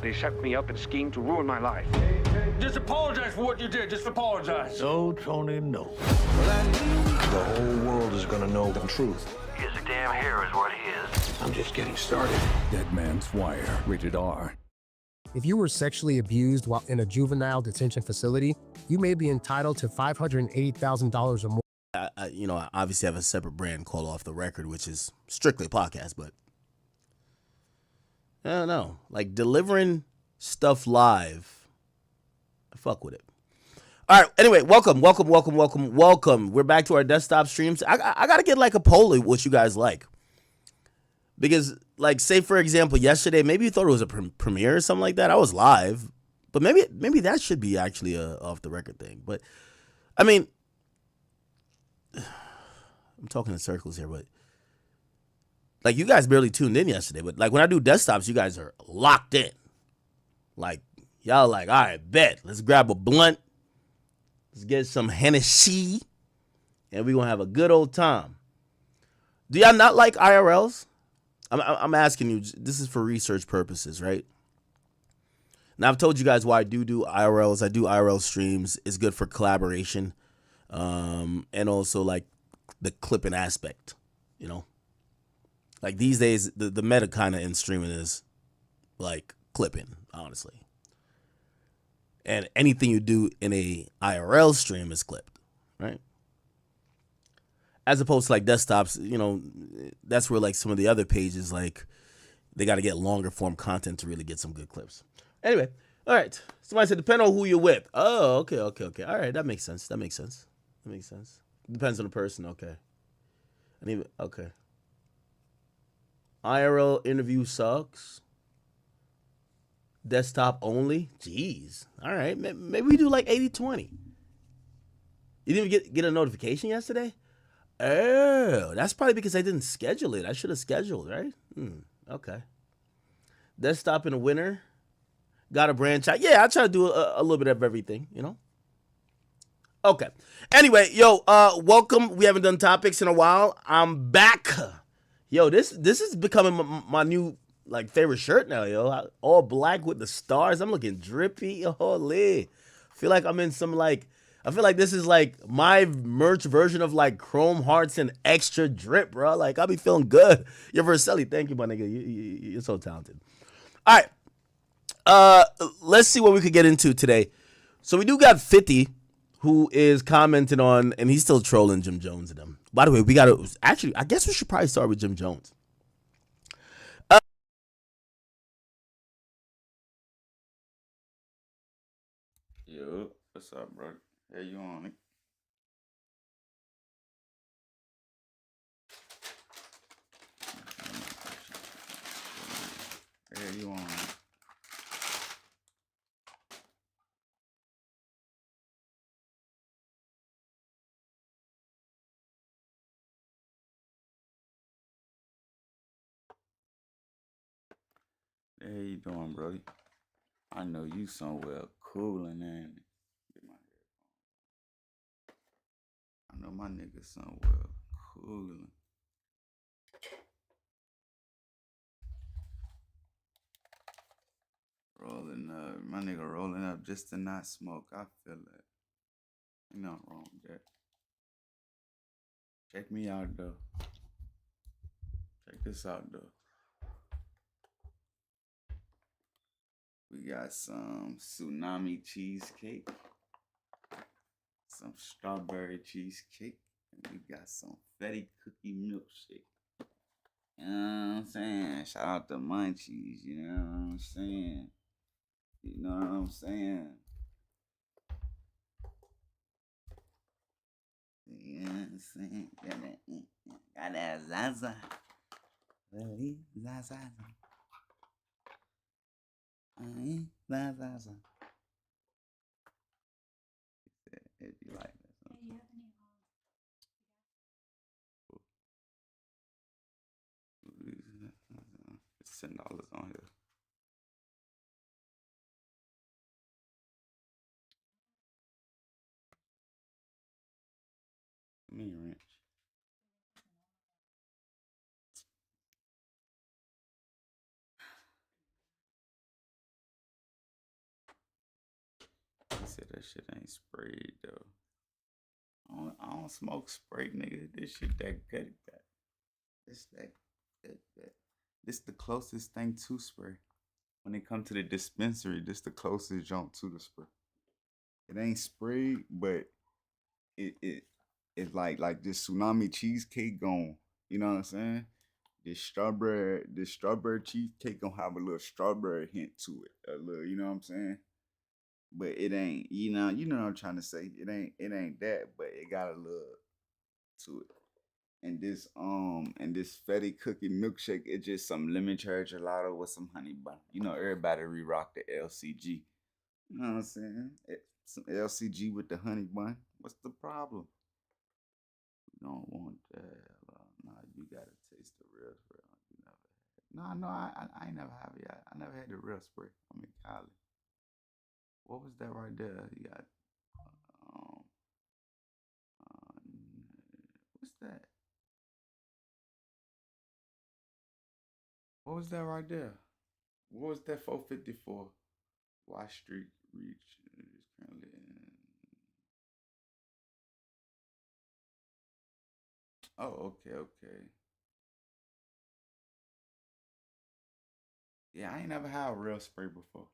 They set me up and schemed to ruin my life. Just apologize for what you did. Just apologize. No, Tony, no. The whole world is gonna know the truth. He's a damn hero is what he is. I'm just getting started. Dead Man's Wire, rated R. If you were sexually abused while in a juvenile detention facility, you may be entitled to $580,000 or more. I obviously have a separate brand called Off the Record, which is strictly a podcast, but I don't know. Like, delivering stuff live, I fuck with it. All right, anyway, welcome. We're back to our desktop streams. I got to get, like, a poll of what you guys like. Because, like, say, for example, yesterday, maybe you thought it was a premiere or something like that. I was live. But maybe that should be actually a Off the Record thing. But, I mean, I'm talking in circles here, but like, you guys barely tuned in yesterday, but like when I do desktops, you guys are locked in. Like, y'all like, all right, bet. Let's grab a blunt. Let's get some Hennessy, and we're going to have a good old time. Do y'all not like IRLs? I'm asking you, this is for research purposes, right? Now, I've told you guys why I do IRLs. I do IRL streams. It's good for collaboration. And also like the clipping aspect, you know, like these days, the meta kind of in streaming is like clipping, honestly. And anything you do in a IRL stream is clipped, right? As opposed to like desktops, you know, that's where like some of the other pages, like they got to get longer form content to really get some good clips. Anyway, all right. Somebody said, depend on who you're with. Oh, okay. All right, that makes sense. Depends on the person. Okay. Okay. IRL interview sucks. Desktop only. Jeez. All right. Maybe we do like 80-20. You didn't get a notification yesterday? Oh, that's probably because I didn't schedule it. I should have scheduled, right? Okay. Desktop in the winter. Got a branch out. Yeah, I try to do a little bit of everything, you know? Okay. Anyway, yo, welcome. We haven't done topics in a while. I'm back. Yo, this is becoming my new like favorite shirt now, yo. All black with the stars. I'm looking drippy. Holy. Feel like I'm in some like, I feel like this is like my merch version of like Chrome Hearts and extra drip, bro. Like, I'll be feeling good. You're Verselli. Thank you, my nigga. You're so talented. All right. Let's see what we could get into today. So we do got 50 who is commenting on, and he's still trolling Jim Jones and them. By the way, we got to, actually, I guess we should probably start with Jim Jones. Yo, what's up, bro? Yeah, you on it? Yeah, you on it? Hey, how you doing, bro? I know you somewhere cooling, ain't it? Get my headphones. I know my nigga somewhere cooling. Rolling up. My nigga rolling up just to not smoke. I feel it. Ain't nothing wrong with that. Check me out, though. Check this out, though. We got some tsunami cheesecake, some strawberry cheesecake, and we got some Fetty cookie milkshake. You know what I'm saying? Shout out to Munchies, you know what I'm saying? You know what I'm saying? You know what I'm saying? Got that Zaza. Zaza. Zaza. If you like that. It's $10 on here. Me wrench. said that shit ain't sprayed though. I don't smoke spray, nigga. This shit that good. This This the closest thing to spray. When it comes to the dispensary, this the closest jump to the spray. It ain't sprayed, but it's like this tsunami cheesecake gone. You know what I'm saying? This strawberry cheesecake gonna have a little strawberry hint to it. A little, you know what I'm saying? But it ain't, you know what I'm trying to say. It ain't that, but it got a little to it. And this Fetty cookie milkshake, it's just some lemon cherry gelato with some honey bun. You know, everybody re-rock the LCG. You know what I'm saying? Some LCG with the honey bun. What's the problem? You don't want that. Nah, you gotta taste the real spray. You never had. No, I ain't never have it yet. I never had the real spray. I'm in Cali. What was that right there? You got what's that? What was that right there? What was that 454? Y Street Reach is currently in. Oh, okay. Yeah, I ain't never had a real spray before.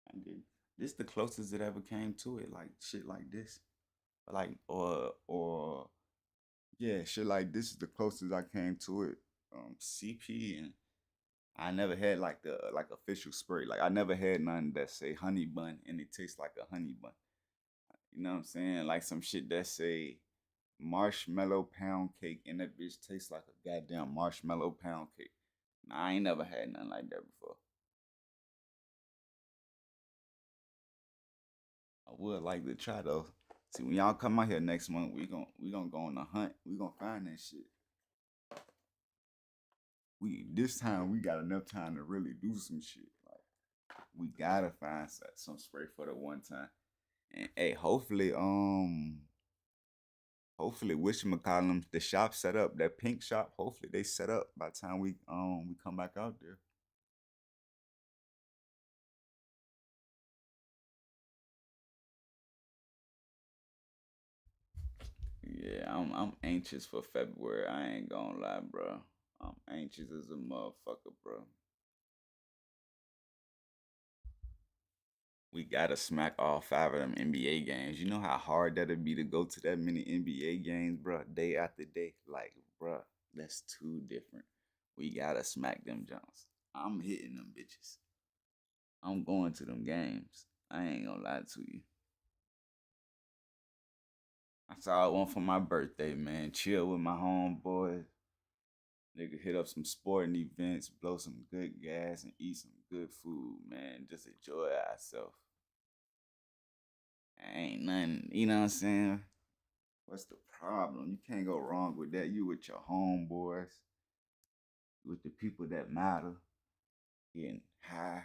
I did. This the closest it ever came to it, like shit like this. Like or yeah, shit like this is the closest I came to it. CP, and I never had like the official spray. Like I never had none that say honey bun and it tastes like a honey bun. You know what I'm saying? Like some shit that say marshmallow pound cake and that bitch tastes like a goddamn marshmallow pound cake. Nah, I ain't never had nothing like that before. I would like to try though. See, when y'all come out here next month, we gonna go on a hunt. We gonna find that shit. This time we got enough time to really do some shit. Like we gotta find some spray for the one time. And hey, hopefully whatchamacallem, the shop set up, that pink shop, hopefully they set up by the time we come back out there. Yeah, I'm anxious for February. I ain't gonna lie, bro. I'm anxious as a motherfucker, bro. We gotta smack all 5 of them NBA games. You know how hard that'd be to go to that many NBA games, bro, day after day? Like, bro, that's too different. We gotta smack them Jones. I'm hitting them bitches. I'm going to them games. I ain't gonna lie to you. I saw one for my birthday, man. Chill with my homeboys. Nigga hit up some sporting events, blow some good gas, and eat some good food, man. Just enjoy ourselves. Ain't nothing, you know what I'm saying? What's the problem? You can't go wrong with that. You with your homeboys, with the people that matter, getting high,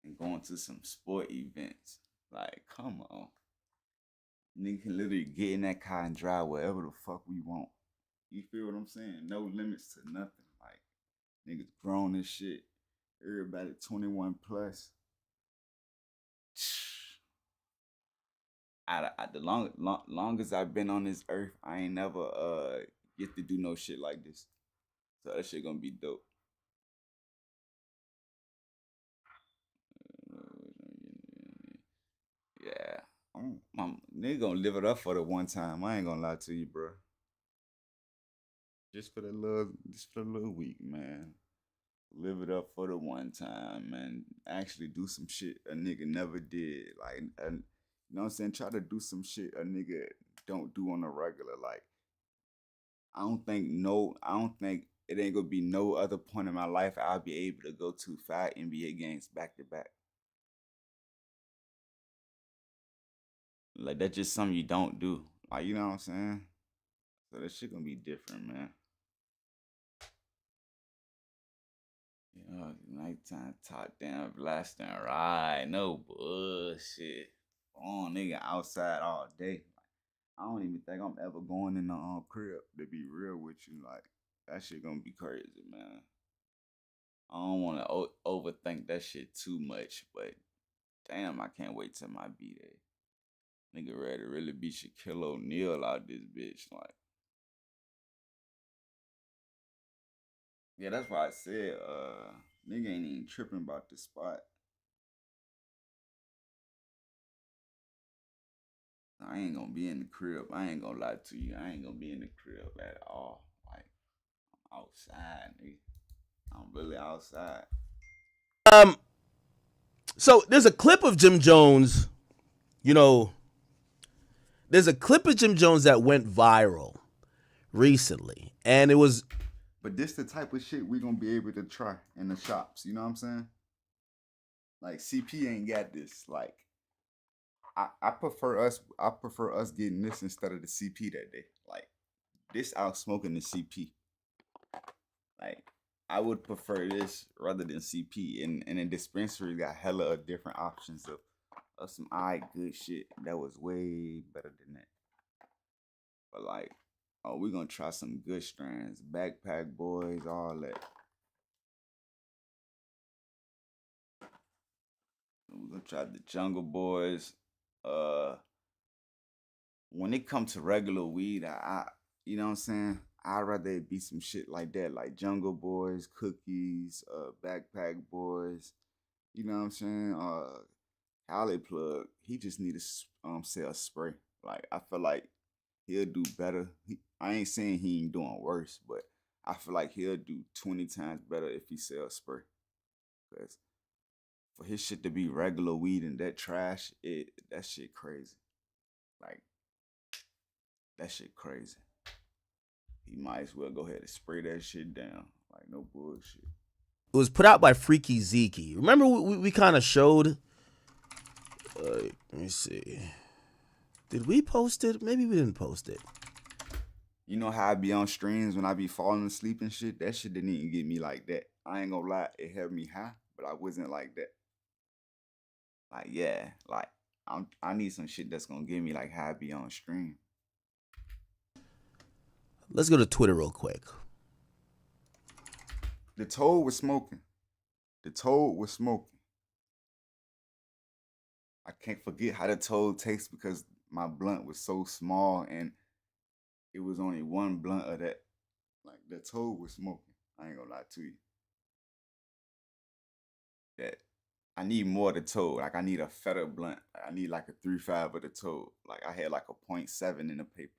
and going to some sport events. Like, come on. Nigga can literally get in that car and drive wherever the fuck we want. You feel what I'm saying? No limits to nothing. Like, niggas grown as shit. Everybody 21 plus. The longest I've been on this earth, I ain't never get to do no shit like this. So that shit gonna be dope. Yeah. Nigga gonna live it up for the one time. I ain't gonna lie to you, bro. Just for the little week, man. Live it up for the one time, man. Actually do some shit a nigga never did. Like, you know what I'm saying? Try to do some shit a nigga don't do on a regular. Like, I don't think it ain't gonna be no other point in my life I'll be able to go to 5 NBA games back to back. Like, that's just something you don't do. Like, you know what I'm saying? So that shit gonna be different, man. You know, nighttime top down, blasting, right? No bullshit. Oh, nigga, outside all day. I don't even think I'm ever going in the crib, to be real with you. Like, that shit gonna be crazy, man. I don't want to overthink that shit too much, but Damn, I can't wait till my B-Day. Nigga ready to really beat Shaquille O'Neal out this bitch. Like, yeah, that's why I said, nigga ain't even tripping about the spot. I ain't gonna be in the crib. I ain't gonna lie to you. I ain't gonna be in the crib at all. Like, I'm outside, nigga. I'm really outside. So there's a clip of Jim Jones, there's a clip of Jim Jones that went viral recently, and it was. But this the type of shit we gonna be able to try in the shops. You know what I'm saying? Like CP ain't got this. Like, I prefer us getting this instead of the CP that day. Like, this out smoking the CP. Like, I would prefer this rather than CP. And the dispensary got hella different options of some good shit that was way better than that. But like, oh, we're gonna try some good strands. Backpack Boys, all that. We're gonna try the Jungle Boys. When it comes to regular weed, I you know what I'm saying? I'd rather it be some shit like that, like Jungle Boys, Cookies, Backpack Boys. You know what I'm saying? Holly Plug, he just need to sell spray. Like, I feel like he'll do better. I ain't saying he ain't doing worse, but I feel like he'll do 20 times better if he sells spray. Because for his shit to be regular weed and that trash, that shit crazy. Like, that shit crazy. He might as well go ahead and spray that shit down. Like, no bullshit. It was put out by Freaky Zeke. Remember we kind of showed. Let me see. Did we post it? Maybe we didn't post it. You know how I be on streams when I be falling asleep and shit? That shit didn't even get me like that. I ain't gonna lie, it had me high, but I wasn't like that. Like, yeah, like I need some shit that's gonna get me like how I be on stream. Let's go to Twitter real quick. The Toad was smoking. The Toad was smoking. I can't forget how the Toad tastes because my blunt was so small and it was only one blunt of that. Like, the Toad was smoking. I ain't gonna lie to you. That I need more of the Toad. Like, I need a fatter blunt. I need like a 3.5 of the Toad. Like, I had like a 0.7 in the paper.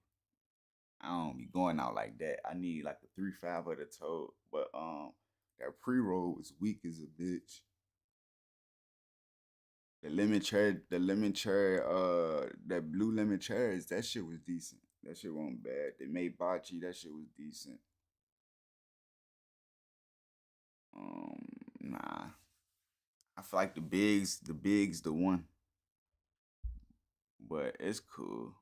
I don't be going out like that. I need like a 3.5 of the Toad. But that pre-roll was weak as a bitch. The lemon cherry, that blue lemon cherries, that shit was decent. That shit wasn't bad. They made Bachi, that shit was decent. Nah. I feel like the big's the one. But it's cool.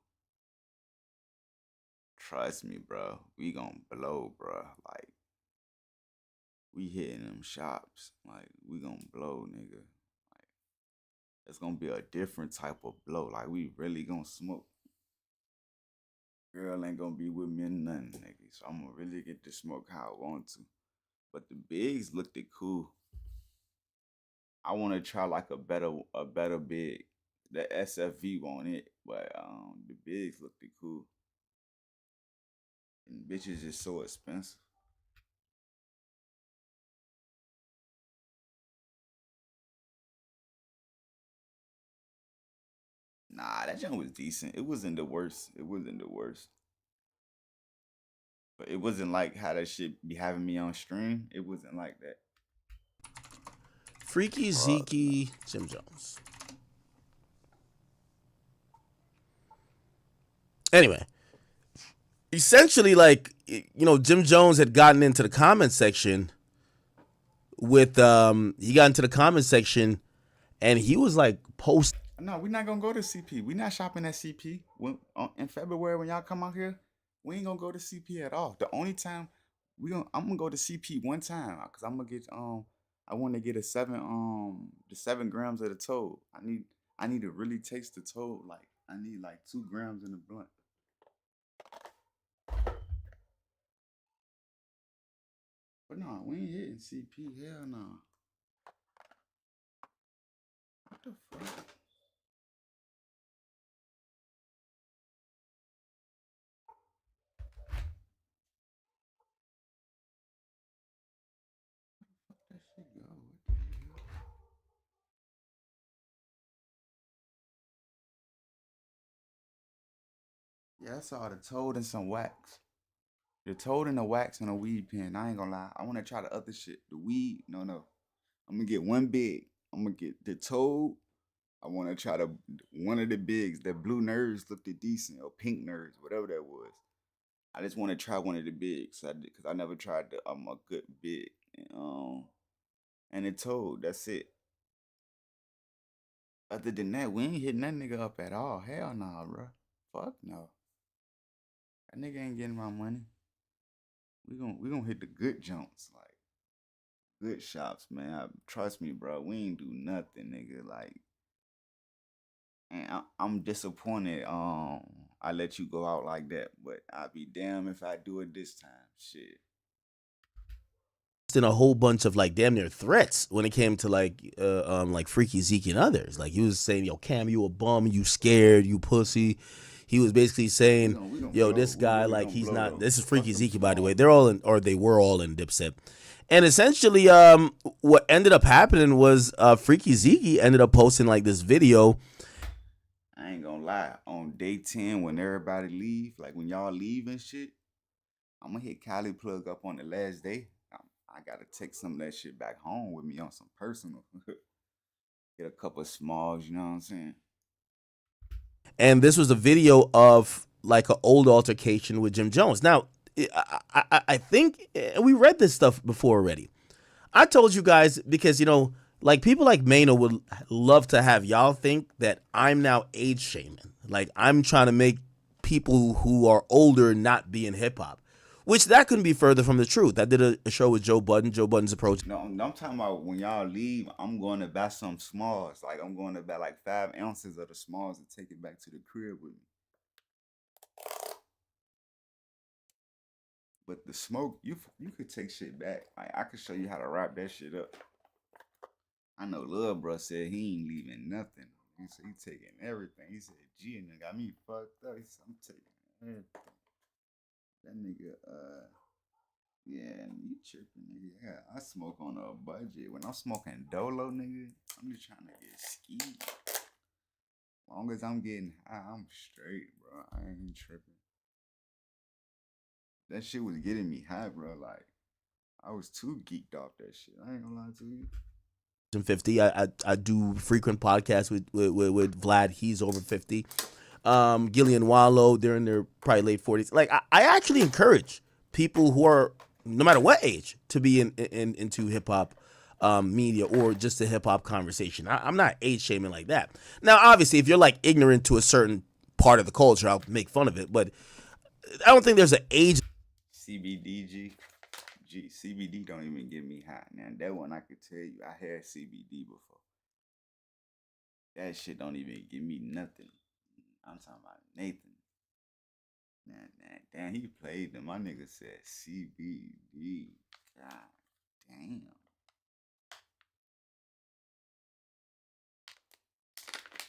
Trust me, bro. We gonna blow, bro. Like, we hitting them shops. Like, we gonna blow, nigga. Like, it's gonna be a different type of blow. Like, we really gonna smoke. Girl ain't gonna be with me in nothing, nigga. So I'm gonna really get to smoke how I want to. But the bigs looked cool. I want to try like a better big. The SFV won't it, but the bigs looked cool. And bitches is so expensive. Nah, that joint was decent. It wasn't the worst. But it wasn't like how that shit be having me on stream. It wasn't like that. Freaky Zeke, Jim Jones. Anyway, essentially, like, Jim Jones had gotten into the comment section with he got into the comment section and he was like post. No, we're not gonna go to CP. We're not shopping at CP. In February when y'all come out here, we ain't gonna go to CP at all. The only time I'm gonna go to CP one time because I'm gonna get I want to get the 7 grams of the Toad. I need to really taste the Toad. Like, I need like 2 grams in the blunt. But no, we ain't hitting CP. Hell no. What the fuck? That shit go. What the hell? Yeah, I saw the toad and some wax. The toad and the wax and a weed pen. I ain't gonna lie. I wanna try the other shit. The weed, no. I'm gonna get one big. I'm gonna get the toad. I wanna try the one of the bigs. The blue nerds looked decent, or pink nerds, whatever that was. I just wanna try one of the bigs. Cause I never tried the a good big. And the toad. That's it. Other than that, we ain't hitting that nigga up at all. Hell nah, bro. Fuck no. That nigga ain't getting my money. We gonna hit the good jumps, like good shops, man. Trust me, bro. We ain't do nothing, nigga. Like, and I'm disappointed. I let you go out like that, but I'll be damned if I do it this time. Shit. In a whole bunch of like damn near threats when it came to like Freaky Zeke and others. Like he was saying, "Yo, Cam, you a bum, you scared, you pussy." He was basically saying, We gonna "Yo, blow. this guy, We like gonna he's blow not." though. This is Fuck Freaky them Zeke, by the way. small. They're all in, or they were all in Dipset. And essentially, what ended up happening was Freaky Zeke ended up posting like this video. I ain't gonna lie. On day 10, when everybody leave, like when y'all leave and shit, I'm gonna hit Cali Plug up on the last day. I gotta take some of that shit back home with me on some personal. Get a couple of smalls, you know what I'm saying? And this was a video of like an old altercation with Jim Jones. Now, I think we read this stuff before already. I told you guys because, you know, like people like Mano would love to have y'all think that I'm now age shaming. Like I'm trying to make people who are older not be in hip hop, which that couldn't be further from the truth. I did a show with Joe Budden. Joe Budden's approach. No, I'm talking about when y'all leave, I'm going to buy some smalls. Like I'm going to buy like 5 ounces of the smalls and take it back to the crib with me. But the smoke, you could take shit back. Like I could show you how to wrap that shit up. I know Lil Bro said he ain't leaving nothing. He said he taking everything. He said, G and got me fucked up. He said, I'm taking everything. That nigga, yeah, you tripping, nigga. Yeah, I smoke on a budget. When I'm smoking Dolo, nigga, I'm just trying to get ski. As long as I'm getting high, I'm straight, bro. I ain't tripping. That shit was getting me high, bro. Like, I was too geeked off that shit. I ain't gonna lie to you. 50. I do frequent podcasts with Vlad. He's over 50. Gillian Wallow, they're in their probably late 40s. Like I actually encourage people who are no matter what age to be into hip hop media or just the hip hop conversation. I'm not age shaming like that. Now, obviously, if you're like ignorant to a certain part of the culture, I'll make fun of it. But I don't think there's an age. CBDG. CBD don't even get me high. Now that one I could tell you, I had CBD before. That shit don't even give me nothing. I'm talking about Nathan. Damn, he played them. My nigga said CBD. God damn.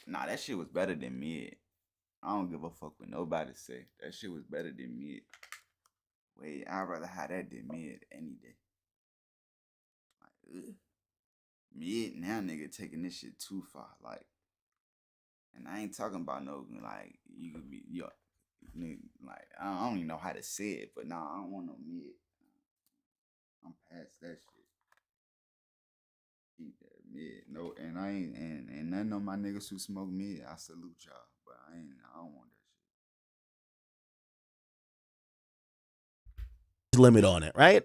Nah, that shit was better than mid. I don't give a fuck what nobody say. That shit was better than mid. Wait, I'd rather have that than mid any day. Like, mid now, nigga, taking this shit too far. Like, and I ain't talking about no, like, you could be, yo, nigga, like, I don't even know how to say it, but nah, I don't want no mid. I'm past that shit. Keep that mid. No, and I ain't, and none of my niggas who smoke mid, I salute y'all, but I don't want that shit. Limit on it, right?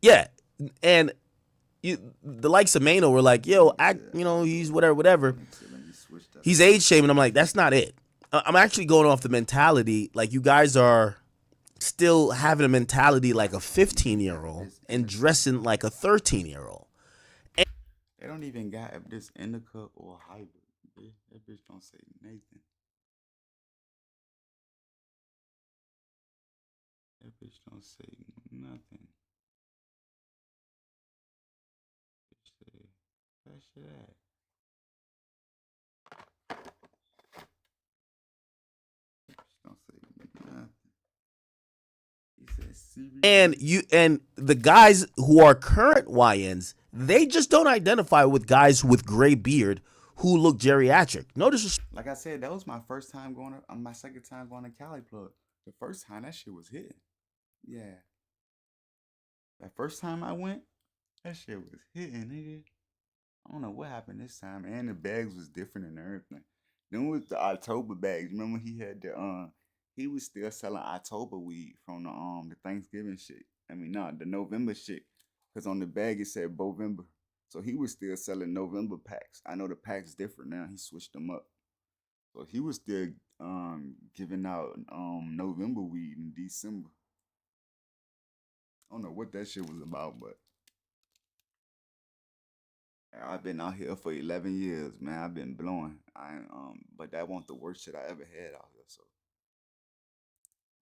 Yeah, and the likes of Mano were like, yo, he's whatever. He's age shaming. I'm like, that's not it. I'm actually going off the mentality. Like, you guys are still having a mentality like a 15-year-old and dressing like a 13-year-old. They don't even got if this indica or hybrid. That bitch don't say Nathan. That bitch don't say nothing. Bitch say, that shit at? And the guys who are current YNs, they just don't identify with guys with gray beard who look geriatric. No disrespect. Like I said, that was my first time going to, my second time going to Cali Plug. The first time, that shit was hitting. Yeah. That first time I went, that shit was hitting, nigga. I don't know what happened this time. And the bags was different and everything. Then was the October bags. Remember he had the, he was still selling October weed from the Thanksgiving shit. I mean, no, the November shit. Because on the bag it said Bovember. So he was still selling November packs. I know the packs different now. He switched them up. So he was still giving out November weed in December. I don't know what that shit was about, but I've been out here for 11 years, man. I've been blowing. But that wasn't the worst shit I ever had out here. So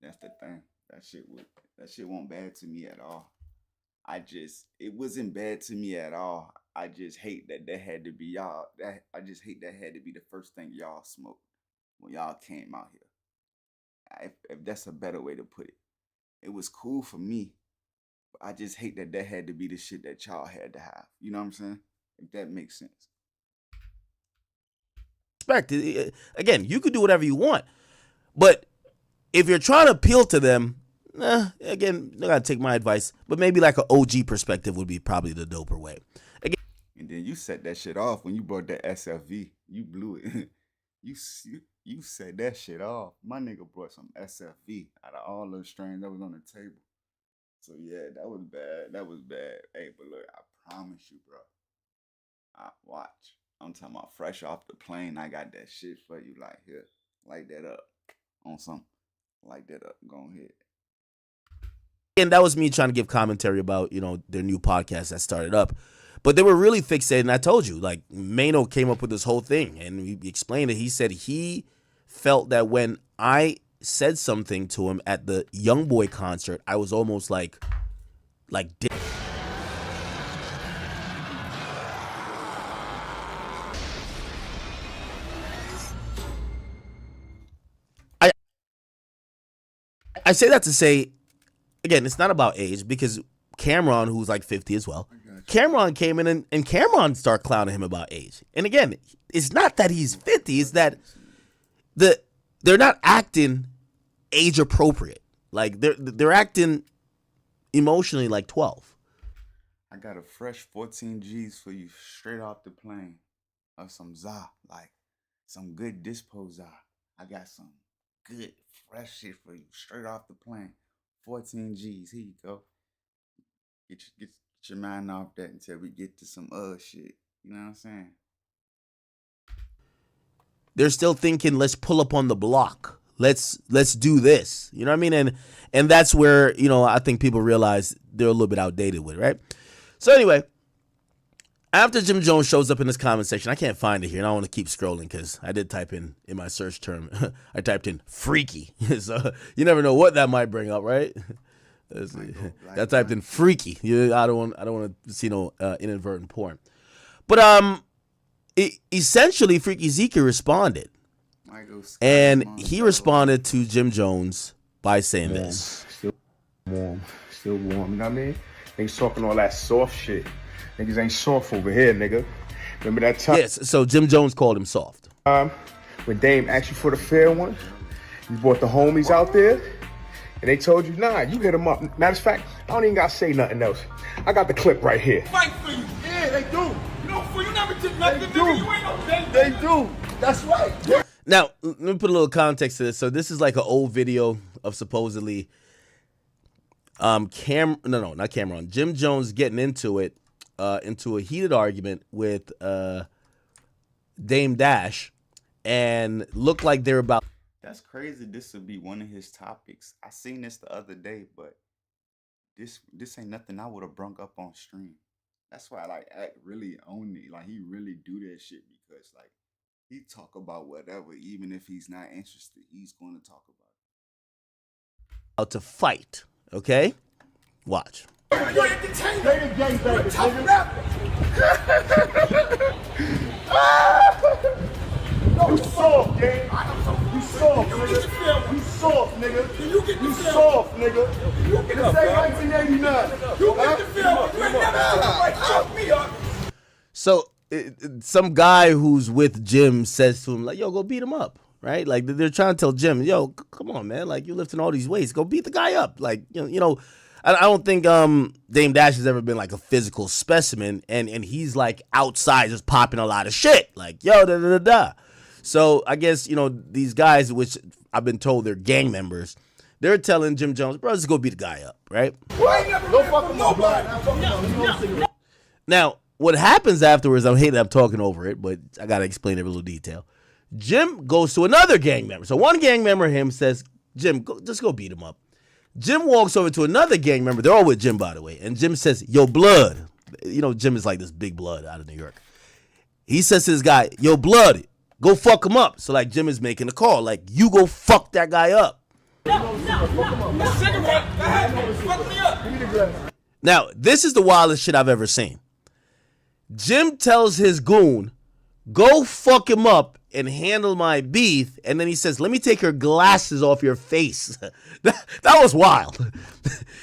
that's the thing. That shit wasn't bad to me at all. It wasn't bad to me at all. I just hate that had to be y'all. I just hate that had to be the first thing y'all smoked when y'all came out here. If that's a better way to put it. It was cool for me, but I just hate that had to be the shit that y'all had to have. You know what I'm saying? If that makes sense. Again, you could do whatever you want, but if you're trying to appeal to them, again, you gotta take my advice, but maybe like an OG perspective would be probably the doper way. Again, and then you set that shit off when you brought that SFV. You blew it. you set that shit off. My nigga brought some SFV out of all those strains that was on the table. So yeah, that was bad. That was bad. Hey, but look, I promise you, bro. Watch. I'm talking about fresh off the plane. I got that shit for you. Like, here, light that up on something. Light that up. Go ahead. And that was me trying to give commentary about, their new podcast that started up. But they were really fixated, and I told you, like, Mano came up with this whole thing, and he explained it. He said he felt that when I said something to him at the YoungBoy concert, I was almost like I say that to say, again, it's not about age, because Cameron, who's like 50 as well, Cameron came in and Cameron started clowning him about age. And again, it's not that he's 50, it's that they're not acting age appropriate. Like they're acting emotionally like 12. I got a fresh 14 G's for you straight off the plane. Of some za, like some good dispo za. I got some good fresh shit for you straight off the plane. 14 G's. Here you go. Get your mind off that until we get to some other shit. You know what I'm saying? They're still thinking, let's pull up on the block. Let's do this. You know what I mean? And that's where, I think people realize they're a little bit outdated with it, right? So anyway, after Jim Jones shows up in this comment section, I can't find it here, and I want to keep scrolling because I did type in my search term, I typed in freaky. So you never know what that might bring up, right? I typed in freaky. I don't want to see no inadvertent porn. But essentially, Freaky Zeke responded, and he responded to Jim Jones by saying this. Still warm. You know what I mean? Niggas talking all that soft shit. Niggas ain't soft over here, nigga. Remember that time? Yes, so Jim Jones called him soft. When Dame asked you for the fair one, you brought the homies out there, and they told you, nah, you hit them up. Matter of fact, I don't even gotta say nothing else. I got the clip right here. Fight for you. Yeah, they do. You never took nothing, nigga. You ain't no thing. They do. That's right. Yeah. Now, let me put a little context to this. So this is like an old video of supposedly not Cameron, Jim Jones getting into it, into a heated argument with Dame Dash, and looked like they're about. That's crazy. This would be one of his topics. I seen this the other day, but this ain't nothing I would have brung up on stream. That's why I act really on it. Like, he really do that shit because he talk about whatever, even if he's not interested, he's going to talk about it. To fight, okay? Watch. You're entertained. Play the game, baby. You're a tough rapper. You soft, gang. You soft. You get your feel. soft, nigga. You get the You film. soft, nigga. You get the This ain't film. 1989. You get the film. You ain't never had like fuck me up. So some guy who's with Jim says to him, like, yo, go beat him up, right? Like, they're trying to tell Jim, yo, come on, man. Like, you're lifting all these weights. Go beat the guy up. Like, you know, I don't think Dame Dash has ever been, like, a physical specimen, and he's, like, outside just popping a lot of shit. Like, yo, da-da-da-da. So I guess, you know, these guys, which I've been told they're gang members, they're telling Jim Jones, bro, just go beat the guy up, right? Go fuck him up, blood. Now, what happens afterwards, I'm talking over it, but I got to explain every little detail. Jim goes to another gang member. So one gang member, him, says, Jim, just go beat him up. Jim walks over to another gang member. They're all with Jim, by the way. And Jim says, yo, Blood. You know, Jim is like this big blood out of New York. He says to this guy, yo, Blood, go fuck him up. So, like, Jim is making a call. Like, you go fuck that guy up. Now, this is the wildest shit I've ever seen. Jim tells his goon, go fuck him up and handle my beef. And then he says, let me take your glasses off your face. that was wild.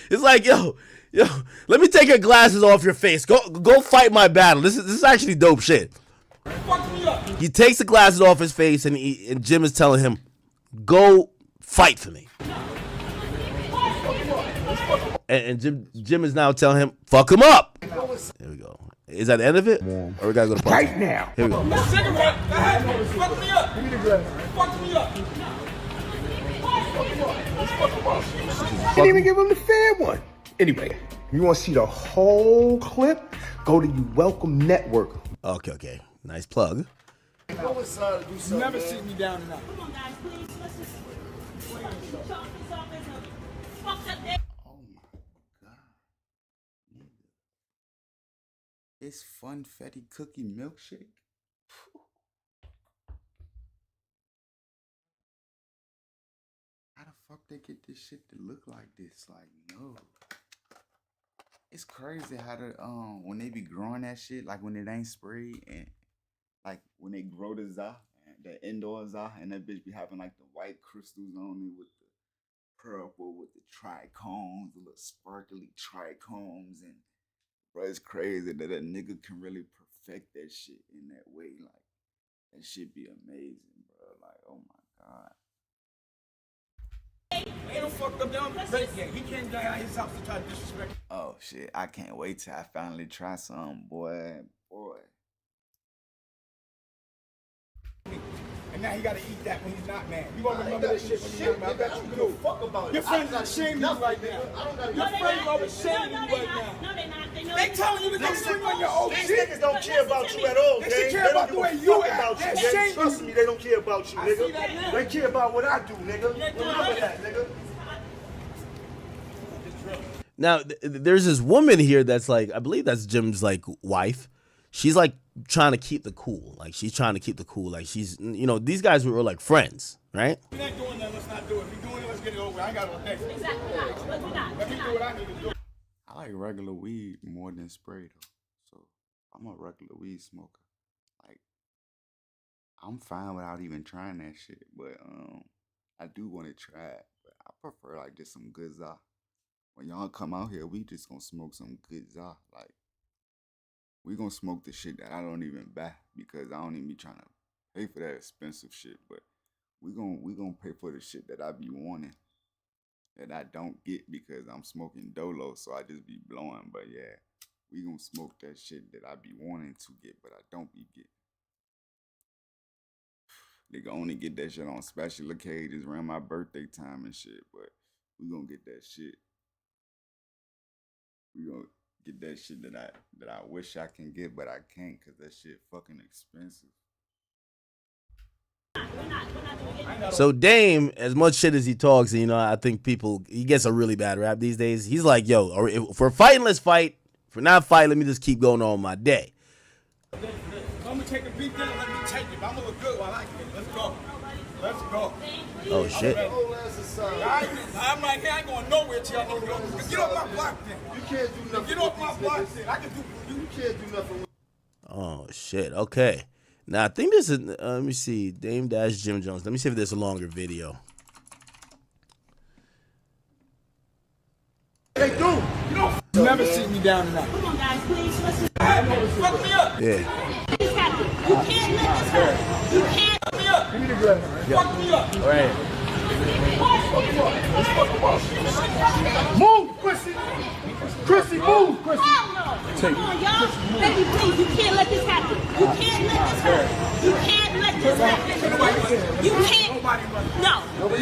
It's like, yo, let me take your glasses off your face. Go fight my battle. This is actually dope shit. He takes the glasses off his face, and Jim is telling him, go fight for me. And Jim is now telling him, fuck him up. There we go. Is that the end of it? Or we gotta go to part Right now. Here we go. Fuck me up. Fuck me up. Didn't even give him the fair one. Anyway, you want to see the whole clip? Go to You Welcome Network. Okay. Nice plug. Go inside and do something. Never sit me down tonight. Come on, guys, please. Let's just chalk this off as a fucked up day. Oh my God. It's Funfetti Cookie Milkshake. How the fuck they get this shit to look like this? Like, no. It's crazy how the when they be growing that shit, like when it ain't sprayed, and like when they grow the za, the indoor za, and that bitch be having like the white crystals on it with the purple, with the trichomes, the little sparkly trichomes, and bro, it's crazy that a nigga can really perfect that shit in that way. Like, that shit be amazing, bro. Like, oh my God. Ain't no fucked up down the game. He came down his house to try to disrespect. Oh shit, I can't wait till I finally try some, boy. And now he gotta eat that when he's not mad. You gonna remember that shit when you're not mad. I bet you give a fuck about it. Your friends are shaming you right now. Your friends are shaming you right now. No, they're not. They telling you to go swing on your old These shit. niggas don't care about you at all, They gang. should care about the way you act. They're shaming Trust you. me, they don't care about you, I see nigga. that now. They care about what I do, nigga. Remember that, nigga. Now, there's this woman here that's like, I believe that's Jim's like wife. She's like trying to keep the cool. Like, she's trying to keep the cool. Like, she's, you know, these guys were like friends, right? If you're not doing that, let's not do it. If you're doing it, let's get it over. I ain't got no next. Exactly. Look, we're not. Let me do what I need to do. I like regular weed more than spray though. So I'm a regular weed smoker. Like, I'm fine without even trying that shit. But I do want to try it. But I prefer like just some good za. When y'all come out here, we just gonna smoke some good za. Like, we gonna smoke the shit that I don't even buy because I don't even be trying to pay for that expensive shit. But we gonna pay for the shit that I be wanting, that I don't get because I'm smoking Dolo, so I just be blowing. But yeah, we gonna smoke that shit that I be wanting to get, but I don't be getting. Nigga only get that shit on special occasions around my birthday time and shit, but we gonna get that shit. We gonna get that shit that I wish I can get, but I can't because that shit fucking expensive. So Dame, as much shit as he talks, and, you know, I think he gets a really bad rap these days. He's like, yo, if we're fighting, let's fight. If we're not fighting, let me just keep going on my day. I'm gonna take a beat down, let me take it. I'm gonna look good while I get it. Let's go. Let's go. Oh, shit. I'm right here, I ain't going nowhere till y'all go. Get off my block then. You can't do nothing. Get off my block then. I can do You can't do nothing. Oh, shit. Okay. Now, I think this is, let me see, Dame Dash Jim Jones. Let me see if there's a longer video. Hey, dude, you don't never sit me down tonight. Come on, guys, please. Let's just Fuck me up. Yeah. this happen. You can't let this happen. You can't. Fuck me up. Give me the glove. Fuck me up. All right. Move, Chrissy. Chrissy, move, Chrissy. Hell no. Come on, y'all. Baby, please, you can't let this happen. You can't let this happen. You can't let this happen. You can't. No. Go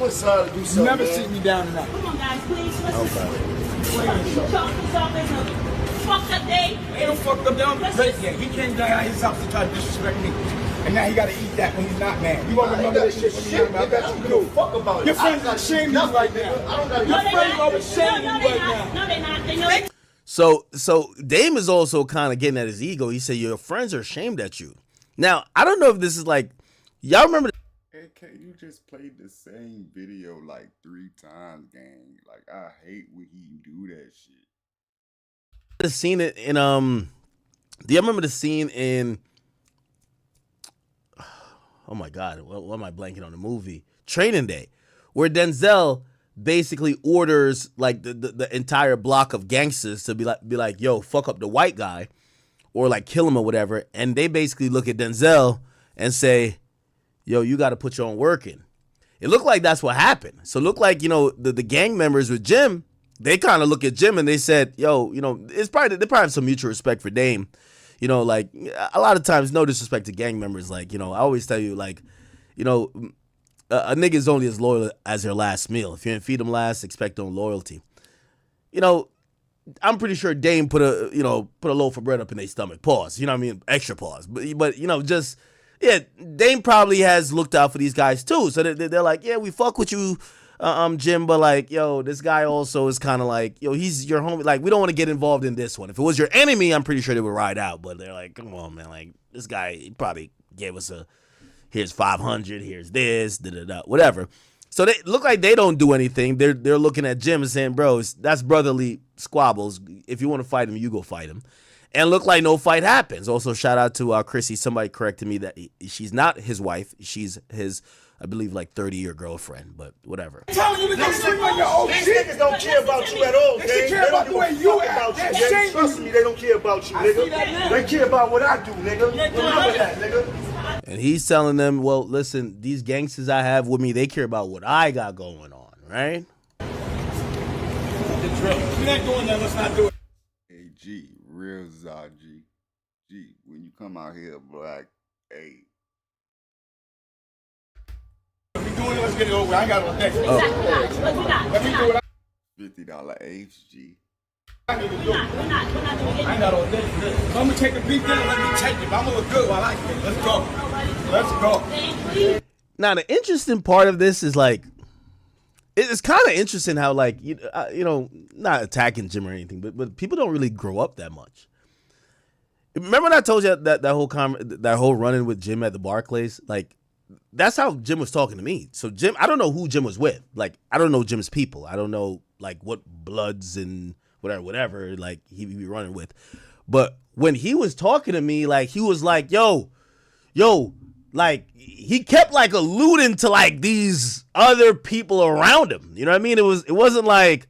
inside and do something. You never sit me down tonight. Come on, guys, please. Let's just talk this off as a fucked up day. Ain't no fucked up down. He came down at his house to try to disrespect me. And now he gotta eat that when he's not mad. You gonna remember this shit when you're mad. I bet you do. Fuck about it. Your friends are shaming you right now. Your friends are shaming you right now. No, they're not. They know it. So Dame is also kind of getting at his ego. He said your friends are ashamed at you. Now, I don't know if this is like, y'all remember AK, you just played the same video like 3 times, gang. Like, I hate when he do that shit. the scene in do you remember the scene in, oh my God, what am I blanking on the movie? Training Day, where Denzel basically orders like the entire block of gangsters to be like, yo, fuck up the white guy or like kill him or whatever. And they basically look at Denzel and say, yo, you got to put your own work in. It looked like that's what happened. So it looked like, you know, the gang members with Jim, they kind of look at Jim and they said, yo, you know, they probably have some mutual respect for Dame. You know, like a lot of times, no disrespect to gang members. Like, you know, I always tell you, like, you know, a nigga is only as loyal as their last meal. If you didn't feed them last, expect no loyalty. You know, I'm pretty sure Dame put a loaf of bread up in their stomach. Pause. You know what I mean? Extra pause. But you know, just, yeah, Dame probably has looked out for these guys too. So they're like, yeah, we fuck with you, Jim, but like, yo, this guy also is kind of like, yo, he's your homie. Like, we don't want to get involved in this one. If it was your enemy, I'm pretty sure they would ride out. But they're like, come on, man. Like, this guy, he probably gave us here's 500, here's this, whatever. So they look like they don't do anything. They're looking at Jim and saying, bro, that's brotherly squabbles. If you want to fight him, you go fight him. And look like no fight happens. Also, shout out to Chrissy. Somebody corrected me that she's not his wife. She's his, I believe, like 30-year girlfriend, but whatever. I'm telling you to go sleep on your old These shit. niggas don't care about you at all, They gang. care about the way you act. They They shame Trust you. me, they don't care about you, see that nigga. now. They care about what I do, nigga. Remember that, nigga. And he's telling them, well, listen, these gangsters I have with me, they care about what I got going on, right? You're not doing that. Let's not do it. Hey, G, real Zah, G. G, when you come out here, black, hey. We doing it. Let's get it over. I ain't got no next. Let me do it. $50 apes, G. I need to do it. We're not doing it. I ain't got no next. I'm gonna take a beat down. Let me take it. I'm gonna look good while I can. Let's go. Let's go. Now, the interesting part of this is like, it's kind of interesting how like, you know, not attacking Jim or anything, but people don't really grow up that much. Remember when I told you that whole run-in with Jim at the Barclays? Like, that's how Jim was talking to me. So Jim, I don't know who Jim was with. Like, I don't know Jim's people. I don't know like what Bloods and whatever like he be running with. But when he was talking to me, like he was like, yo, like he kept like alluding to like these other people around him. You know what I mean? It wasn't like,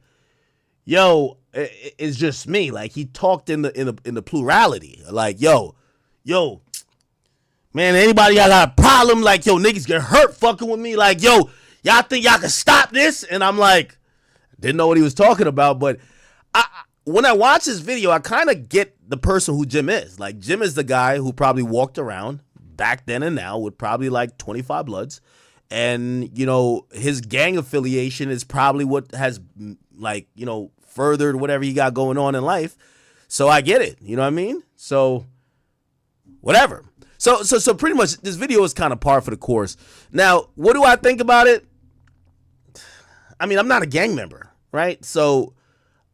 yo, it's just me. Like he talked in the plurality. Like, yo, man, anybody got a problem? Like, yo, niggas get hurt fucking with me. Like, yo, y'all think y'all can stop this? And I'm like, didn't know what he was talking about. But when I watch this video, I kind of get the person who Jim is. Like, Jim is the guy who probably walked around back then and now with probably like 25 Bloods. And, you know, his gang affiliation is probably what has, like, you know, furthered whatever he got going on in life. So I get it. You know what I mean? So whatever. So pretty much this video is kind of par for the course. Now, what do I think about it? I mean, I'm not a gang member, right? So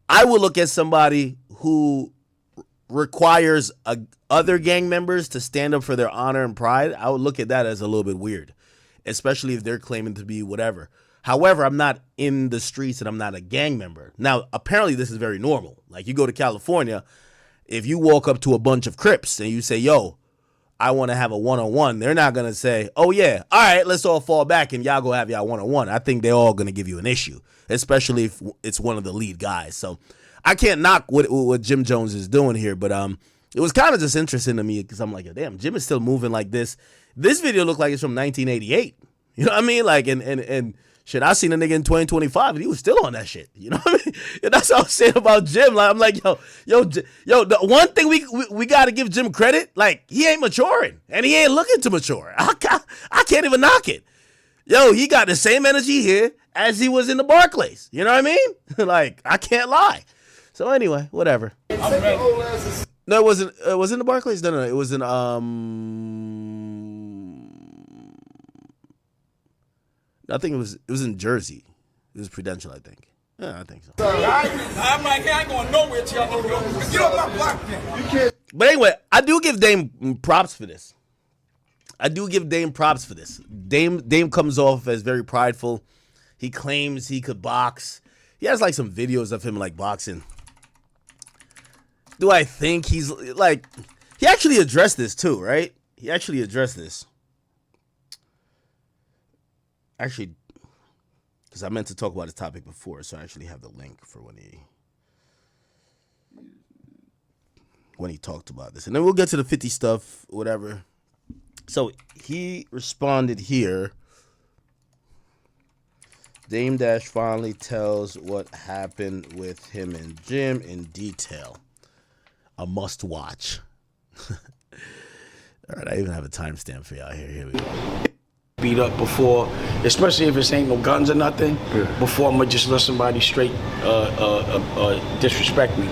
I would look at somebody who requires other gang members to stand up for their honor and pride. I would look at that as a little bit weird, especially if they're claiming to be whatever. However, I'm not in the streets and I'm not a gang member. Now, apparently this is very normal. Like you go to California, if you walk up to a bunch of Crips and you say, yo, I want to have a one-on-one, they're not going to say, oh, yeah, all right, let's all fall back and y'all go have y'all one-on-one. I think they're all going to give you an issue, especially if it's one of the lead guys. So I can't knock what Jim Jones is doing here, but it was kind of just interesting to me because I'm like, damn, Jim is still moving like this. This video looked like it's from 1988. You know what I mean? Like, and shit, I seen a nigga in 2025 and he was still on that shit. You know what I mean? And that's what I'm saying about Jim. Like, I'm like, yo, the one thing we got to give Jim credit, like, he ain't maturing and he ain't looking to mature. I can't even knock it. Yo, he got the same energy here as he was in the Barclays. You know what I mean? Like, I can't lie. So anyway, whatever. No, it wasn't. It was in the Barclays. No, it was in I think it was in Jersey. It was Prudential, I think. Yeah, I think so. I'm right here. I ain't going nowhere till y'all go. Get off my block then. You can't. But anyway, I do give Dame props for this. Dame comes off as very prideful. He claims he could box. He has like some videos of him like boxing. Do I think he's like, he actually addressed this too, right? He actually addressed this. Actually, because I meant to talk about this topic before, so I actually have the link for when he talked about this. And then we'll get to the 50 stuff, whatever. So he responded here. Dame Dash finally tells what happened with him and Jim in detail. A must watch. All right, I even have a timestamp for y'all here. Here we go. Beat up before, especially if it ain't no guns or nothing, before I'm gonna just let somebody straight disrespect me.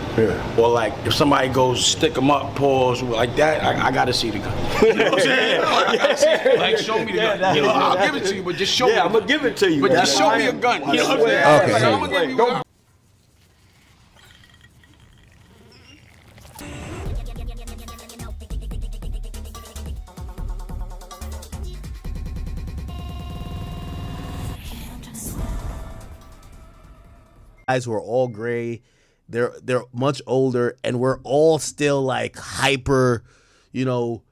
Or like if somebody goes stick them up, pause like that, I gotta see the gun. You know what I'm saying? Like show me the gun. You know, I'll give it to you, but just show me. I'm gonna give it to you. But just show me a gun. You know what I'm saying? Okay. Like, I'm gonna give you a gun. Guys who are all gray, they're much older, and we're all still like hyper, we want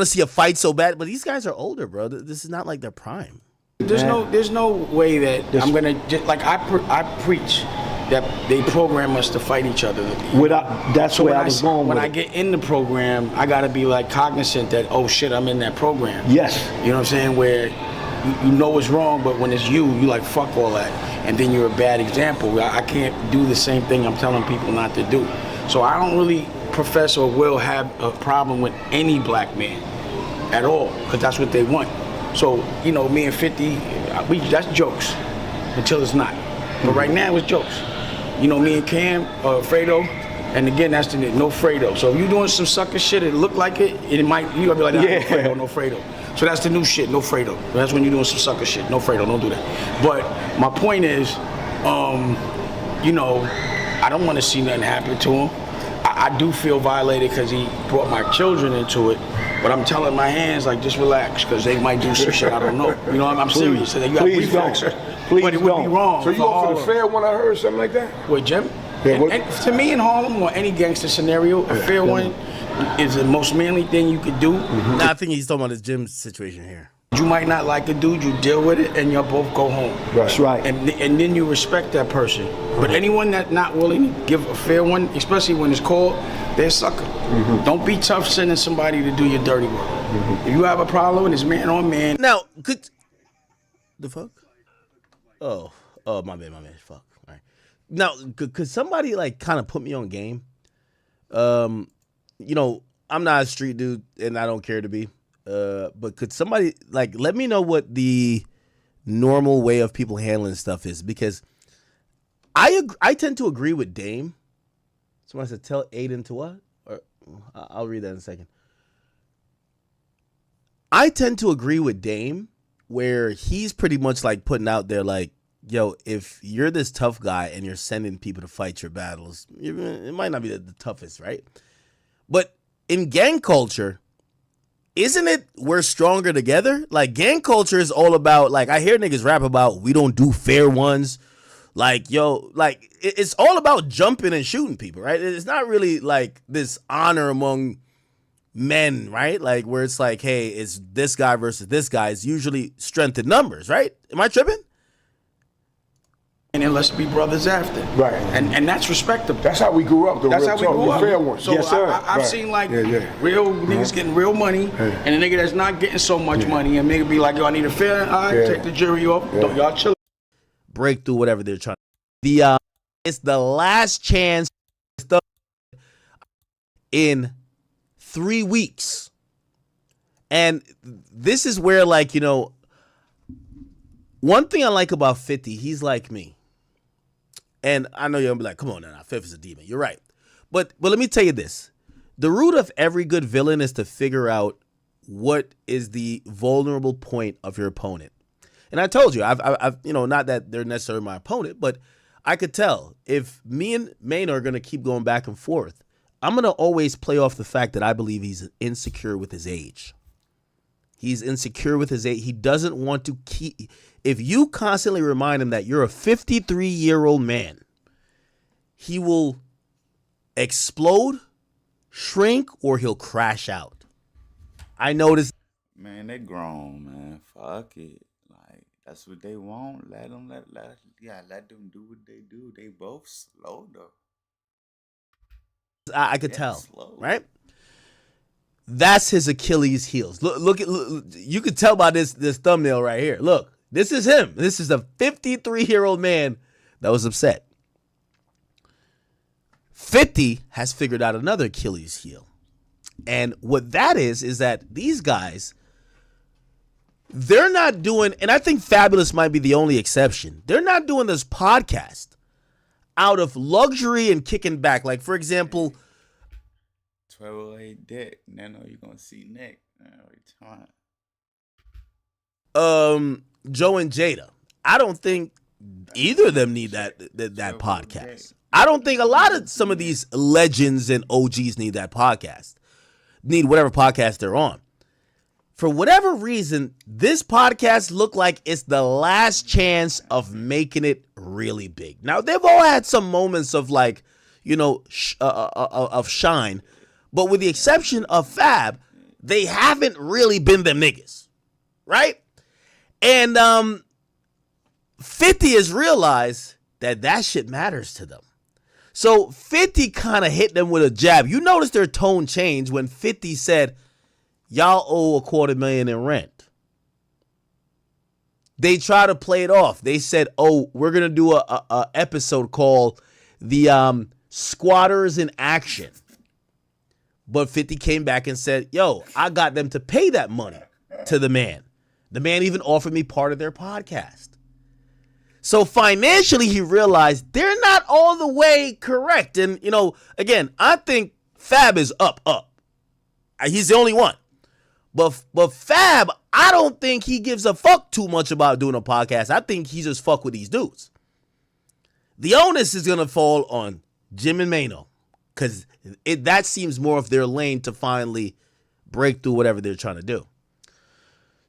to see a fight so bad, but these guys are older, bro. This is not like their prime. There's no way that I'm gonna just like I preach that they program us to fight each other. That's where I was going. When I get in the program, I gotta be like cognizant that, oh shit, I'm in that program. Yes. You know what I'm saying? Where you know it's wrong, but when it's you like fuck all that, and then you're a bad example. I can't do the same thing I'm telling people not to do. So I don't really profess or will have a problem with any black man at all, because that's what they want. So me and 50, that's jokes until it's not. But right now it's jokes. Me and Cam, Fredo, and again that's the no Fredo. So if you're doing some sucker shit, it look like it might you gonna be like, no Fredo, no Fredo. So that's the new shit, no Fredo. That's when you're doing some sucker shit, no Fredo, don't do that. But my point is, I don't want to see nothing happen to him. I do feel violated because he brought my children into it, but I'm telling my hands, like, just relax, because they might do some shit I don't know. I'm serious. So you got reflexes. But it would be wrong. So you go for the fair one, I heard, something like that? With Jim? And to me in Harlem or any gangster scenario, a fair one is the most manly thing you could do. Nah, I think he's talking about his Jim situation here. You might not like a dude, you deal with it, and y'all both go home. That's right. And then you respect that person. But anyone that's not willing to give a fair one, especially when it's called, they're a sucker. Don't be tough sending somebody to do your dirty work. If you have a problem with this man on man. Now, the fuck? Oh, my bad, fuck. All right. Now, could somebody like kind of put me on game? I'm not a street dude, and I don't care to be. But could somebody like let me know what the normal way of people handling stuff is? Because I tend to agree with Dame. Somebody said tell Aiden to what? Or I'll read that in a second. I tend to agree with Dame where he's pretty much like putting out there like, yo, if you're this tough guy and you're sending people to fight your battles, it might not be the toughest, right? But in gang culture, isn't it we're stronger together? Like gang culture is all about, like I hear niggas rap about we don't do fair ones. Like, yo, like, it's all about jumping and shooting people, right? It's not really like this honor among men, right? Like, where it's like, hey, it's this guy versus this guy. It's usually strength in numbers, right? Am I tripping? And then let's be brothers after. Right. And that's respectable. That's how we grew up, though. That's real how we talk. grew The up. fair one. So Yes, sir. I've Right. seen like Yeah. real niggas getting real money, and a nigga that's not getting so much money, and nigga be like, yo, I need a fair. All right, Yeah. take the jury off. Yeah. Don't y'all chill. Break through whatever they're trying. It's the last chance in 3 weeks. And this is where, like, you know, one thing I like about 50, he's like me. And I know you're gonna be like, come on now, 50 is a demon. You're right. But let me tell you this. The root of every good villain is to figure out what is the vulnerable point of your opponent. And I told you, I've you know, not that they're necessarily my opponent, but I could tell if me and Maynard are going to keep going back and forth, I'm going to always play off the fact that I believe he's insecure with his age. He's insecure with his age. He doesn't want to keep. If you constantly remind him that you're a 53-year-old man, he will explode, shrink, or he'll crash out. I noticed. Man, they grown, man. Fuck it. Like, that's what they want. Let them do what they do. They both slow though. I could tell, right? That's his Achilles heels. Look, you can tell by this thumbnail right here. Look, this is him. This is a 53-year-old man that was upset. 50 has figured out another Achilles heel. And what that is that these guys, they're not doing, and I think Fabulous might be the only exception. They're not doing this podcast out of luxury and kicking back. Like, for example, 1208 Dick. Then you're gonna see Nick. Every time. Joe and Jada. I don't think either of them need that podcast. I don't think a lot of some of these legends and OGs need that podcast. Need whatever podcast they're on. For whatever reason, this podcast looked like it's the last chance of making it really big. Now, they've all had some moments of, like, you know, of shine. But with the exception of Fab, they haven't really been them niggas. Right? And 50 has realized that shit matters to them. So 50 kind of hit them with a jab. You notice their tone changed when 50 said, y'all owe $250,000 in rent. They try to play it off. They said, oh, we're going to do a episode called The Squatters in Action. But 50 came back and said, yo, I got them to pay that money to the man. The man even offered me part of their podcast. So financially, he realized they're not all the way correct. And, you know, again, I think Fab is up. He's the only one. But Fab, I don't think he gives a fuck too much about doing a podcast. I think he just fuck with these dudes. The onus is going to fall on Jim and Mano, because that seems more of their lane to finally break through whatever they're trying to do.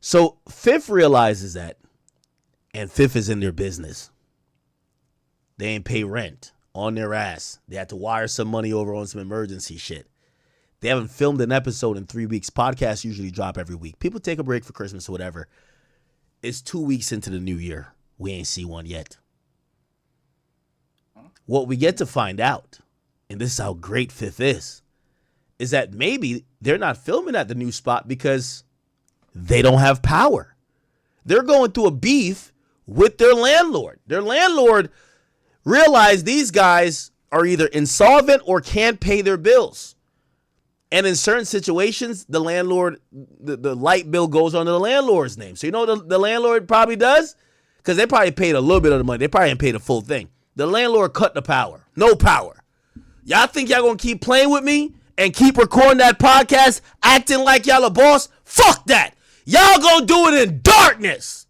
So Fifth realizes that, and Fifth is in their business. They ain't pay rent, on their ass. They had to wire some money over on some emergency shit. They haven't filmed an episode in 3 weeks. Podcasts usually drop every week. People take a break for Christmas or whatever. It's 2 weeks into the new year. We ain't see one yet. What we get to find out, and this is how great Fifth is that maybe they're not filming at the new spot because they don't have power. They're going through a beef with their landlord. Their landlord realized these guys are either insolvent or can't pay their bills. And in certain situations, the landlord, the light bill goes under the landlord's name. So you know what the landlord probably does? Because they probably paid a little bit of the money. They probably didn't pay the full thing. The landlord cut the power. No power. Y'all think y'all gonna keep playing with me and keep recording that podcast acting like y'all a boss? Fuck that. Y'all gonna do it in darkness.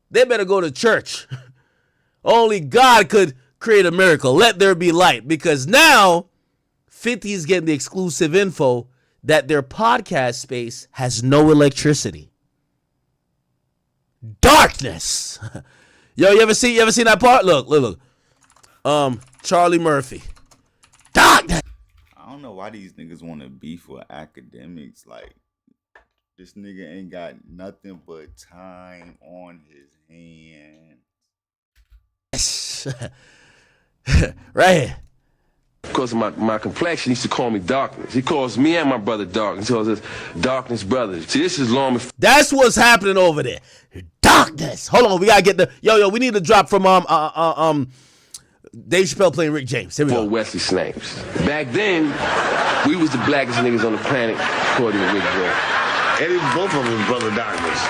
They better go to church. Only God could create a miracle. Let there be light. Because now 50 is getting the exclusive info that their podcast space has no electricity. Darkness. Yo, you ever seen that part? Look. Charlie Murphy. Doc. I don't know why these niggas want to beef with academics. Like, this nigga ain't got nothing but time on his hands. Right here. Because of my complexion, he used to call me Darkness. He calls me and my brother Darkness. He calls us Darkness Brothers. See, this is long before. That's what's happening over there. Darkness. Hold on, we gotta get the yo. We need to drop from Dave Chappelle playing Rick James. Here we go. Wesley Snipes. Back then, we was the blackest niggas on the planet, according to Rick James. And both of them Brother Darkness.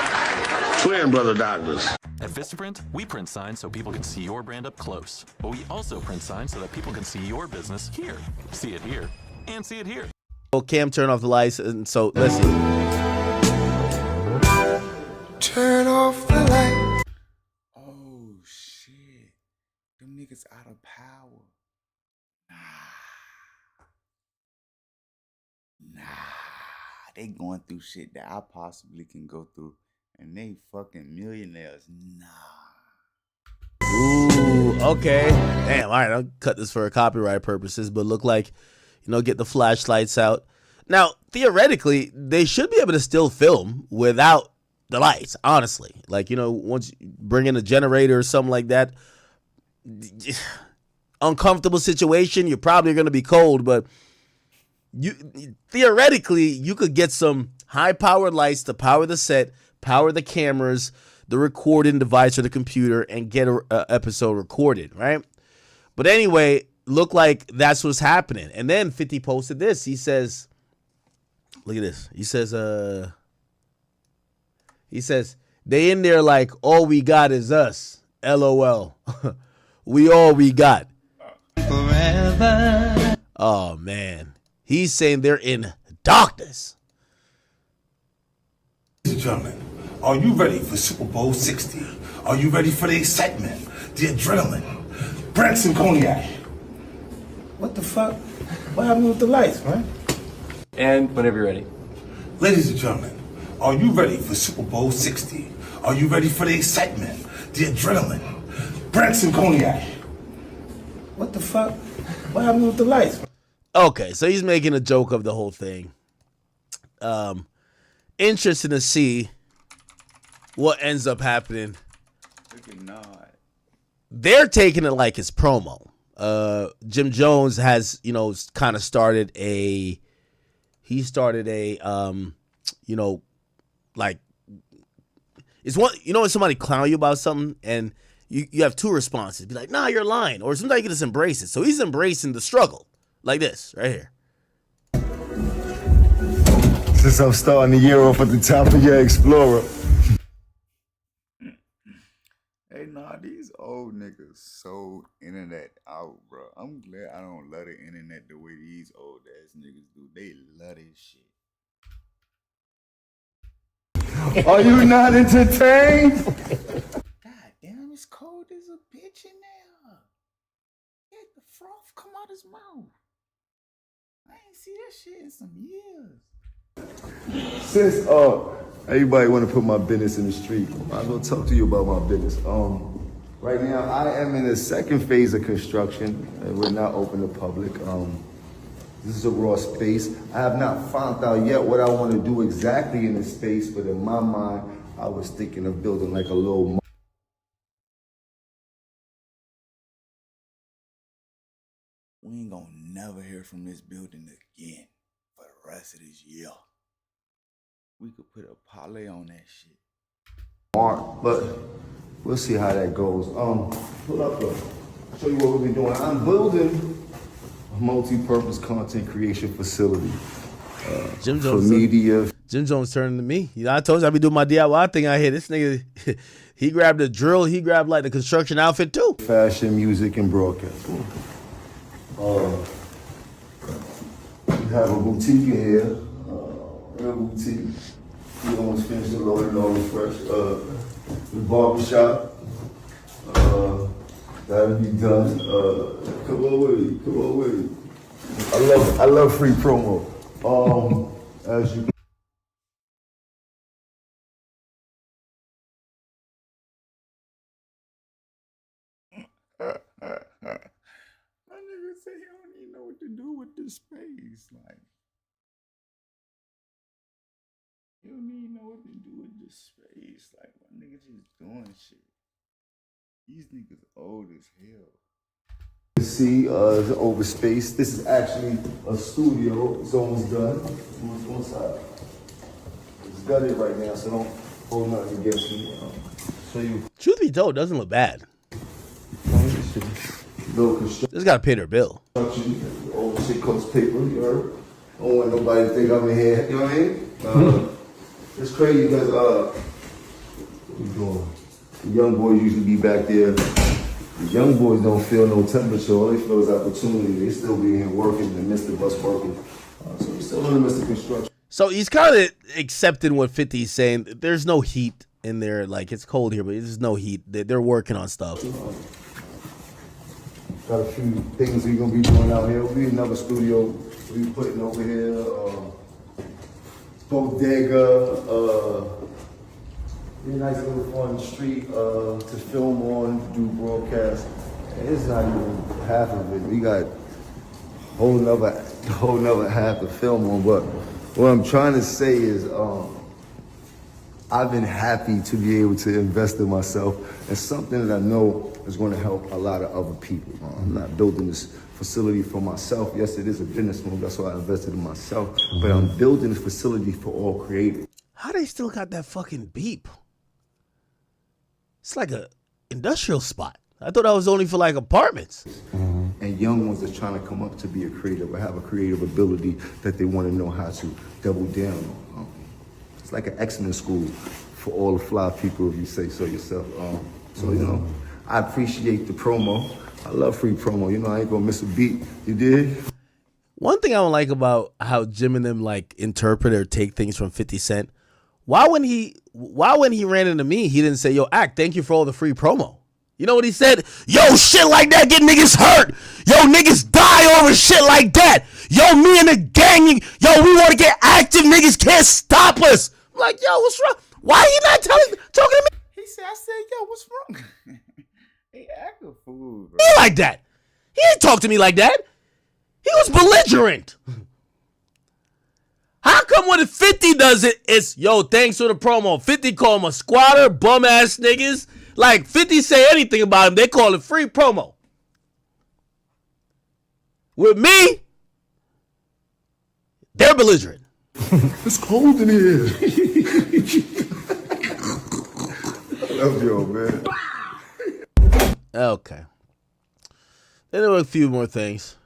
Twin Brother Darkness. At Vistaprint, we print signs so people can see your brand up close. But we also print signs so that people can see your business here. See it here, and see it here. Oh, Cam, turn off the lights, and so listen. Turn off the light. Oh, shit. Them niggas out of power. Nah. They going through shit that I possibly can go through. And they fucking millionaires. Nah. Ooh, okay. Damn, all right, I'll cut this for copyright purposes, but look like, get the flashlights out. Now, theoretically, they should be able to still film without the lights, honestly. Like, once you bring in a generator or something like that, uncomfortable situation, you're probably going to be cold, but theoretically, you could get some high-powered lights to power the set, power the cameras, the recording device or the computer, and get an episode recorded, right? But anyway, look like that's what's happening. And then 50 posted this. He says, look at this. He says, they in there like, all we got is us. LOL. We all we got. Forever. Oh, man. He's saying they're in darkness. Ladies and gentlemen, are you ready for Super Bowl 60? Are you ready for the excitement, the adrenaline? Branson Cognac. What the fuck? What happened with the lights, man? And whenever you're ready. Ladies and gentlemen, are you ready for Super Bowl 60? Are you ready for the excitement, the adrenaline? Branson Cognac. What the fuck? What happened with the lights? Okay, so he's making a joke of the whole thing. Interesting to see what ends up happening. They're taking it like it's promo. Jim Jones has, kind of started a, like, it's one, when somebody clown you about something and you have two responses. Be like, nah, you're lying. Or sometimes you can just embrace it. So he's embracing the struggle. Like this, right here. Since I'm starting the year off at the top of your Explorer. Hey, nah, these old niggas so internet out, bro. I'm glad I don't love the internet the way these old ass niggas do. They love this shit. Are you not entertained? God damn, it's cold as a bitch in there. Get the froth come out his mouth. I ain't see that shit in some years. Since everybody want to put my business in the street, I'm gonna talk to you about my business. Right now I am in the second phase of construction, and we're not open to public. This is a raw space. I have not found out yet what I want to do exactly in the space, but in my mind, I was thinking of building like a little. We ain't gonna never hear from this building again for the rest of this year. We could put a parlay on that shit. But we'll see how that goes. Pull up, show you what we've been doing. I'm building a multi-purpose content creation facility. Jim for Jones, media. Jim Jones turning to me. I told you I be doing my DIY thing out here. This nigga, he grabbed the drill. He grabbed like the construction outfit too. Fashion, music, and broadcast. We have a boutique in here. A boutique. We almost finished the loading, almost fresh. The barbershop. That'll be done. Come on with it. I love free promo. As you nigga say he don't even know what to do with this space. Like, you don't even know what to do with this space. Like, my nigga just doing shit. These niggas old as hell. You see, the over space. This is actually a studio. It's almost done. One side. It's gutted right now, so don't hold nothing against me. Show you. Truth be told, doesn't look bad. Just gotta pay their bill. Old shit costs paper, you heard? Don't want nobody to think I'm in here, you know what I mean? It's crazy because, what you doing? The young boys usually be back there. The young boys don't feel no temperature. All they feel is opportunity. They still be here working in the midst of us working. So we still in the midst of construction. So he's kind of accepting what 50's saying. There's no heat in there. Like, it's cold here, but there's no heat. They're working on stuff. Got a few things we're gonna be doing out here. We'll be another studio we putting over here. Bodega, be a nice little fun street to film on, do broadcast. It's not even half of it. We got a whole nother half to film on. But what I'm trying to say is I've been happy to be able to invest in myself and something that I know is going to help a lot of other people. I'm not building this facility for myself. Yes, it is a business move. That's why I invested in myself. But I'm building this facility for all creators. How they still got that fucking beep? It's like a industrial spot. I thought that was only for like apartments. And young ones that's trying to come up to be a creative or have a creative ability that they want to know how to double down on. It's like an X-Men school for all the fly people, if you say so yourself. So, you know, I appreciate the promo. I love free promo. You know, I ain't gonna miss a beat. You did? One thing I don't like about how Jim and them like interpret or take things from 50 Cent. Why when he ran into me, he didn't say, yo, Act, thank you for all the free promo. You know what he said? Yo, shit like that get niggas hurt. Yo, niggas die over shit like that. Yo, me and the gang, yo, we want to get active. Niggas can't stop us. I'm like, yo, what's wrong? Why are you not talking to me? He said, I said, yo, what's wrong? He act a fool, bro. He like that. He didn't talk to me like that. He was belligerent. How come when 50 does it, it's, yo, thanks for the promo. 50 call him a squatter, bum ass niggas. Like 50 say anything about him, they call it free promo. With me, they're belligerent. It's cold in here. I love y'all, man. Okay. Then there were a few more things.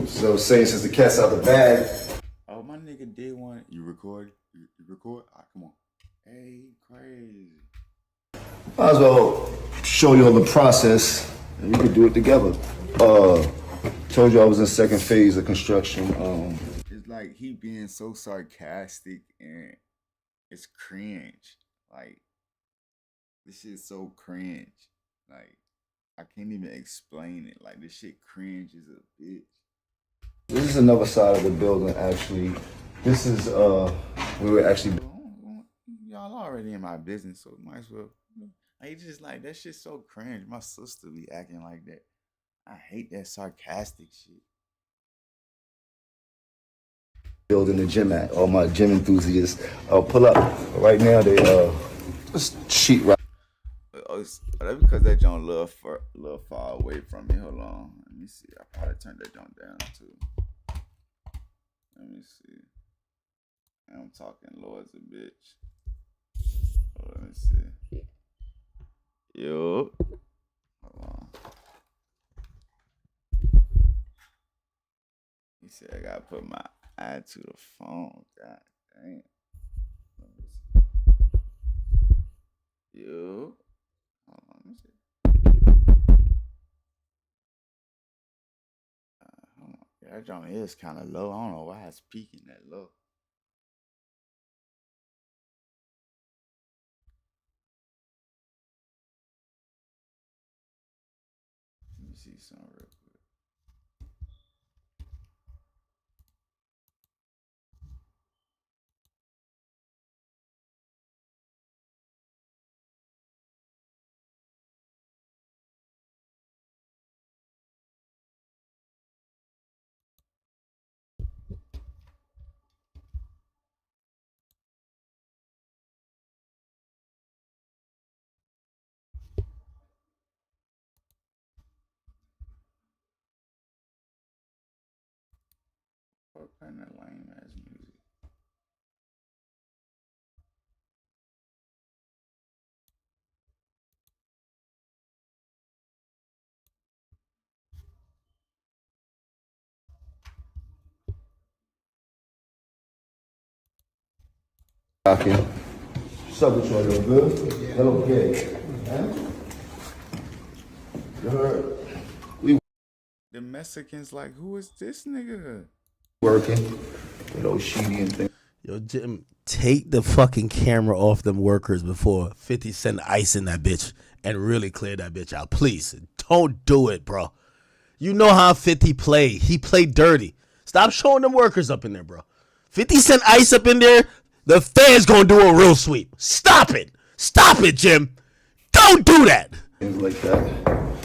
So saying since the cat's out the bag. Oh, my nigga did one. You record? You record? All right, come on. Hey, crazy. Might as well show you all the process and we could do it together. Told you I was in second phase of construction. It's like he being so sarcastic and it's cringe. Like, this shit's so cringe. Like, I can't even explain it. Like, this shit cringe is a bitch. This is another side of the building, actually. This is, we were actually... Y'all already in my business, so might as well... Like, just like, that shit's so cringe. My sister be acting like that. I hate that sarcastic shit. Building the gym at, all my gym enthusiasts. Pull up. Right now, they, just sheet right. Oh, that's because that joint a little far away from me. Hold on. Let me see. I probably turned that joint down, too. Let me see. I'm talking low as a bitch. Oh, let me see. Yo. Hold on. He said I gotta put my eye to the phone. God damn. Let me see. Yo. Hold on, let me see. Hold on. Yeah, that joint is kind of low. I don't know why it's peaking that low. Let me see something real quick. Playing that lame ass music. Okay. What's up with you? You good? Hello, okay. You heard? We The Mexicans like, who is this nigga? working with Oshidi and things. Yo, Jim, take the fucking camera off them workers before 50 Cent ice in that bitch and really clear that bitch out. Please, don't do it, bro. You know how 50 played. He played dirty. Stop showing them workers up in there, bro. 50 Cent ice up in there, the fans gonna do a real sweep. Stop it. Stop it, Jim. Don't do that. Things like that.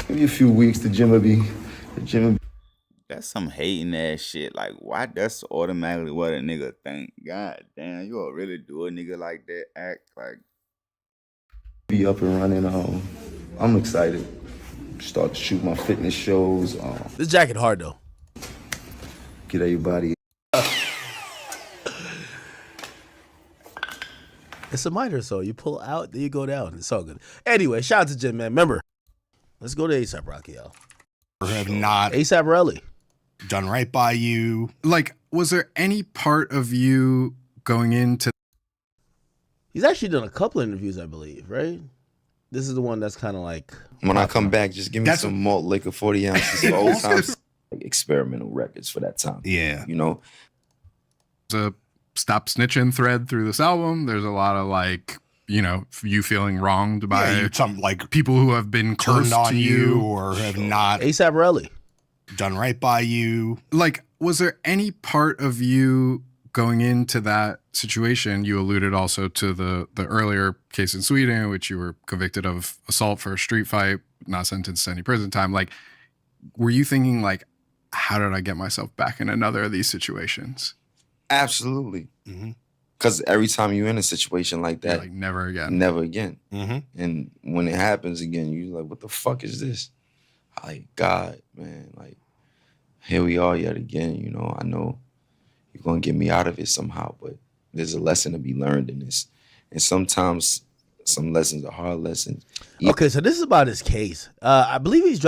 Give me a few weeks, the gym will be. That's some hating ass shit. Like, why that's automatically what a nigga think? God damn, you gonna really do a nigga like that? Act like Be up and running. I'm excited. Start to shoot my fitness shows. This jacket hard though. Get everybody. It's a miter, so you pull out, then you go down. It's all good. Anyway, shout out to Jim, man. Remember, let's go to ASAP Rocky, yo. Or have not ASAP Rocky done right by you. Like, was there any part of you going into? He's actually done a couple of interviews, I believe, right? This is the one that's kind of like. When I come back, just give me some malt liquor, 40 ounces for old times. Like experimental records for that time. Yeah. You know? The stop snitching thread through this album. There's a lot of like, you know, you feeling wronged by some like people who have been close turned on to you or have not ASAP Rocky done right by you. Like, was there any part of you going into that situation? You alluded also to the earlier case in Sweden, in which you were convicted of assault for a street fight, not sentenced to any prison time. Like, were you thinking like, how did I get myself back in another of these situations? Absolutely. Because every time you're in a situation like that, You're like, never again. Never again. Mm-hmm. And when it happens again, you're like, what the fuck is this? Like, God, man, like, here we are yet again, you know. I know you're going to get me out of it somehow, but there's a lesson to be learned in this. And sometimes some lessons are hard lessons. Okay, so this is about his case. I believe his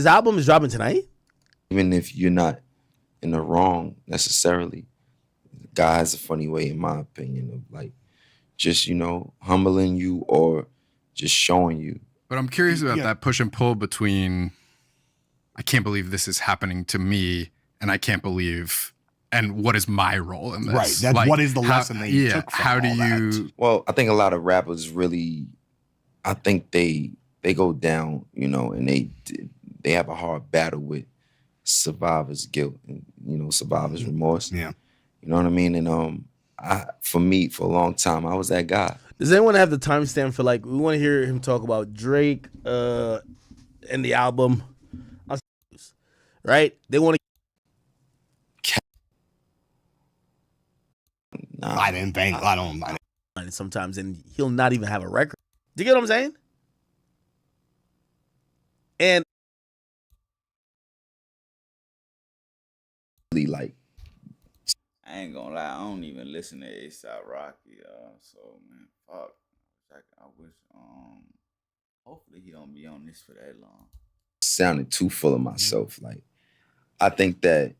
album is dropping tonight? Even if you're not in the wrong necessarily, God has a funny way, in my opinion, of like just, you know, humbling you or just showing you. But I'm curious about that push and pull between, I can't believe this is happening to me, and I can't believe, and what is my role in this? Right. That's like, what is the lesson that you took from how do all you? that? Well, I think a lot of rappers really, I think they go down, you know, and they have a hard battle with survivor's guilt and, you know, survivor's remorse. Yeah. You know what I mean? And for me, for a long time, I was that guy. Does anyone have the timestamp for like, we want to hear him talk about Drake and the album, right? They want to. Nah. I didn't think. I don't. Sometimes, and he'll not even have a record. Do you get what I'm saying? And like, I ain't gonna lie, I don't even listen to A$AP Rocky, so man, fuck. I wish, hopefully he don't be on this for that long. sounded too full of myself. Like, I think that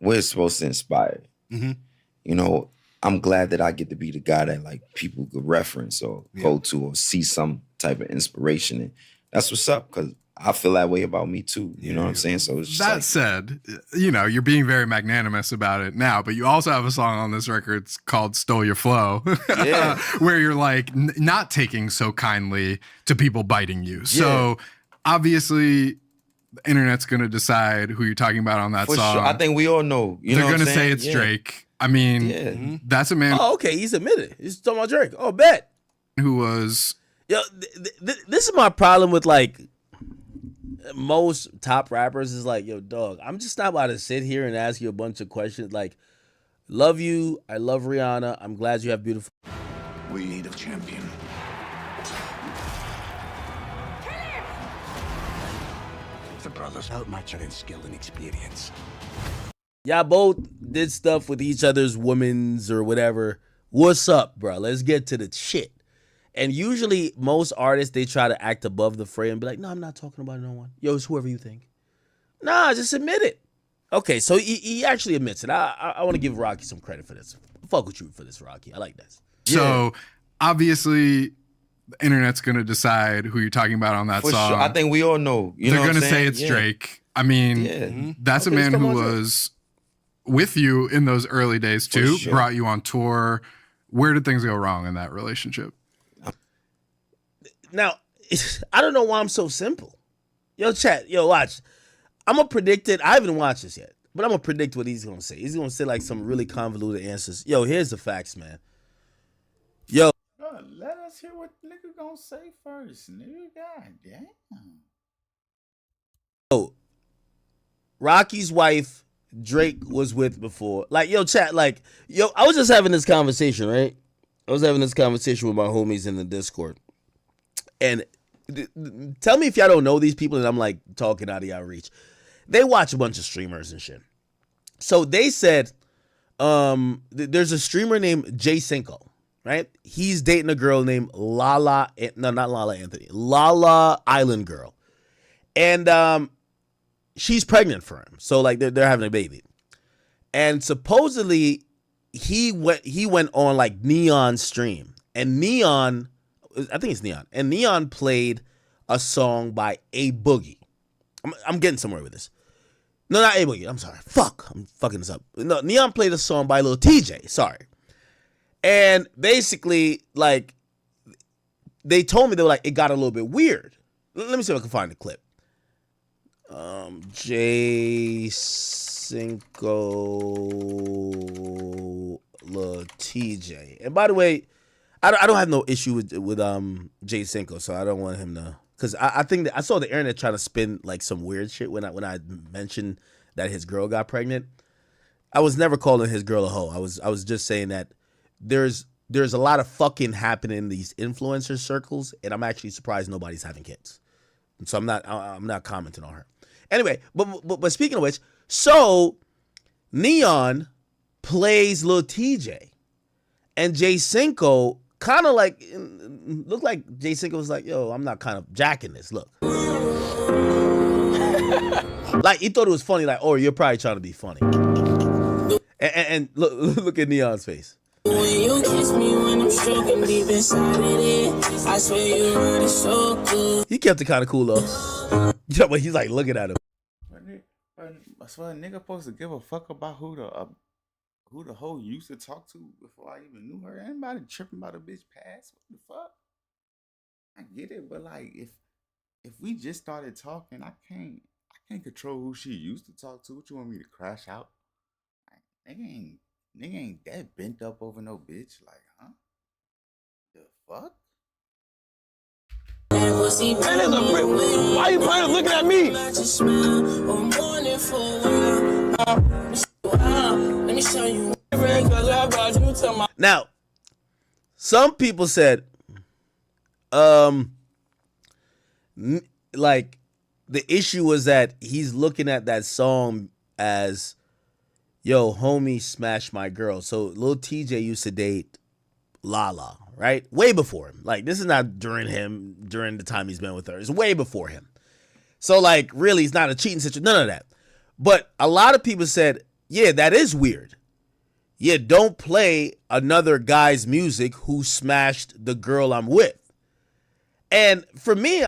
we're supposed to inspire. Mm-hmm. You know, I'm glad that I get to be the guy that like people could reference or go to or see some type of inspiration in. That's what's up, because I feel that way about me too. You know what I'm saying? So it's just That like, said, you know, you're being very magnanimous about it now, but you also have a song on this record called Stole Your Flow, Yeah. where you're like not taking so kindly to people biting you. So obviously the internet's going to decide who you're talking about on that for song. sure. I think we all know. You They're know what going I'm to say saying? it's Yeah. Drake. I mean, that's a man Oh, okay, he's admitted. He's talking about Drake. Oh, bet. who was... Yo, this is my problem with like most top rappers is like, yo, dog, I'm just not about to sit here and ask you a bunch of questions. Like, love you. I love Rihanna. I'm glad you have beautiful. We need a champion. brothers out much in skill and experience. Y'all both did stuff with each other's women's or whatever. What's up, bro? Let's get to the shit. And usually most artists, they try to act above the fray and be like, no, I'm not talking about no one. Yo, it's whoever you think. Nah, just admit it. Okay, so he actually admits it. I want to give Rocky some credit for this. Fuck with you for this, Rocky. I like this. So obviously the internet's going to decide who you're talking about on that For song. sure. I think we all know. They're going to say it's Drake. I mean, that's a man who was with you in those early days too, sure. brought you on tour. Where did things go wrong in that relationship? Now, I don't know why I'm so simple. Yo, chat. Yo, watch. I'm going to predict it. I haven't watched this yet, but I'm going to predict what he's going to say. He's going to say like some really convoluted answers. Yo, here's the facts, man. Yo. Let us hear what nigga gonna say first, nigga. God damn. Yo, Rocky's wife, Drake was with before. Like, yo, chat, like, yo, I was just having this conversation, right? I was having this conversation with my homies in the Discord. And tell me if y'all don't know these people and I'm like talking out of y'all reach. They watch a bunch of streamers and shit. So they said, there's a streamer named Jay Cinco, right? He's dating a girl named Lala Island Girl. And she's pregnant for him. So like they're having a baby. And supposedly he went on like Neon's stream. And Neon, I think it's Neon. And Neon played a song by A Boogie. I'm getting somewhere with this. No, not A Boogie. I'm sorry. Fuck. I'm fucking this up. No, Neon played a song by Lil TJ. Sorry. And basically, like, they told me, they were like, it got a little bit weird. Let me see if I can find the clip. Jay Cinco Lil TJ. And by the way, I don't have no issue with Jay Cinco, so I don't want him to, because I think that I saw the internet trying to spin like some weird shit when I mentioned that his girl got pregnant. I was never calling his girl a hoe. I was just saying that there's a lot of fucking happening in these influencer circles, and I'm actually surprised nobody's having kids. And so I'm not commenting on her. Anyway, but speaking of which, so Neon plays Lil TJ, and Jay Cinco kind of like looked like Jay Cinco was like, yo, I'm not kind of jacking this. Look. Like he thought it was funny, like, oh, you're probably trying to be funny. And look at Neon's face. When you kiss me when I'm stroking deep inside of it, I swear you run it so good. He kept it kind of cool though. Yeah, but he's like looking at him. I swear, a nigga supposed to give a fuck about who the hoe used to talk to before I even knew her. Anybody tripping about a bitch past? What the fuck? I get it, but like if we just started talking, I can't control who she used to talk to. What you want me to crash out? Like, nigga ain't that bent up over no bitch. Like, huh? The fuck? Why you pointing looking at me? Now, some people said, like, the issue was that he's looking at that song as, yo, homie smashed my girl. So Lil TJ used to date Lala, right? Way before him. Like, this is not during the time he's been with her. It's way before him. So, like, really, it's not a cheating situation. None of that. But a lot of people said, yeah, that is weird. Yeah, don't play another guy's music who smashed the girl I'm with. And for me,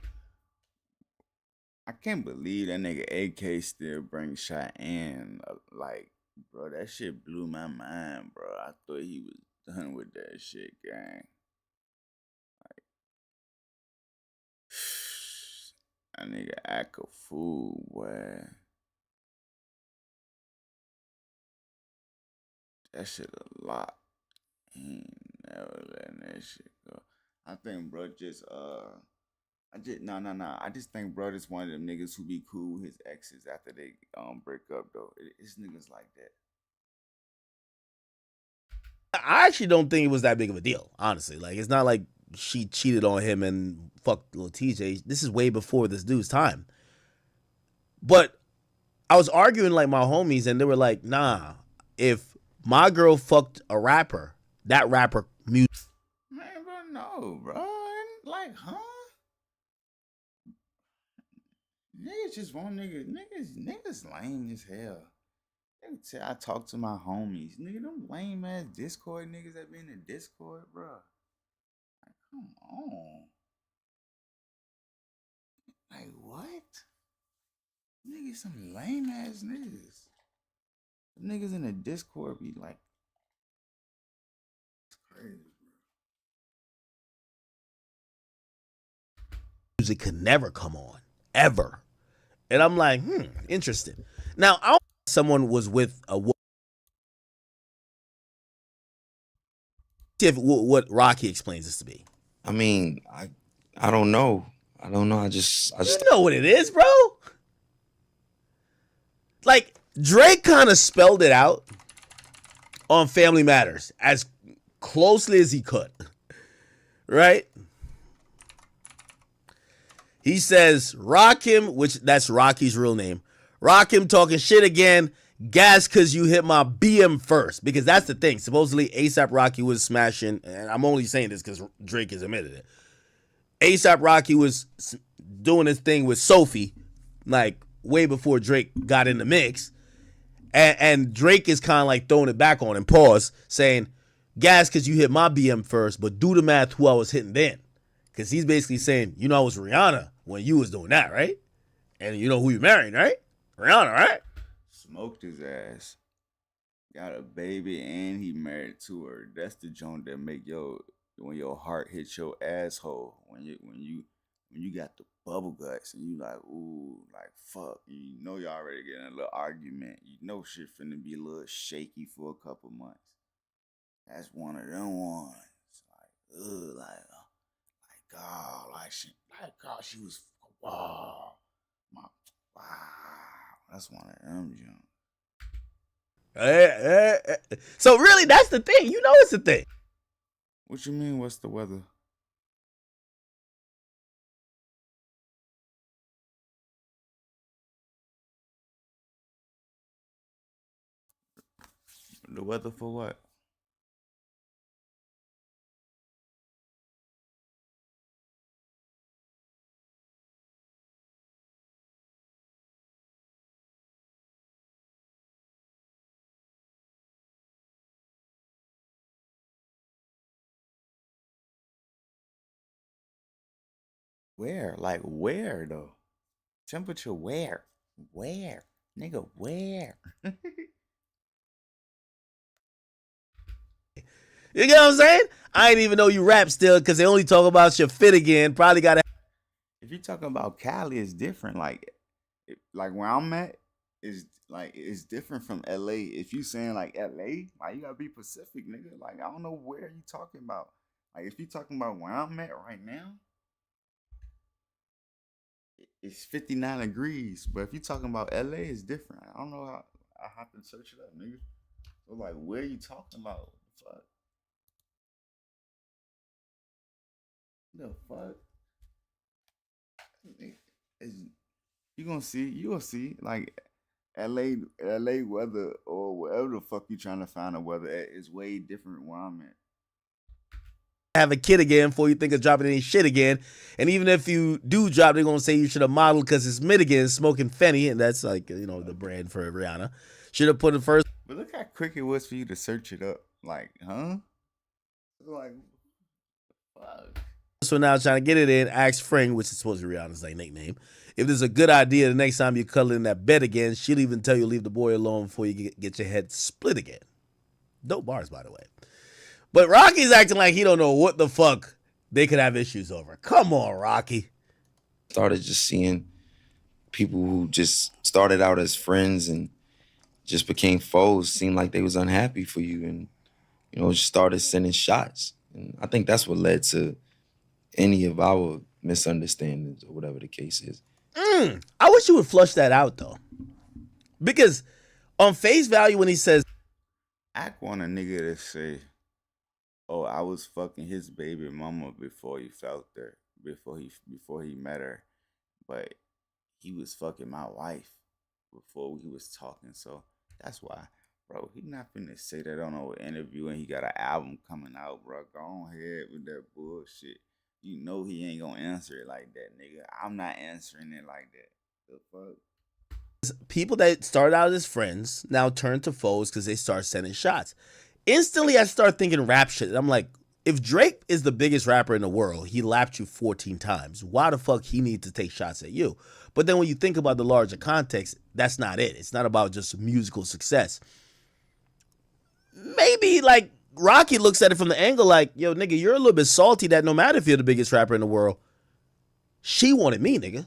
I can't believe that nigga AK still brings shot in. Like, bro, that shit blew my mind, bro. I thought he was done with that shit, gang. Like, that nigga act a fool, boy. That shit a lot. He ain't never letting that shit go. I think bro just I just think bro just one of them niggas who be cool with his exes after they break up though. It's niggas like that. I actually don't think it was that big of a deal, honestly. Like, it's not like she cheated on him and fucked Lil TJ. This is way before this dude's time. But I was arguing like my homies, and they were like, nah, if my girl fucked a rapper, that rapper music. Man, bro, no, bro. Like, huh? Niggas just want niggas lame as hell. I talk to my homies. Nigga, them lame ass Discord niggas that be in the Discord, bro. Like, come on. Like, what? Niggas some lame ass niggas. The niggas in the Discord be like, it's crazy, bro. Music could never come on, ever. And I'm like, interesting. Now, I don't know if someone was with a woman. See what Rocky explains this to be. I mean, I don't know. I don't know. I just You know what it is, bro. Like, Drake kind of spelled it out on Family Matters as closely as he could. Right? He says, Rakim, which that's Rocky's real name. Rakim talking shit again. Gas because you hit my BM first. Because that's the thing. Supposedly, A$AP Rocky was smashing. And I'm only saying this because Drake has admitted it. A$AP Rocky was doing his thing with Sophie, like way before Drake got in the mix. And Drake is kind of like throwing it back on him, pause, saying, gas because you hit my BM first, but do the math who I was hitting then. Because he's basically saying, you know, I was Rihanna when you was doing that, right? And you know who you married, right? Rihanna, right? Smoked his ass. Got a baby and he married to her. That's the joint that make when your heart hits your asshole, when you got the bubble guts and you like, ooh, like fuck, you know you already getting a little argument. You know shit finna be a little shaky for a couple months. That's one of them ones. Like, ugh, she was wow. That's one of them jumps. So really, that's the thing. You know it's the thing. What you mean, what's the weather? The weather for what? Where? Like where though? Temperature where? Where? Nigga, where? You get what I'm saying? I ain't even know you rap still because they only talk about your fit again. Probably got to. If you're talking about Cali, it's different. Like where I'm at is like it's different from LA. If you saying like LA, like you gotta be Pacific, nigga. Like I don't know where you talking about. Like if you talking about where I'm at right now, it's 59 degrees. But if you talking about LA, it's different. I don't know how. I have to search it up, nigga. So like, where you talking about? Fuck. The fuck? You gonna see like LA weather or wherever the fuck you trying to find the weather at is way different where I'm at. Have a kid again before you think of dropping any shit again. And even if you do drop, they're gonna say you should have modeled because it's Midigan smoking Fenny, and that's like, you know, the brand for Rihanna. Should have put it first. But look how quick it was for you to search it up. Like, huh? Like, fuck. So now trying to get it in, ask Frank, which is supposed to be Rihanna's like nickname, if this is a good idea the next time you cuddle in that bed again. She'll even tell you leave the boy alone before you get your head split again. Dope bars, by the way. But Rocky's acting like he don't know what the fuck they could have issues over. Come on, Rocky. Started just seeing people who just started out as friends and just became foes, seemed like they was unhappy for you and, you know, just started sending shots. And I think that's what led to any of our misunderstandings or whatever the case is. I wish you would flush that out, though. Because on face value, when he says... I want a nigga to say, oh, I was fucking his baby mama before he felt her, before he met her. But he was fucking my wife before we was talking. So that's why, bro, he not finna say that on no interview and he got an album coming out, bro. Go ahead with that bullshit. You know he ain't gonna answer it like that, nigga. I'm not answering it like that. The fuck? People that started out as friends now turn to foes because they start sending shots. Instantly, I start thinking rap shit. I'm like, if Drake is the biggest rapper in the world, he lapped you 14 times. Why the fuck he need to take shots at you? But then when you think about the larger context, that's not it. It's not about just musical success. Maybe like Rocky looks at it from the angle like, yo, nigga, you're a little bit salty that no matter if you're the biggest rapper in the world, she wanted me, nigga.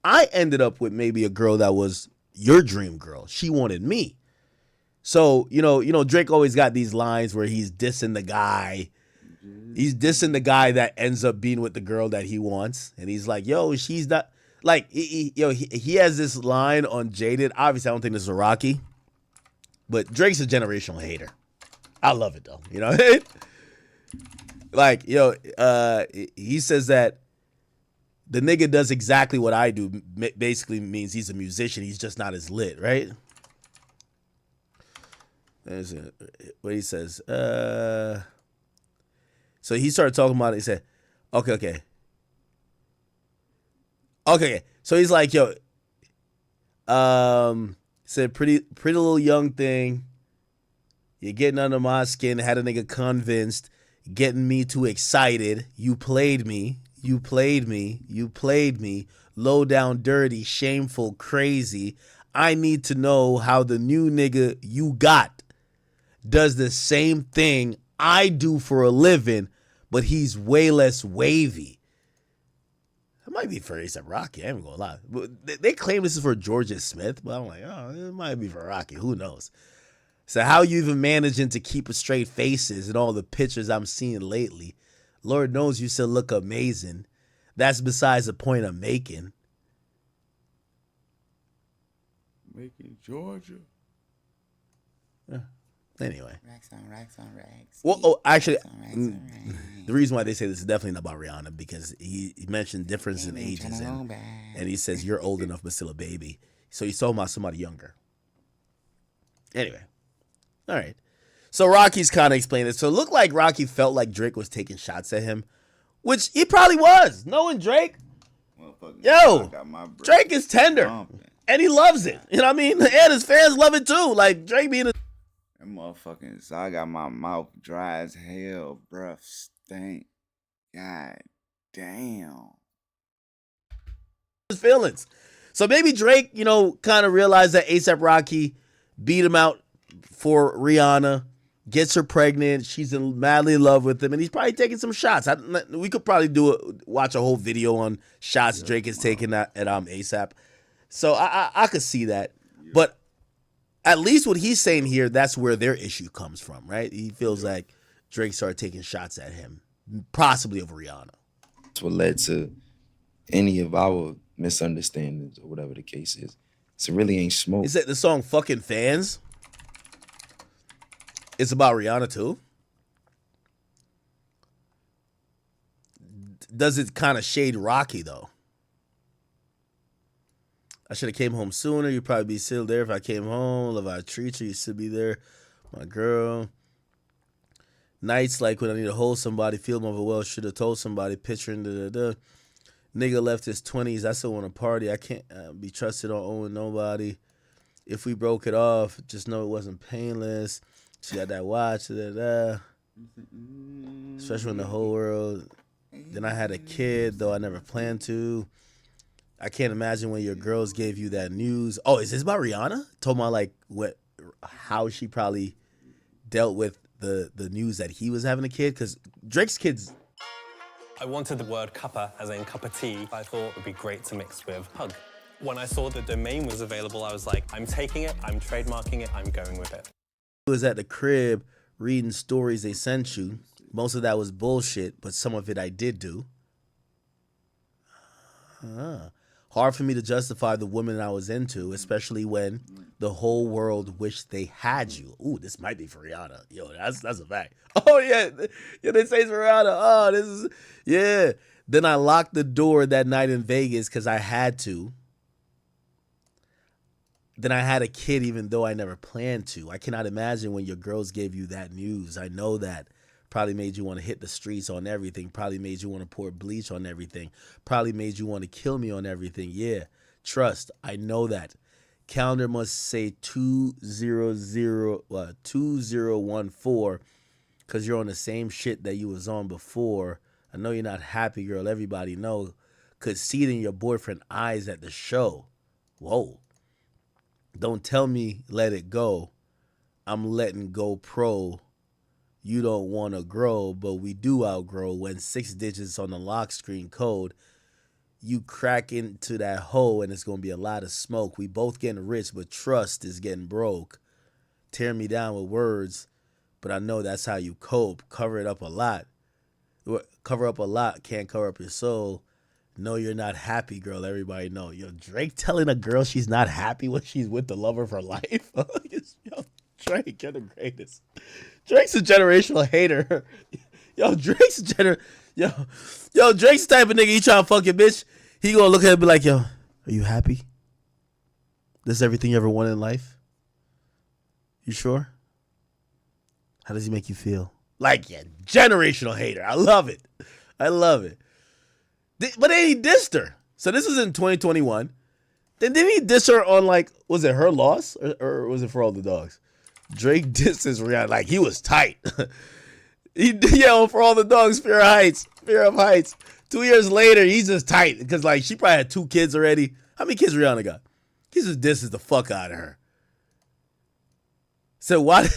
I ended up with maybe a girl that was your dream girl. She wanted me. So, you know, Drake always got these lines where he's dissing the guy. He's dissing the guy that ends up being with the girl that he wants. And he's like, yo, she's not like, he has this line on Jaded. Obviously, I don't think this is a Rocky, but Drake's a generational hater. I love it though. You know, like, he says that the nigga does exactly what I do. Basically means he's a musician. He's just not as lit, right? There's what he says. So he started talking about it. He said, okay. So he's like, yo, said pretty little young thing. You're getting under my skin. Had a nigga convinced, getting me too excited. You played me. Low down, dirty, shameful, crazy. I need to know how the new nigga you got does the same thing I do for a living, but he's way less wavy. That might be for A$AP Rocky. I ain't gonna lie. They claim this is for Georgia Smith, but I'm like, oh, it might be for Rocky. Who knows? So how you even managing to keep a straight faces in all the pictures I'm seeing lately? Lord knows you still look amazing. That's besides the point I'm making. Making Georgia. Anyway. Racks on racks. Well, actually, the reason why they say this is definitely not about Rihanna because he mentioned difference in ages and he says you're old enough but still a baby. So he's talking about somebody younger. Anyway. All right. So Rocky's kind of explaining it. So it looked like Rocky felt like Drake was taking shots at him, which he probably was. Knowing Drake, yo, Drake is tender and he loves it. You know what I mean? And his fans love it too. Like Drake being a that motherfucking, so I got my mouth dry as hell, bruh, stink. God damn. His feelings. So maybe Drake, kind of realized that A$AP Rocky beat him out for Rihanna, gets her pregnant. She's madly in love with him, and he's probably taking some shots. We could probably watch a whole video on shots Drake is taking at A$AP. So I could see that. But at least what he's saying here, that's where their issue comes from, right? He feels like Drake started taking shots at him, possibly over Rihanna. That's what led to any of our misunderstandings or whatever the case is. So it really ain't smoke. Is that the song Fucking Fans? It's about Rihanna too? Does it kind of shade Rocky though? I should have came home sooner. You'd probably be still there if I came home. Love how I treat you. You should be there. My girl. Nights like when I need to hold somebody, feel more well, should have told somebody, picturing Nigga left his 20s. I still want to party. I can't be trusted on owing nobody. If we broke it off, just know it wasn't painless. She got that watch. Especially when the whole world. Then I had a kid, though I never planned to. I can't imagine when your girls gave you that news. Oh, is this about Rihanna? Told about how she probably dealt with the news that he was having a kid, because Drake's kids. I wanted the word cuppa, as in cup of tea. I thought it would be great to mix with hug. When I saw the domain was available, I was like, I'm taking it, I'm trademarking it, I'm going with it. He was at the crib reading stories they sent you. Most of that was bullshit, but some of it I did do. Hard for me to justify the woman I was into, especially when the whole world wished they had you. Ooh, this might be for Rihanna. Yo, that's a fact. Oh, yeah. Yeah, they say it's for Rihanna. Oh, yeah. Then I locked the door that night in Vegas because I had to. then I had a kid even though I never planned to. I cannot imagine when your girls gave you that news. I know that probably made you want to hit the streets on everything. Probably made you want to pour bleach on everything. Probably made you want to kill me on everything. Yeah, trust. I know that. Calendar must say 2014 because you're on the same shit that you was on before. I know you're not happy, girl. Everybody know. Could see it in your boyfriend's eyes at the show. Whoa. Don't tell me let it go. I'm letting go pro. You don't want to grow, but we do outgrow when 6 digits on the lock screen code. You crack into that hole and it's going to be a lot of smoke. We both getting rich, but trust is getting broke. Tear me down with words, but I know that's how you cope. Cover it up a lot. Cover up a lot, can't cover up your soul. No, you're not happy, girl. Everybody know. Yo, Drake telling a girl she's not happy when she's with the love of her life. Yo, Drake, you're the greatest. Drake's a generational hater. Yo, Drake's Yo, Drake's the type of nigga, he trying to fuck your bitch. He gonna look at her and be like, yo, are you happy? This is everything you ever wanted in life? You sure? How does he make you feel? Like, yeah, generational hater. I love it. I love it. But then he dissed her. So this was in 2021. Then didn't he diss her on, like, was it Her Loss? Or was it For All the Dogs? Drake disses Rihanna. Like, he was tight. For All the Dogs, Fear of Heights. 2 years later, he's just tight. Because, like, she probably had 2 kids already. How many kids Rihanna got? He just disses the fuck out of her. So why?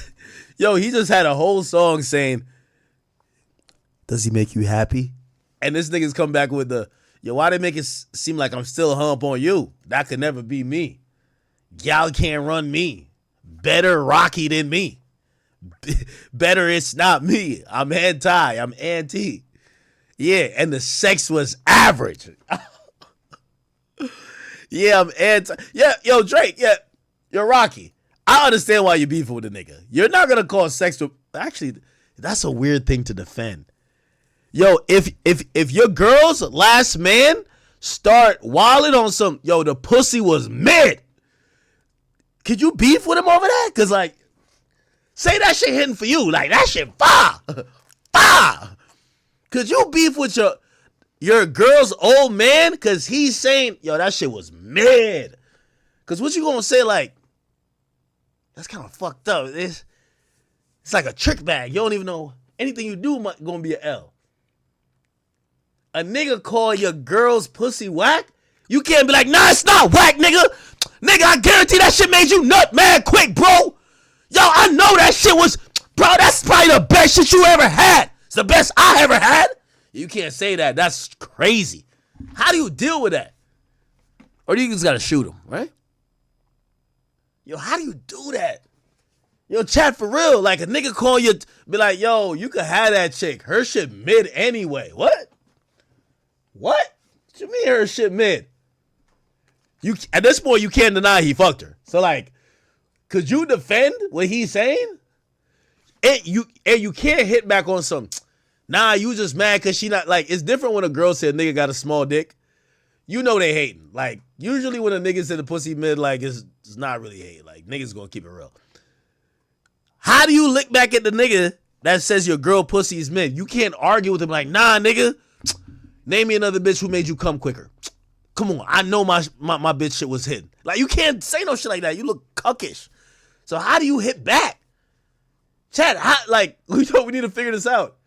Yo, he just had a whole song saying, does he make you happy? And this nigga's come back with the, yo, why they make it seem like I'm still hung up on you? That could never be me. Y'all can't run me. Better Rocky than me. Better it's not me. I'm anti. I'm anti. Yeah, and the sex was average. Yeah, I'm anti. Yeah, yo, Drake, yeah, you're Rocky. I understand why you beefing with a nigga. You're not going to call sex to, actually, that's a weird thing to defend. Yo, if your girl's last man start wilding on some, yo, the pussy was mid. Could you beef with him over that? Because, like, say that shit hitting for you. Like, that shit fire. Fire. Could you beef with your girl's old man? Because he's saying, yo, that shit was mid. Because what you going to say, like, that's kind of fucked up. It's like a trick bag. You don't even know anything you do going to be an L. A nigga call your girl's pussy whack? You can't be like, nah, it's not whack, nigga. Nigga, I guarantee that shit made you nut mad quick, bro. Yo, I know that shit was, bro, that's probably the best shit you ever had. It's the best I ever had. You can't say that. That's crazy. How do you deal with that? Or do you just got to shoot him, right? Yo, how do you do that? Yo, chat for real. Like, a nigga call you, be like, yo, you could have that chick. Her shit mid anyway. What? What you mean her shit mid? You at this point you can't deny he fucked her. So like, could you defend what he's saying? And you can't hit back on some. Nah, you just mad because she not like. It's different when a girl said nigga got a small dick. You know they hating. Like usually when a nigga said the pussy mid, like it's not really hate. Like niggas gonna keep it real. How do you lick back at the nigga that says your girl pussy is mid? You can't argue with him like, nah, nigga. Name me another bitch who made you come quicker. Come on, I know my bitch shit was hidden. Like, you can't say no shit like that. You look cuckish. So how do you hit back? Chad, we need to figure this out.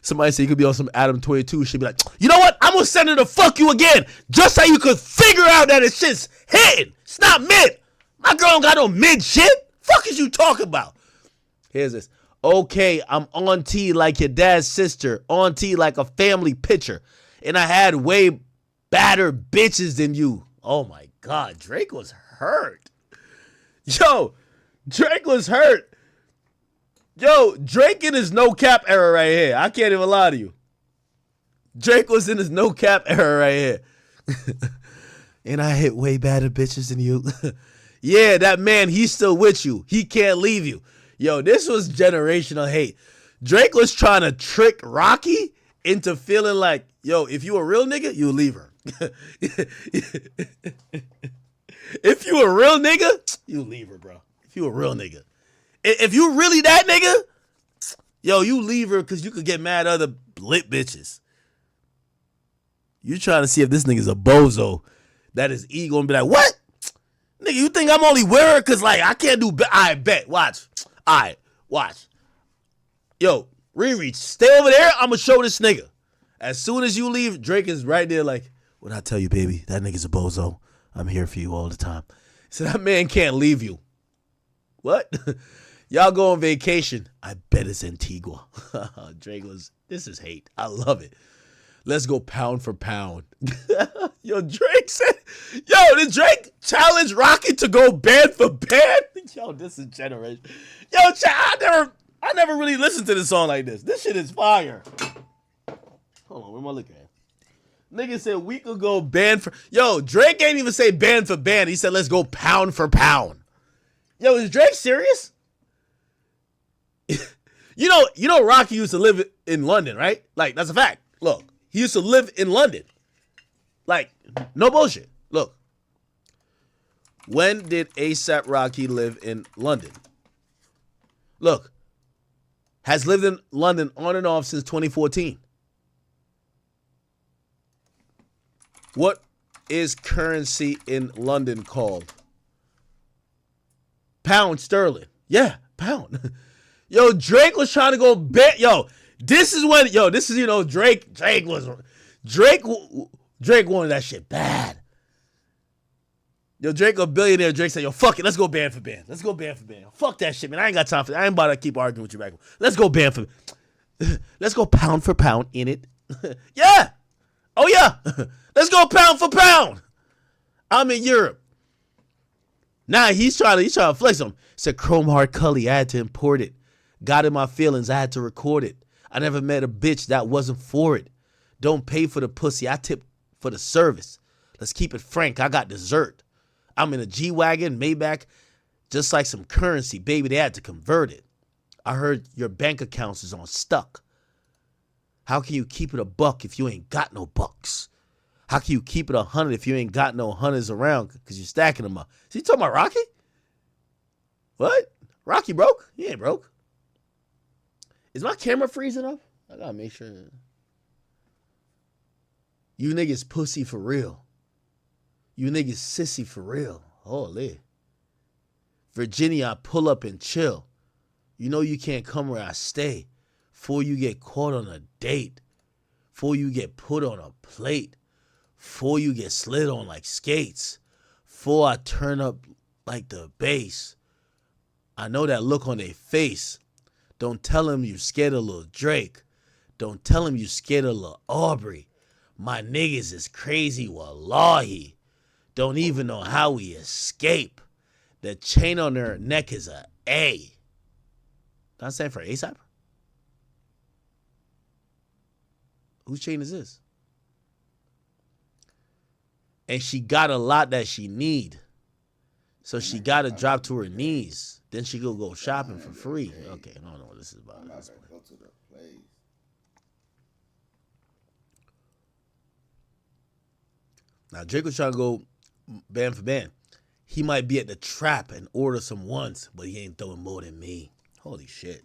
Somebody say you could be on some Adam 22. She'd be like, you know what? I'm going to send her to fuck you again. Just so you could figure out that it's shit's hidden. It's not mid. My girl don't got no mid shit. Fuck is you talking about? Here's this. Okay, I'm on T like your dad's sister. On T like a family picture. And I had way badder bitches than you. Oh my God, Drake was hurt. Yo, Drake was hurt. Yo, Drake in his no cap era right here. I can't even lie to you. Drake was in his no cap era right here. And I hit way badder bitches than you. Yeah, that man, he's still with you. He can't leave you. Yo, this was generational hate. Drake was trying to trick Rocky into feeling like, yo, if you a real nigga, you leave her. If you a real nigga, you leave her, bro. If you a real nigga. If you really that nigga, yo, you leave her because you could get mad at other lit bitches. You trying to see if this nigga's a bozo that is ego and be like, what? Nigga, you think I'm only with her because, like, I can't do I bet. Watch. All right, watch. Yo, Riri, stay over there. I'm going to show this nigga. As soon as you leave, Drake is right there like, what I tell you, baby? That nigga's a bozo. I'm here for you all the time. So that man can't leave you. What? Y'all go on vacation. I bet it's Antigua. Drake was, this is hate. I love it. Let's go pound for pound. Yo, Drake said, yo, did Drake challenge Rocky to go band for band? Yo, this is generation. Yo, I never really listened to this song like this. This shit is fire. Hold on, where am I looking at? Nigga said we could go band for... Yo, Drake ain't even say band for band. He said let's go pound for pound. Yo, is Drake serious? You know Rocky used to live in London, right? Like, that's a fact. Look, he used to live in London. Like, no bullshit. Look. When did A$AP Rocky live in London? Look. Has lived in London on and off since 2014. What is currency in London called? Pound sterling. Yeah, pound. Yo, Drake was trying to go bet. Yo, this is when, Drake wanted that shit bad. Yo, Drake a billionaire. Drake said, yo, fuck it. Let's go band for band. Let's go band for band. Fuck that shit, man. I ain't got time for that. I ain't about to keep arguing with you back. Let's go band for Let's go pound for pound in it. Yeah. Oh, yeah. Let's go pound for pound. I'm in Europe. Nah, he's trying to flex him. Said Chrome Heart Cully, I had to import it. Got in my feelings, I had to record it. I never met a bitch that wasn't for it. Don't pay for the pussy, I tip for the service. Let's keep it frank, I got dessert. I'm in a G-Wagon, Maybach, just like some currency, baby, they had to convert it. I heard your bank accounts is on stuck. How can you keep it a buck if you ain't got no bucks? How can you keep it 100 if you ain't got no hundreds around because you're stacking them up? Is he talking about Rocky? What? Rocky broke? He ain't broke. Is my camera freezing up? I gotta make sure. You niggas pussy for real. You niggas sissy for real. Holy. Virginia, I pull up and chill. You know you can't come where I stay. Before you get caught on a date. Before you get put on a plate. Before you get slid on like skates. Before I turn up like the bass. I know that look on their face. Don't tell him you scared of Lil Drake. Don't tell him you scared of Lil Aubrey. My niggas is crazy, wallahi. Don't even know how we escape. The chain on their neck is a A. Not saying for A$AP? Whose chain is this? And she got a lot that she need. So she got to drop to her knees. Then she go shopping for free. Okay, I don't know what this is about. Go to the place. Now, Drake was trying to go band for band. He might be at the trap and order some once, but he ain't throwing more than me. Holy shit.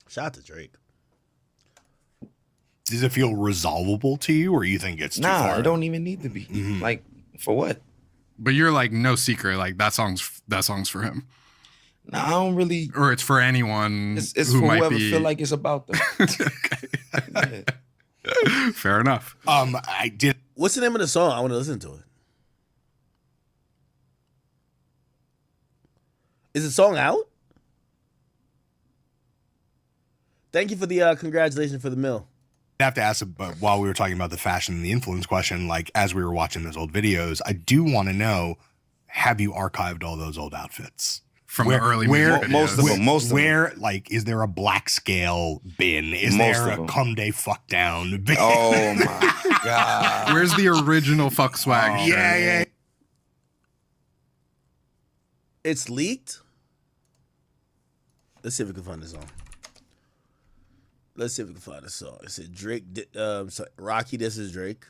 Shout out to Drake. Does it feel resolvable to you, or you think it's too far? Nah, it don't even need to be. Mm-hmm. Like, for what? But you're like, no secret, like that song's for him. Nah, I don't really. Or it's for anyone. It's who for might whoever be... feel like it's about them. Fair enough. I did. What's the name of the song? I want to listen to it. Is the song out? Thank you for the congratulations for the mill. I have to ask, but while we were talking about the fashion and the influence question, like as we were watching those old videos, I do want to know: have you archived all those old outfits from the early videos? Most of them. Where, like, is there a black scale bin? Is there a come day fuck down bin? Oh my god! Where's the original fuck swag? Yeah. It's leaked. Let's see if we can find the song. Let's see if we can find a song. It said Drake, Rocky, this is Drake.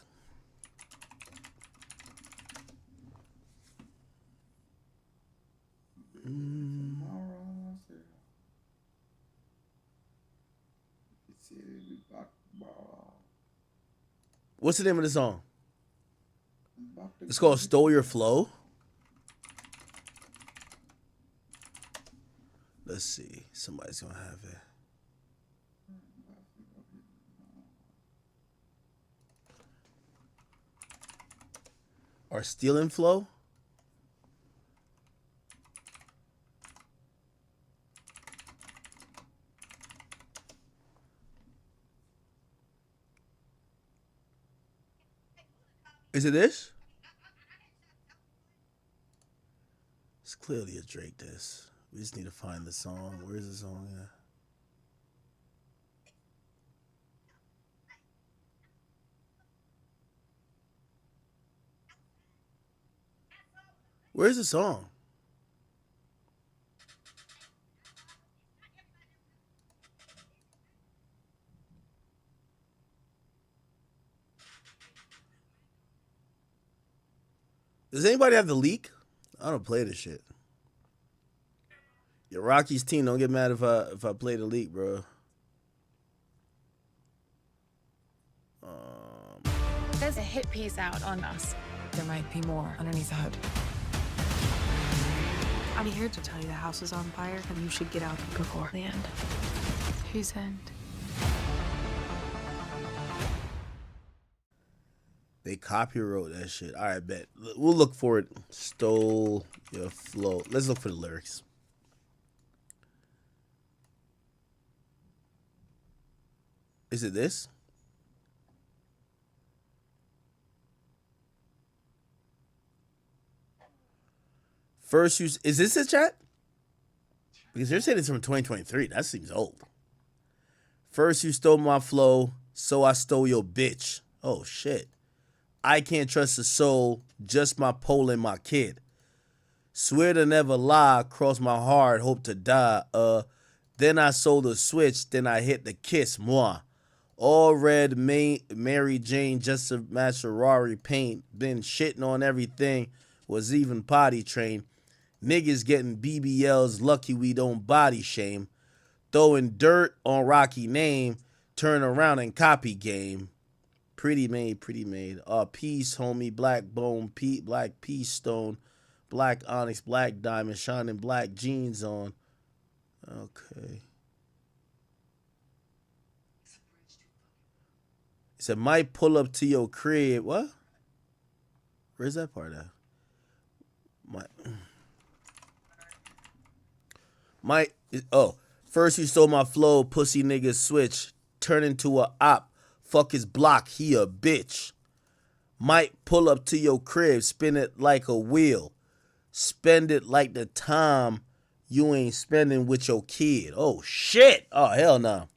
What's the name of the song? It's called Stole Your Flow. Let's see. Somebody's gonna have it. Or Stealing Flow? Is it this? It's clearly a Drake diss. We just need to find the song. Where's the song at? Where's the song? Does anybody have the leak? I don't play this shit. Your Rocky's team, don't get mad if I play the leak, bro. There's a hit piece out on us. There might be more underneath the hood. I'm here to tell you the house is on fire and you should get out before the end. Whose end? They copywrote that shit. All right, bet. We'll look for it. Stole Your Flow. Let's look for the lyrics. Is it this? First you... Is this it, chat? Because they're saying it's from 2023. That seems old. First you stole my flow, so I stole your bitch. Oh, shit. I can't trust a soul, just my pole and my kid. Swear to never lie, cross my heart, hope to die. Then I sold the switch, then I hit the kiss, moi. All red, Mary Jane, just a match Ferrari paint. Been shitting on everything, was even potty trained. Niggas getting BBLs, lucky we don't body shame. Throwing dirt on Rocky name, turn around and copy game. Pretty made, pretty made. Peace, homie, black bone, black peace stone, black onyx, black diamond, shining black jeans on. Okay. It said, might pull up to your crib. What? Where's that part at? First you stole my flow, pussy niggas switch, turn into a op. Fuck his block, he a bitch. Might pull up to your crib, spin it like a wheel. Spend it like the time you ain't spending with your kid. Oh, shit. Oh, hell no.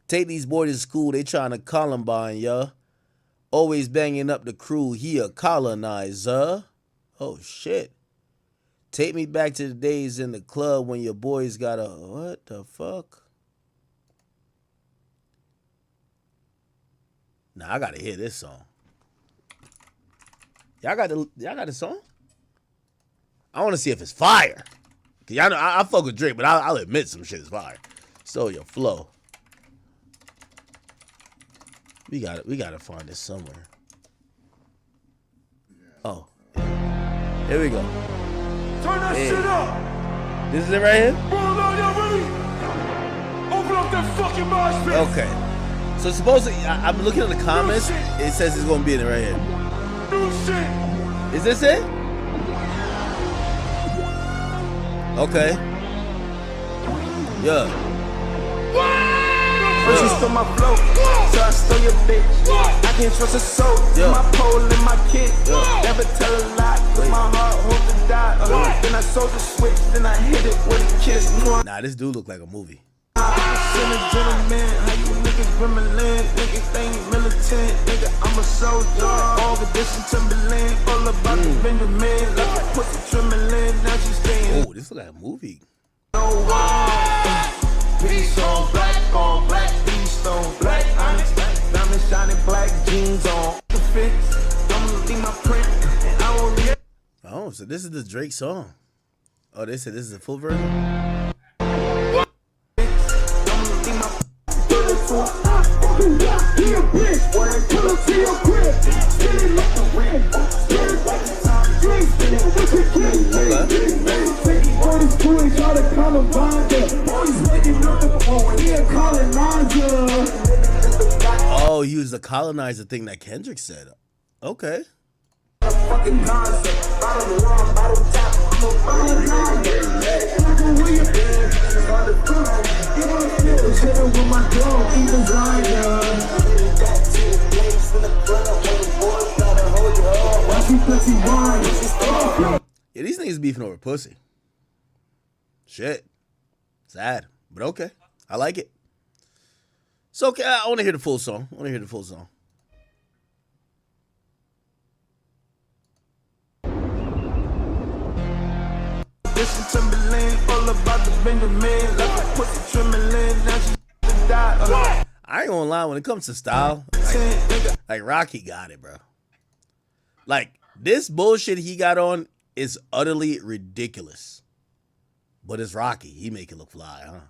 Take these boys to school, they trying to Columbine, ya. Always banging up the crew, he a colonizer. Oh, shit. Take me back to the days in the club when your boys got a... What the fuck? Nah, I gotta hear this song. Y'all got the song? I want to see if it's fire. Cause y'all know I fuck with Drake, but I'll admit some shit is fire. Stole Your Flow. We gotta find this somewhere. Oh, here we go. Turn that shit up. This is it right here. Bro, no, y'all ready? Open up that fucking mosh pit. Okay. So supposedly, I'm looking at the comments. It says it's gonna be in it right here. New shit. Is this it? Okay. Yeah. First you stole my flow, so I stole your bitch. I can't trust a soul, my pole and my kid. Never tell a lie, cause my heart hope to die. Then I sold the switch, then I hit it with a kiss. Nah, this dude look like a movie. Gentleman, how you niggas gremlin, niggas ain't militant, nigga, I'm a soldier. All the distance Timberland, all about the Benjamin, like a pussy trembling, now she's staying. Oh, this look like a movie. Peace on black, peace on black, onyx, diamond shining black jeans on the fence. I'ma leave my print, and I will leave. Oh, so this is the Drake song. Oh, they said this is a full version? Oh, he used the colonizer thing that Kendrick said. Okay. Yeah, these niggas beefing over pussy. Shit. Sad. But okay. I like it. So okay, I want to hear the full song. Listen Timberland, all about the Benjamin, like a pussy trembling, now she die. I ain't gonna lie, when it comes to style, like Rocky got it, bro. Like, this bullshit he got on is utterly ridiculous. But it's Rocky. He make it look fly, huh?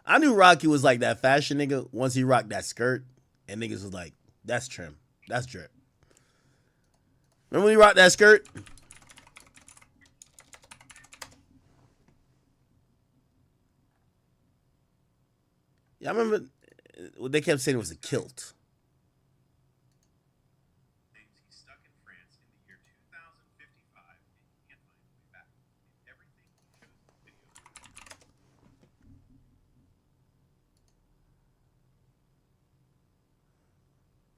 I knew Rocky was like that fashion nigga once he rocked that skirt, and niggas was like, that's trim. That's drip. Remember when he rocked that skirt? Yeah, I remember what they kept saying it was a kilt.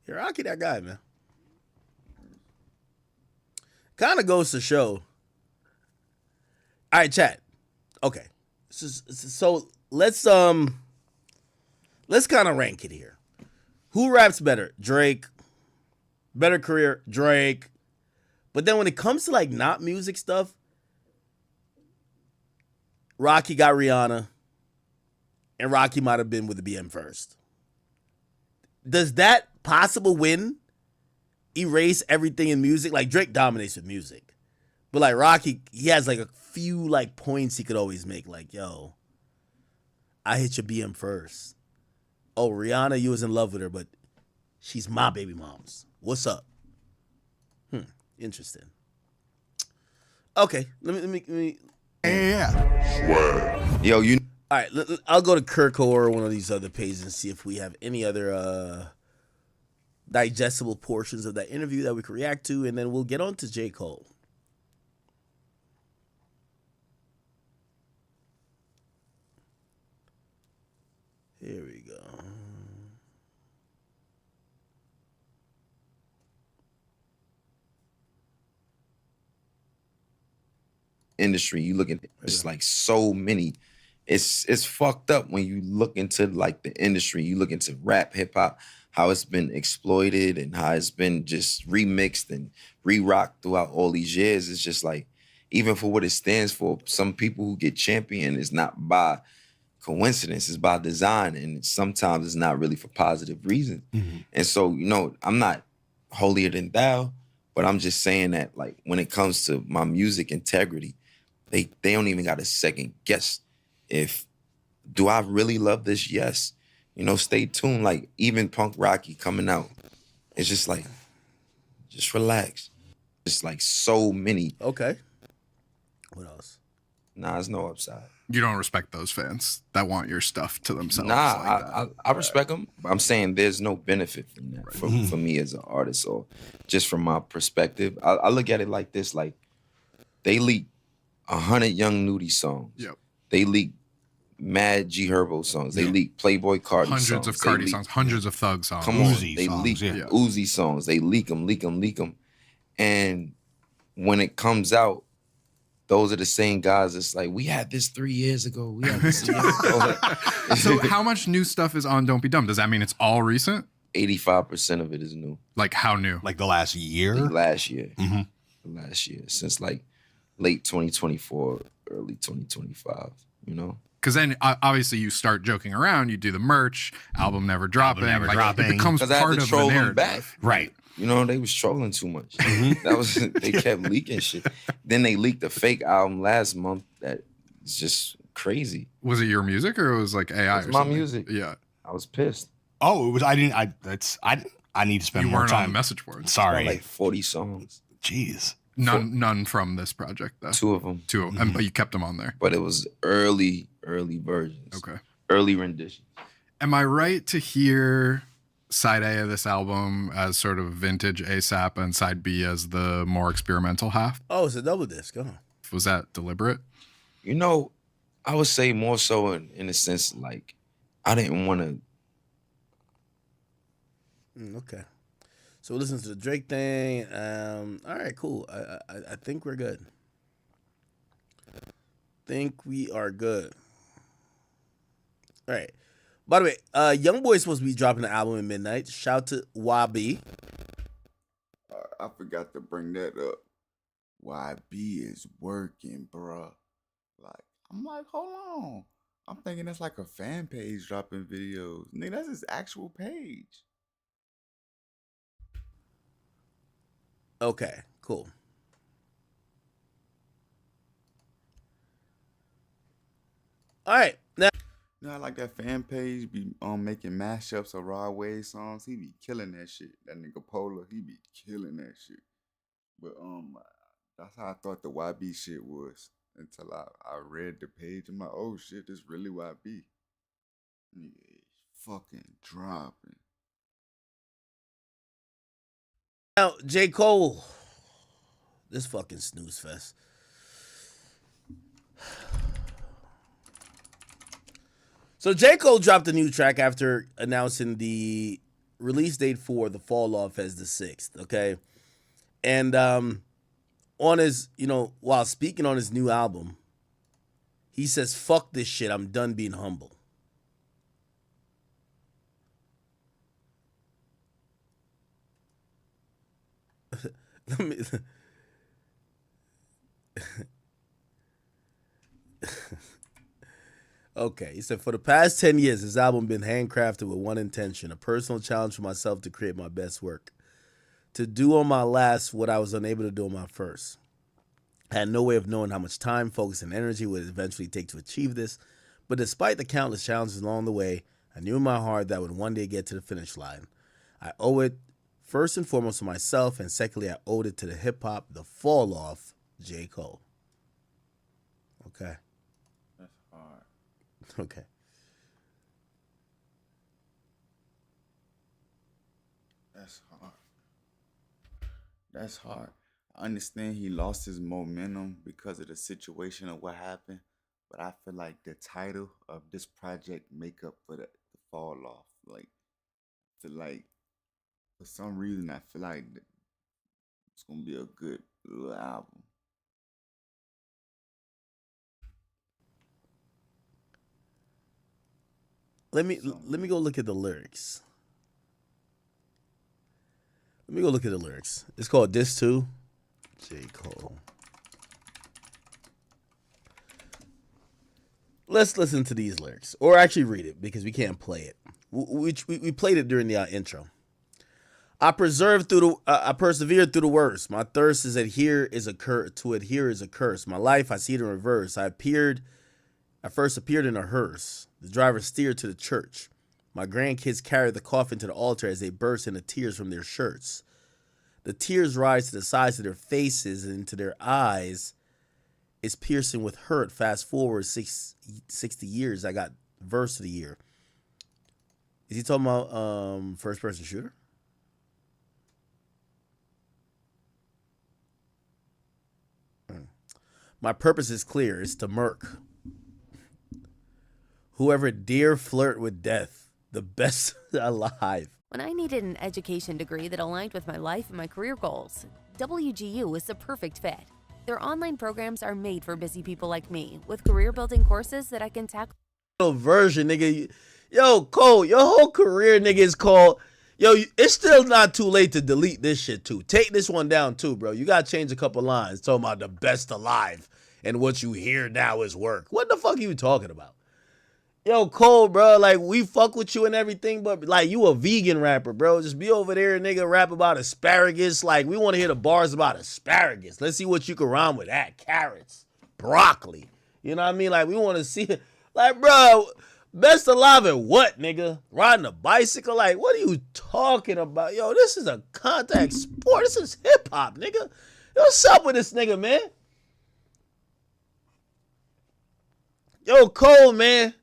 Yeah, Rocky, that guy, man. Kind of goes to show. All right, chat. Okay, so let's kind of rank it here. Who raps better? Drake. Better career? Drake. But then when it comes to like not music stuff, Rocky got Rihanna, and Rocky might have been with the BM first. Does that possible win erase everything in music? Like Drake dominates with music, but like Rocky, he has like a few like points he could always make. Like, yo, I hit your BM first. Oh, Rihanna, you was in love with her, but she's my baby mom's. What's up? Interesting. Okay, let me. Yeah. Yo, you. All right, I'll go to Kirk or one of these other pages and see if we have any other digestible portions of that interview that we can react to, and then we'll get on to J. Cole. Here we go. Industry, you look at it's like so many. It's fucked up when you look into like the industry. You look into rap, hip hop, how it's been exploited and how it's been just remixed and re-rocked throughout all these years. It's just like, even for what it stands for, some people who get championed is not by coincidence, it's by design, and sometimes it's not really for positive reasons. And so, you know, I'm not holier than thou, but I'm just saying that like when it comes to my music integrity, they don't even got a second guess. If, do I really love this? Yes. You know, stay tuned. Like, even Punk Rocky coming out, it's just like, just relax. It's like so many. Okay. What else? Nah, there's no upside. You don't respect those fans that want your stuff to themselves. Nah, like that. I respect them. I'm saying there's no benefit from that for me as an artist. Or just from my perspective, I look at it like this: like, they leaked 100 Young Nudy songs. Yep. They leaked mad G Herbo songs. They leaked Playboy Cardi songs. Hundreds of Cardi songs, hundreds of Thug songs. Come on, Uzi they songs, leak yeah. Uzi songs. They leak them. And when it comes out, those are the same guys that's like, we had this 3 years ago. We had this a year ago. So how much new stuff is on Don't Be Dumb? Does that mean it's all recent? 85% of it is new. Like how new? Like the last year? Like last year. Mm-hmm. Last year. Since like late 2024, early 2025, you know? Because then obviously you start joking around, you do the merch, album never dropping. It becomes 'Cause I had part to of troll the them narrative. back. Right. You know, they was trolling too much. That was they kept leaking shit. Then they leaked a fake album last month that is just crazy. Was it your music or it was like AI? It's or my something? music. Yeah. I was pissed. Oh, it was. I didn't. I need to spend You more weren't time. on the message board. Sorry. Like 40 songs. Jeez. None from this project though. 2 of them. 2 of them, but you kept them on there. But it was early versions. Okay. Early renditions. Am I right to hear side A of this album as sort of vintage ASAP and side B as the more experimental half? Oh, it's a double disc. Oh. Was that deliberate? You know, I would say more so in a sense like I didn't want to. Okay. So listen to the Drake thing. All right, cool. I think we're good. Think we are good. All right. By the way, YoungBoy is supposed to be dropping the album at midnight. Shout to YB. I forgot to bring that up. YB is working, bruh. Like, I'm like, hold on. I'm thinking that's like a fan page dropping videos. Nigga, that's his actual page. Okay, cool. All right, now. You know, I like that fan page be making mashups of Rod Wave songs. He be killing that shit. That nigga Polar, he be killing that shit. But that's how I thought the YB shit was until I read the page. I'm like, oh shit, this really YB. Nigga, fucking dropping. Now, J. Cole. This fucking snooze fest. So J. Cole dropped a new track after announcing the release date for The Fall Off as the 6th, okay? And on his, while speaking on his new album, he says, fuck this shit, I'm done being humble. Let me... Okay, he said, for the past 10 years, his album been handcrafted with one intention, a personal challenge for myself to create my best work. To do on my last what I was unable to do on my first. I had no way of knowing how much time, focus, and energy would eventually take to achieve this, but despite the countless challenges along the way, I knew in my heart that I would one day get to the finish line. I owe it first and foremost to myself, and secondly, I owed it to the hip-hop, The Fall Off, J. Cole. Okay. That's hard. Okay. That's hard. That's hard. I understand he lost his momentum because of the situation of what happened, but I feel like the title of this project make up for the fall off. Like, I feel like for some reason I feel like it's gonna be a good little album. Let me go look at the lyrics. Let me go look at the lyrics. It's called Diss 2, J. Cole. Let's listen to these lyrics, or actually read it because we can't play it. We played it during the intro. I persevered through the worst. My thirst is to adhere is a curse. My life I see it in reverse. I first appeared in a hearse. The driver steered to the church. My grandkids carried the coffin to the altar as they burst into tears from their shirts. The tears rise to the sides of their faces and into their eyes. It's piercing with hurt. Fast forward 60 years. I got verse of the year. Is he talking about first person shooter? My purpose is clear. It's to murk. Whoever dare flirt with death, the best alive. When I needed an education degree that aligned with my life and my career goals, WGU was the perfect fit. Their online programs are made for busy people like me, with career-building courses that I can tackle. Version, nigga. Yo, Cole, your whole career, nigga, is called... Yo, it's still not too late to delete this shit, too. Take this one down, too, bro. You got to change a couple lines talking about the best alive, and what you hear now is work. What the fuck are you talking about? Yo, Cole, bro, like, we fuck with you and everything, but, like, you a vegan rapper, bro. Just be over there and nigga rap about asparagus. Like, we want to hear the bars about asparagus. Let's see what you can rhyme with that. Carrots, broccoli. You know what I mean? Like, we want to see, like, bro, best alive at what, nigga? Riding a bicycle? Like, what are you talking about? Yo, this is a contact sport. This is hip-hop, nigga. Yo, what's up with this nigga, man? Yo, Cole, man.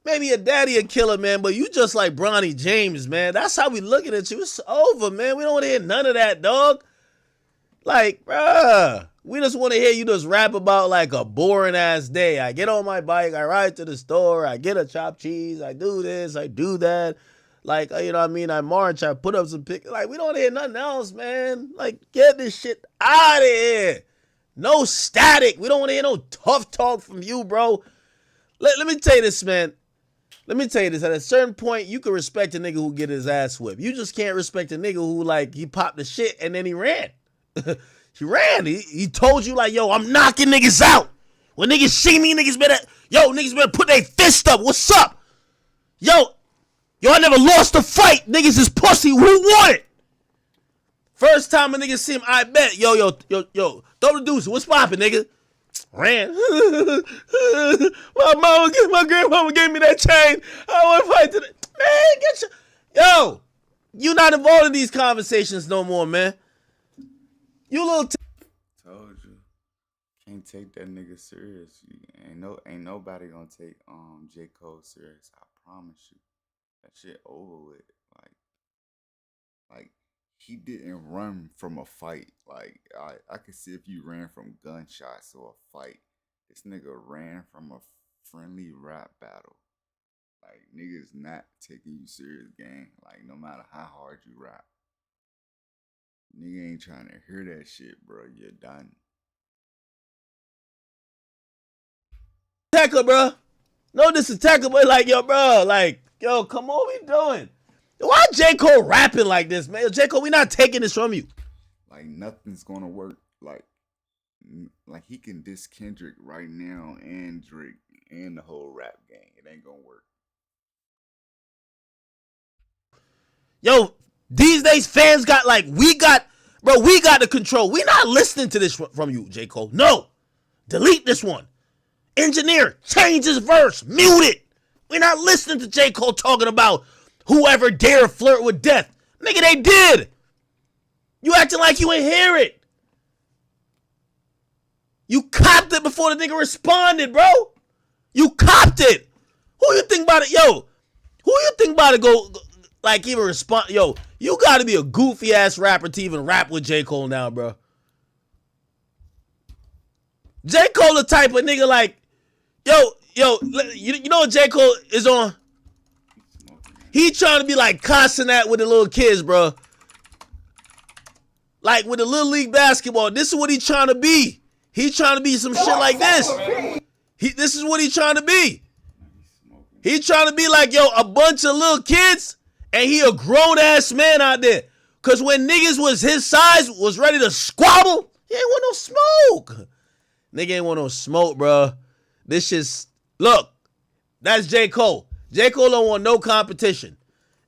Maybe your daddy a killer, man, but you just like Bronny James, man. That's how we looking at you. It's over, man. We don't want to hear none of that, dog. Like, bruh, we just want to hear you just rap about like a boring ass day. I get on my bike, I ride to the store, I get a chopped cheese, I do this, I do that. Like, you know what I mean? I march, I put up some pictures. Like, we don't hear nothing else, man. Like, get this shit out of here. No static. We don't want to hear no tough talk from you, bro. Let me tell you this, man. Let me tell you this. At a certain point, you can respect a nigga who get his ass whipped. You just can't respect a nigga who, like, he popped the shit and then he ran. He ran. He told you, like, yo, I'm knocking niggas out. When niggas see me, niggas better put their fist up. What's up? Yo, I never lost a fight. Niggas is pussy. Who won it? First time a nigga see him, I bet. Yo, throw the deuce. What's poppin', nigga? Ran. my grandmama gave me that chain. I want to fight today. Man, get your... Yo, you not involved in these conversations no more, man. You little... Told you. Can't take that nigga serious. Ain't nobody gonna take J. Cole serious. I promise you. That shit over with. Like he didn't run from a fight. Like, I could see if you ran from gunshots or a fight. This nigga ran from a friendly rap battle. Like, niggas not taking you serious, gang. Like, no matter how hard you rap. Nigga ain't trying to hear that shit, bro. You're done. Tackle, bro. No, this is tackle, but like, yo, bro. Like, yo, come on, what we doing? Why J. Cole rapping like this, man? J. Cole, we not taking this from you. Like, nothing's gonna work. Like he can diss Kendrick right now and Drake and the whole rap gang. It ain't gonna work. Yo, these days fans got like, we got the control. We not listening to this from you, J. Cole. No. Delete this one. Engineer, change his verse. Mute it. We're not listening to J. Cole talking about whoever dare flirt with death. Nigga, they did. You acting like you ain't hear it. You copped it before the nigga responded, bro. You copped it. Who you think about it? Yo, who you think about it go, like, even respond? Yo, you gotta be a goofy ass rapper to even rap with J. Cole now, bro. J. Cole the type of nigga like, yo, you know what J. Cole is on? He trying to be like Casanat with the little kids, bro. Like with the Little League basketball. This is what he trying to be. He trying to be some shit like this. This is what he trying to be. He trying to be like, yo, a bunch of little kids, and he a grown-ass man out there. Because when niggas was his size, was ready to squabble, he ain't want no smoke. Nigga ain't want no smoke, bro. This shit's... Look, that's J. Cole. J. Cole don't want no competition.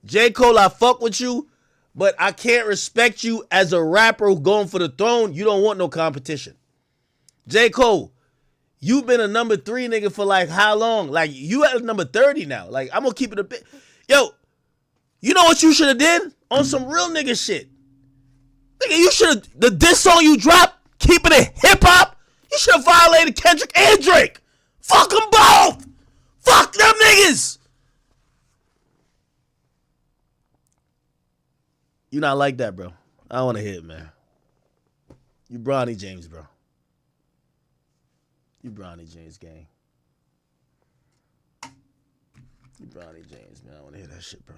J. Cole, I fuck with you, but I can't respect you as a rapper who going for the throne. You don't want no competition. J. Cole, you've been a number 3 nigga for like how long? Like, you at number 30 now. Like, I'm gonna keep it a bit. Yo, you know what you should have did? On some real nigga shit. Nigga, you should have, the diss song you dropped, keeping it hip-hop, you should have violated Kendrick and Drake. Fuck them both. Fuck them niggas. You not like that, bro. I don't want to hear it, man. You Bronny James, bro. You Bronny James, gang. You Bronny James, man. I don't want to hear that shit, bro.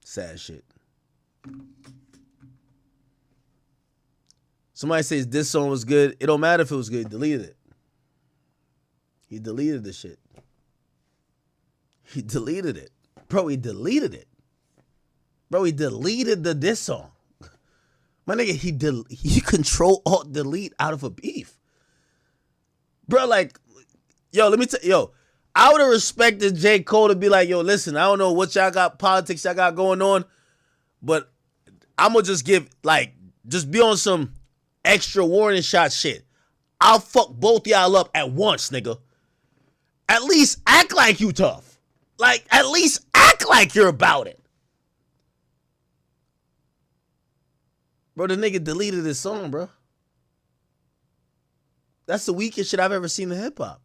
Sad shit. Somebody says this song was good. It don't matter if it was good. He deleted it. He deleted the shit. He deleted it. Bro, he deleted it. Bro, he deleted the diss song. My nigga, he control alt delete out of a beef. Bro, like, yo, let me tell yo, I would have respected J. Cole to be like, yo, listen, I don't know what y'all got, politics y'all got going on, but I'm going to just give, like, just be on some extra warning shot shit. I'll fuck both y'all up at once, nigga. At least act like you tough. Like, at least act like you're about it. Bro, the nigga deleted his song, bro. That's the weakest shit I've ever seen in hip-hop.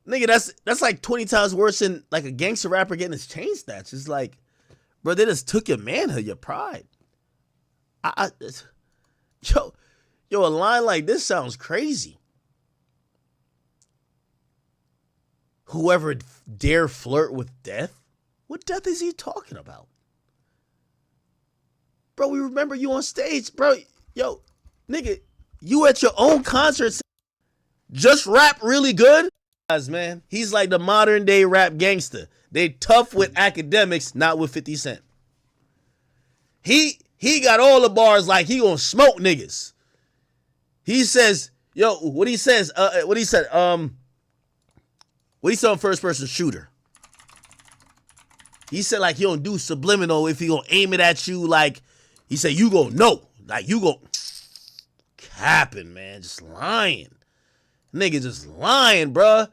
Nigga, that's like 20 times worse than like a gangster rapper getting his chain snatched. It's like, bro, they just took your manhood, your pride. Yo, a line like this sounds crazy. Whoever dare flirt with death? What death is he talking about? Bro, we remember you on stage, bro. Yo, nigga, you at your own concerts just rap really good? Man, he's like the modern day rap gangster. They tough with academics, not with 50 Cent. He got all the bars like he gonna smoke niggas. He says, yo, what he said on first person shooter. He said like he don't do subliminal if he gonna aim it at you, like he said you gonna know. Like you go capping, man, just lying. Nigga just lying, bruh.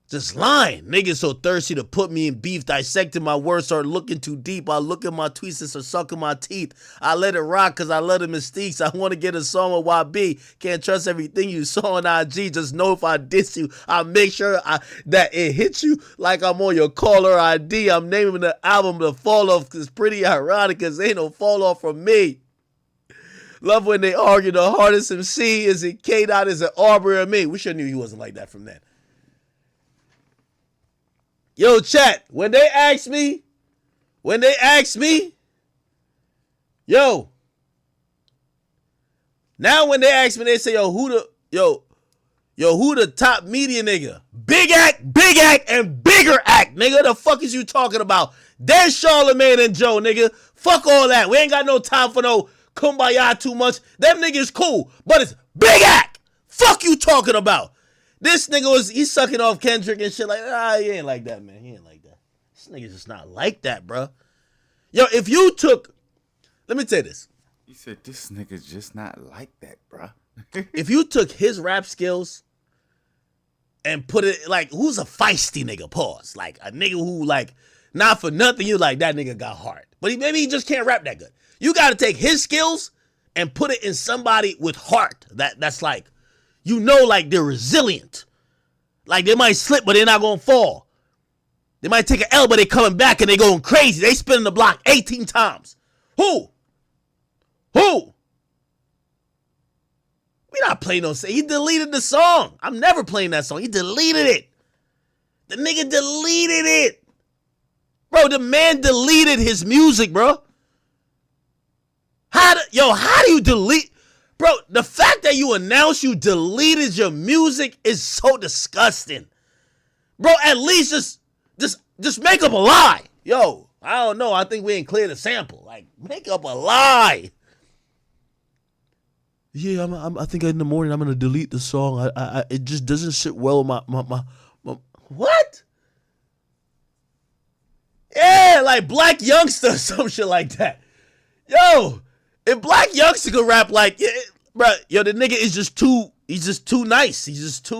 Just lying. Niggas so thirsty to put me in beef, dissecting my words, start looking too deep. I look at my tweets and start sucking my teeth. I let it rock because I love the mistakes. I want to get a song with YB. Can't trust everything you saw on IG. Just know if I diss you, I'll make sure that it hits you like I'm on your caller ID. I'm naming the album The Fall Off because it's pretty ironic because ain't no fall off from me. Love when they argue the hardest MC. Is it K-Dot? Is it Aubrey or me? We should have knew he wasn't like that from that. Yo, chat, when they ask me, yo, now when they ask me, they say, who the top media nigga? Big Act, and bigger act, nigga. The fuck is you talking about? There's Charlemagne and Joe, nigga. Fuck all that. We ain't got no time for no kumbaya too much. Them niggas cool, but it's Big Act. Fuck you talking about? This nigga he's sucking off Kendrick and shit like, he ain't like that, man. He ain't like that. This nigga's just not like that, bro. Yo, if you took, let me tell you this. You said this nigga's just not like that, bro. If you took his rap skills and put it, like, who's a feisty nigga, pause. Like, a nigga who, like, not for nothing, you like, that nigga got heart. But maybe he just can't rap that good. You got to take his skills and put it in somebody with heart. That's like, you know, like they're resilient. Like they might slip, but they're not going to fall. They might take an L, but they coming back and they going crazy. They spinning the block 18 times. Who? We not playing no song. He deleted the song. I'm never playing that song. He deleted it. The nigga deleted it. Bro, the man deleted his music, bro. How do you delete? Bro, the fact that you announced you deleted your music is so disgusting. Bro, at least just make up a lie. Yo, I don't know. I think we ain't clear the sample. Like, make up a lie. Yeah, I think in the morning I'm gonna delete the song. It just doesn't sit well with my what? Yeah, like Black Youngster or some shit like that. Yo, if Black Youngster could rap like, yeah, bro, yo, the nigga is just too nice. He's just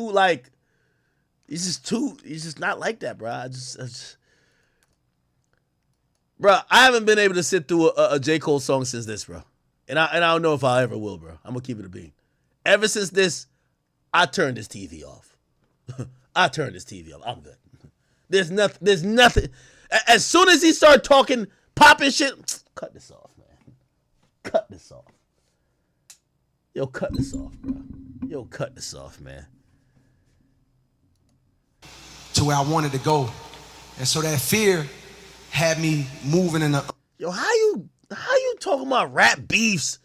not like that, bro. Bro, I haven't been able to sit through a J. Cole song since this, bro. And I don't know if I ever will, bro. I'm gonna keep it a bean. Ever since this, I turned this TV off. I'm good. There's nothing. As soon as he started talking, popping shit, cut this off, man. Cut this off. Yo, cut this off, bro. Yo, cut this off, man. To where I wanted to go. And so that fear had me moving in a... Yo, how you talking about rap beefs?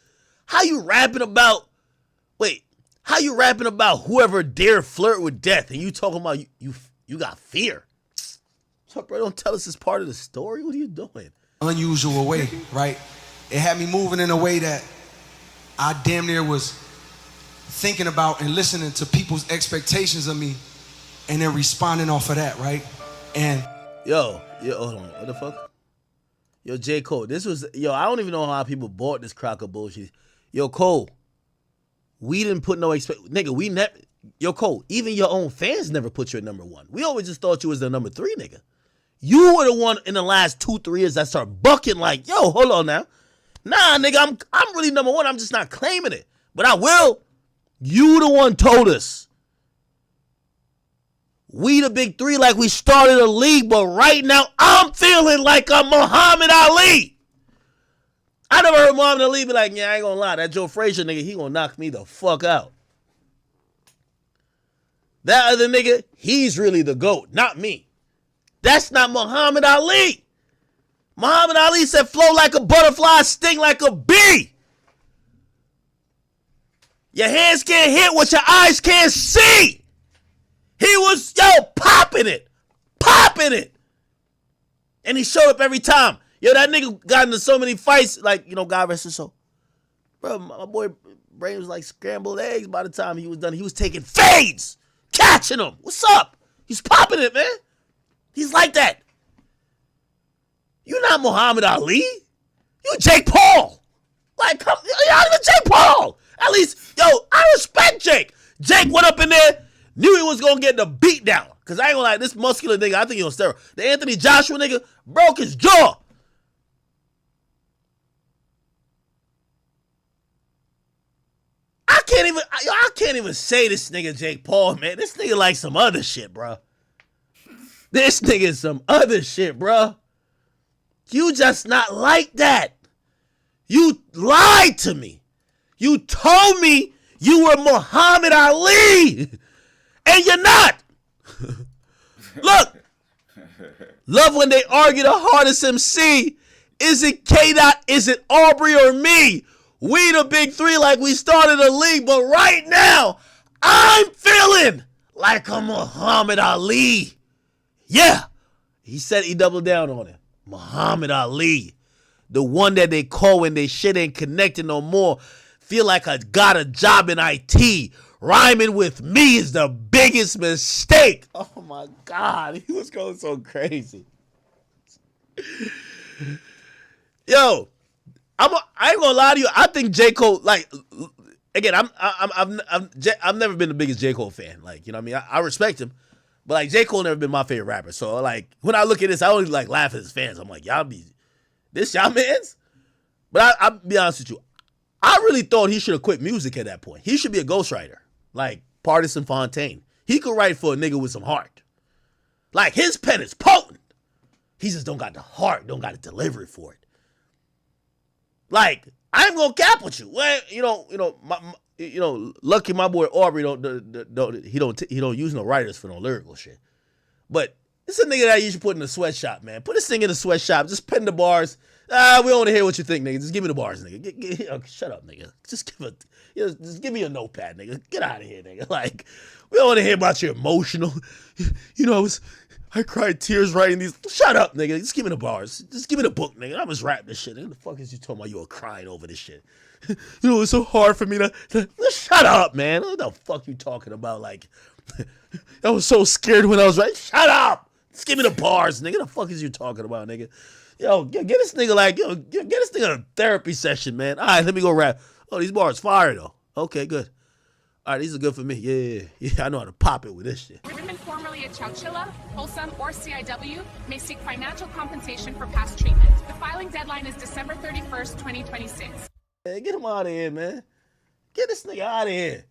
How you rapping about whoever dare flirt with death and you talking about you got fear? So, bro, don't tell us it's part of the story. What are you doing? Unusual way, right? It had me moving in a way that I damn near was thinking about and listening to people's expectations of me and then responding off of that, right? And Yo, hold on. What the fuck? Yo, J. Cole, I don't even know how people bought this crock of bullshit. Yo, Cole, we didn't put no nigga, Yo, Cole, even your own fans never put you at number one. We always just thought you was the number 3, nigga. You were the one in the last 2-3 years that started bucking like, yo, hold on now. Nah, nigga, I'm really number 1. I'm just not claiming it. But I will. You the one told us. We the big 3 like we started a league, but right now I'm feeling like I'm Muhammad Ali. I never heard Muhammad Ali be like, yeah, I ain't gonna lie, that Joe Frazier nigga, he gonna knock me the fuck out. That other nigga, he's really the GOAT, not me. That's not Muhammad Ali. Muhammad Ali said flow like a butterfly, sting like a bee. Your hands can't hit what your eyes can't see. He was, popping it. And he showed up every time. Yo, that nigga got into so many fights, like, God rest his soul. Bro, my boy brain was like scrambled eggs by the time he was done. He was taking fades, catching them. What's up? He's popping it, man. He's like that. You're not Muhammad Ali. You Jake Paul. Like, you're not even Jake Paul. At least, I respect Jake. Jake went up in there, knew he was going to get the beat down. Because I ain't going to lie, this muscular nigga, I think he on steroids. The Anthony Joshua nigga broke his jaw. I can't even say this nigga Jake Paul, man. This nigga like some other shit, bro. This nigga is some other shit, bro. You just not like that. You lied to me. You told me you were Muhammad Ali. And you're not. Look. Love when they argue the hardest MC. Is it K-Dot? Is it Aubrey or me? We the big 3 like we started a league. But right now, I'm feeling like a Muhammad Ali. Yeah. He said he doubled down on it. Muhammad Ali. The one that they call when they shit ain't connected no more. Feel like I got a job in IT. Rhyming with me is the biggest mistake. Oh my God. He was going so crazy. Yo, I ain't gonna lie to you. I think J. Cole, like, again, I've never been the biggest J. Cole fan. Like, you know what I mean? I respect him. But like J. Cole never been my favorite rapper. So like when I look at this, I only like laugh at his fans. I'm like, this y'all mans? But I'll be honest with you. I really thought he should have quit music at that point. He should be a ghostwriter. Like Partisan Fontaine. He could write for a nigga with some heart. Like his pen is potent. He just don't got the heart, don't got the delivery for it. Like, I ain't gonna cap with you. Well, lucky my boy Aubrey don't use no writers for no lyrical shit. But it's a nigga that you should put in a sweatshop, man. Put this thing in a sweatshop. Just pen the bars. We don't want to hear what you think, nigga. Just give me the bars, nigga. Shut up, nigga. Just give me a notepad, nigga. Get out of here, nigga. Like, we don't want to hear about your emotional. I cried tears writing these. Shut up, nigga. Just give me the bars. Just give me the book, nigga. I'm just rapping this shit. What the fuck is you talking about? You were crying over this shit. It's so hard for me to shut up, man. What the fuck you talking about? Like, I was so scared when I was writing. Shut up. Just give me the bars, nigga. What the fuck is you talking about, nigga? Yo, get this nigga get this nigga a therapy session, man. All right, let me go rap. Oh, these bars fire though. Okay, good. All right, these are good for me. Yeah, I know how to pop it with this shit. Women formerly at Chowchilla, Wholesome, or CIW may seek financial compensation for past treatment. The filing deadline is December 31st, 2026. Hey, get him out of here, man. Get this nigga out of here.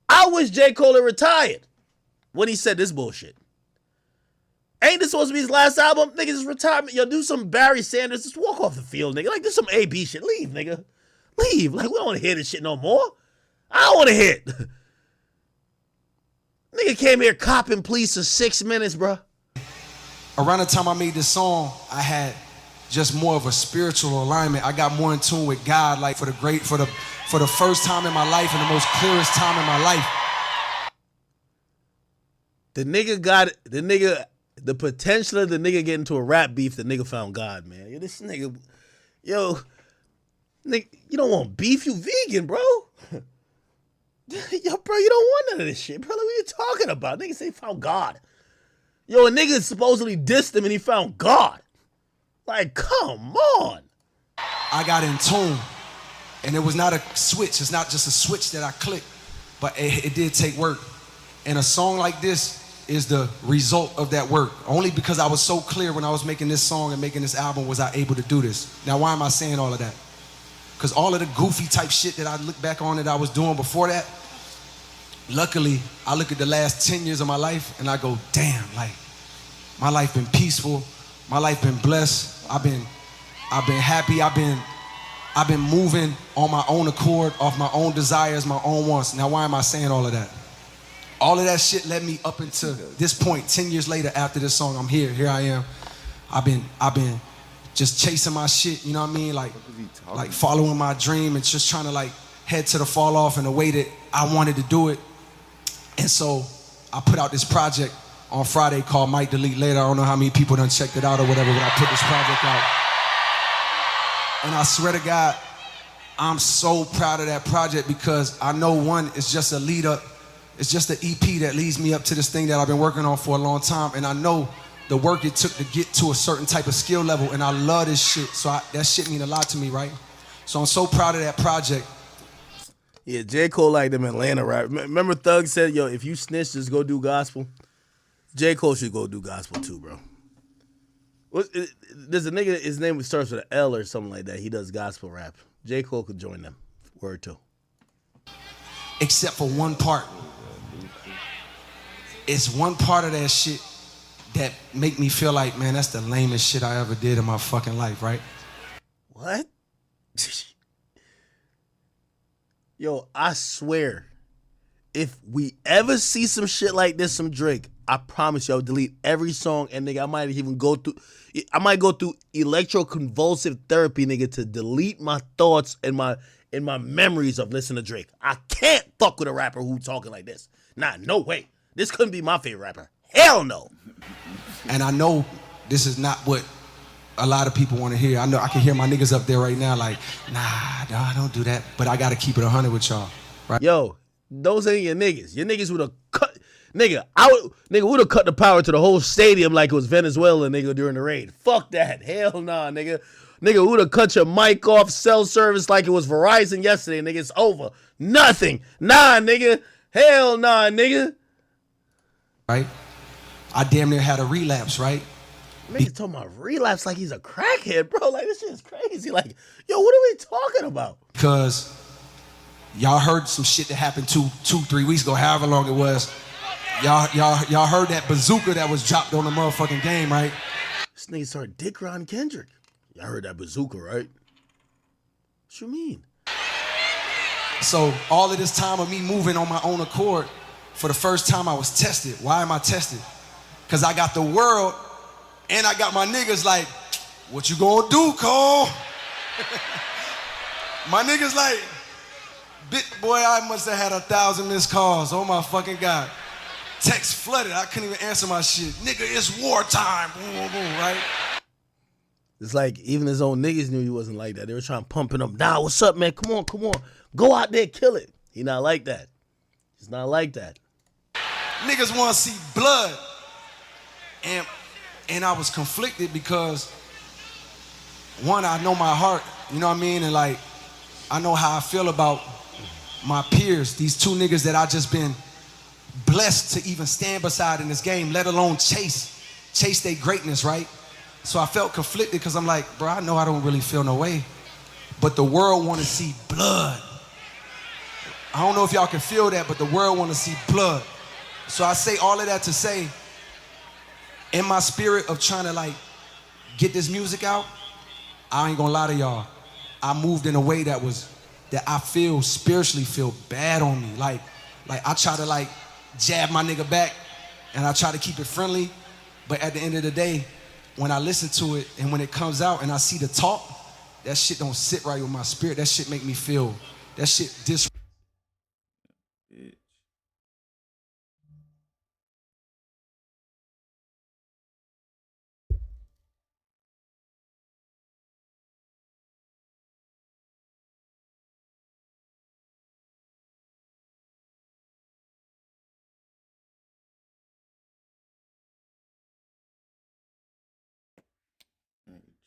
I wish J. Cole had retired when he said this bullshit. Ain't this supposed to be his last album? Nigga, just retirement. Yo, do some Barry Sanders. Just walk off the field, nigga. Like, do some AB shit. Leave, nigga. Leave. Like, we don't want to hear this shit no more. I don't want to hear it. Nigga came here copping pleas for 6 minutes, bro. Around the time I made this song, I had just more of a spiritual alignment. I got more in tune with God, like for the first time in my life and the most clearest time in my life. The potential of the nigga getting into a rap beef, the nigga found God, man. This nigga, nigga, you don't want beef, you vegan, bro. Yo, bro, you don't want none of this shit, bro. What are you talking about? Niggas say he found God. Yo, a nigga supposedly dissed him and he found God. Like, come on. I got in tune, and it was not a switch. It's not just a switch that I clicked, but it did take work. And a song like this is the result of that work. Only because I was so clear when I was making this song and making this album was I able to do this. Now, why am I saying all of that? Because all of the goofy type shit that I look back on that I was doing before that, luckily, I look at the last 10 years of my life and I go, damn, like, my life been peaceful, my life been blessed, I've been happy, I've been moving on my own accord, off my own desires, my own wants. Now, why am I saying all of that? All of that shit led me up into this point. 10 years later, after this song, I'm here I am. I've been just chasing my shit, you know what I mean? Like following my dream and just trying to like head to the fall off in a way that I wanted to do it. And so I put out this project on Friday called Might Delete Later. I don't know how many people done checked it out or whatever, but I put this project out. And I swear to God, I'm so proud of that project because I know one, it's just a lead up. It's just an EP that leads me up to this thing that I've been working on for a long time. And I know the work it took to get to a certain type of skill level. And I love this shit. So that shit mean a lot to me, right? So I'm so proud of that project. Yeah, J. Cole like them Atlanta rap. Remember Thug said, yo, if you snitch, just go do gospel? J. Cole should go do gospel too, bro. There's a nigga, his name starts with an L or something like that. He does gospel rap. J. Cole could join them. Word too. Except for one part. It's one part of that shit that make me feel like, man, that's the lamest shit I ever did in my fucking life, right? What? Yo, I swear, if we ever see some shit like this from Drake, I promise you I'll delete every song and nigga, I might go through electroconvulsive therapy, nigga, to delete my thoughts and my memories of listening to Drake. I can't fuck with a rapper who talking like this. Nah, no way. This couldn't be my favorite rapper. Hell no. And I know this is not what a lot of people want to hear. I know I can hear my niggas up there right now like, nah, don't do that. But I got to keep it 100 with y'all, right? Yo, those ain't your niggas. Your niggas would have cut, nigga would have cut the power to the whole stadium like it was Venezuela, nigga, during the raid. Fuck that. Hell nah, nigga. Nigga would have cut your mic off, cell service like it was Verizon yesterday, nigga. It's over. Nothing. Nah, nigga. Hell nah, nigga. Right? I damn near had a relapse, right? Nigga talking about relapse like he's a crackhead, bro. Like, this shit is crazy. Like, yo, what are we talking about? Because y'all heard some shit that happened 2-3 weeks ago, however long it was. Y'all heard that bazooka that was dropped on the motherfucking game, right? This nigga started Dick Ron Kendrick. Y'all heard that bazooka, right? What you mean? So all of this time of me moving on my own accord, for the first time I was tested. Why am I tested? Because I got the world and I got my niggas like, what you gonna do, Cole? My niggas like, boy, I must have had 1,000 missed calls. Oh my fucking God. Text flooded, I couldn't even answer my shit. Nigga, it's wartime, boom, boom, boom, right? It's like even his own niggas knew he wasn't like that. They were trying to pump him up. Nah, what's up, man? Come on. Go out there, kill it. He not like that. He's not like that. Niggas want to see blood. And I was conflicted because, one, I know my heart, you know what I mean? And like, I know how I feel about my peers, these two niggas that I just been blessed to even stand beside in this game, let alone chase their greatness, right? So I felt conflicted because I'm like, bro, I know I don't really feel no way, but the world want to see blood. I don't know if y'all can feel that, but the world want to see blood. So I say all of that to say, in my spirit of trying to like get this music out, I ain't gonna lie to y'all, I moved in a way that I feel spiritually feel bad on me. Like I try to like jab my nigga back and I try to keep it friendly, but at the end of the day, when I listen to it and when it comes out and I see the talk, that shit don't sit right with my spirit. That shit make me feel, that shit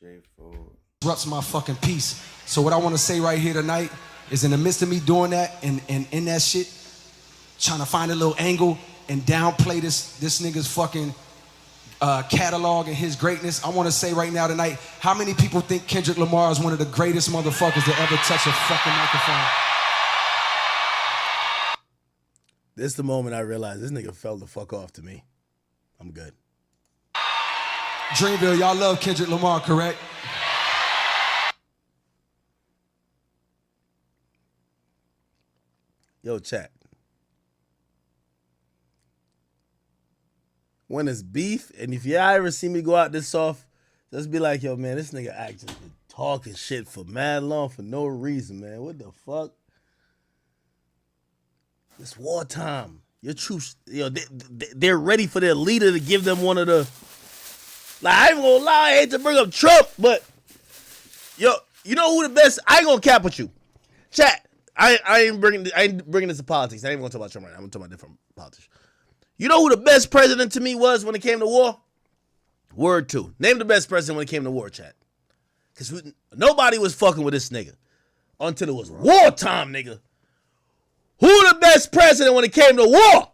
Disrupts my fucking peace. So what I want to say right here tonight is, in the midst of me doing that and in that shit, trying to find a little angle and downplay this nigga's fucking catalog and his greatness, I want to say right now tonight, how many people think Kendrick Lamar is one of the greatest motherfuckers to ever touch a fucking microphone? This is the moment I realized this nigga fell the fuck off to me. I'm good. Dreamville, y'all love Kendrick Lamar, correct? Yo, chat. When it's beef, and if y'all ever see me go out this soft, just be like, yo, man, this nigga act just been talking shit for mad long for no reason, man. What the fuck? It's wartime. Your troops, yo, they're ready for their leader to give them one of the. Like, I ain't gonna lie, I hate to bring up Trump, but yo, you know who the best? I ain't gonna cap with you, chat. I ain't bringing this to politics. I ain't gonna talk about Trump right now. I'm gonna talk about different politics. You know who the best president to me was when it came to war? Word 2. Name the best president when it came to war, chat. Because nobody was fucking with this nigga until it was wartime, nigga. Who the best president when it came to war?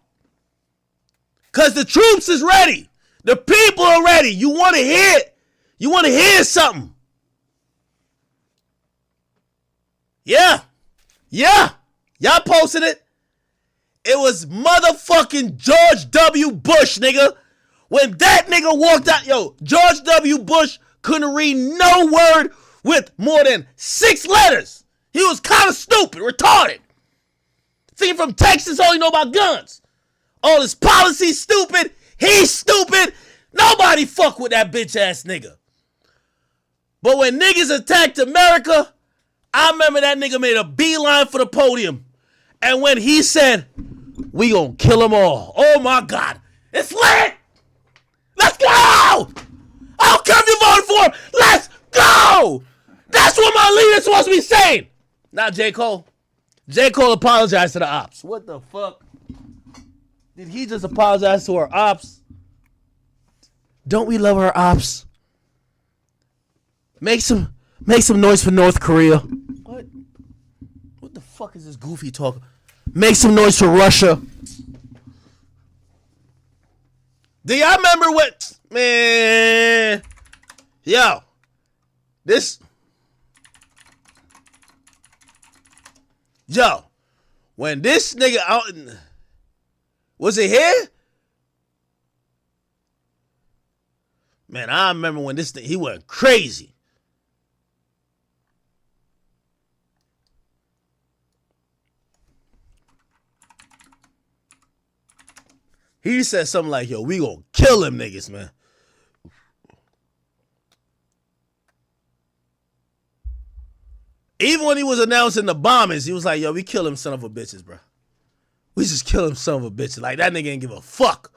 Because the troops is ready. The people are ready. You want to hear it. You want to hear something. Yeah. Yeah. Y'all posted it. It was motherfucking George W. Bush, nigga. When that nigga walked out, yo, George W. Bush couldn't read no word with more than 6 letters. He was kind of stupid, retarded. Thinking from Texas, all you know about guns. All his policies stupid. He's stupid. Nobody fuck with that bitch ass nigga. But when niggas attacked America, I remember that nigga made a beeline for the podium. And when he said, we gonna kill them all. Oh my God. It's lit. Let's go. I don't care if you voted for him. Let's go. That's what my leader's supposed to be saying. Not J. Cole. J. Cole apologized to the ops. What the fuck? Did he just apologize to our ops? Don't we love our ops? Make some noise for North Korea. What the fuck is this goofy talking? Make some noise for Russia. Do y'all remember what? Man. Yo. This. Yo. When this nigga out. Was it here? Man, I remember when this thing, he went crazy. He said something like, yo, we gonna kill them niggas, man. Even when he was announcing the bombings, he was like, yo, we kill them son of a bitches, bro. We just kill them son of a bitches. Like, that nigga ain't give a fuck.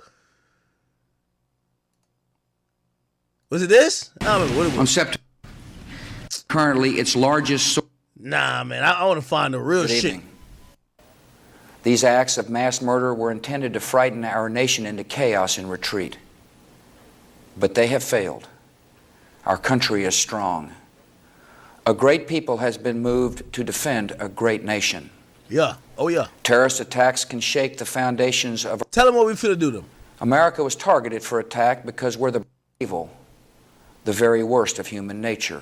Was it this? I don't remember what it was. On September, currently its largest. Nah, man, I want to find the real shit. These acts of mass murder were intended to frighten our nation into chaos and retreat. But they have failed. Our country is strong. A great people has been moved to defend a great nation. Yeah. Oh, yeah. Terrorist attacks can shake the foundations of... Tell them what we finna do to them. America was targeted for attack because we're the evil, the very worst of human nature.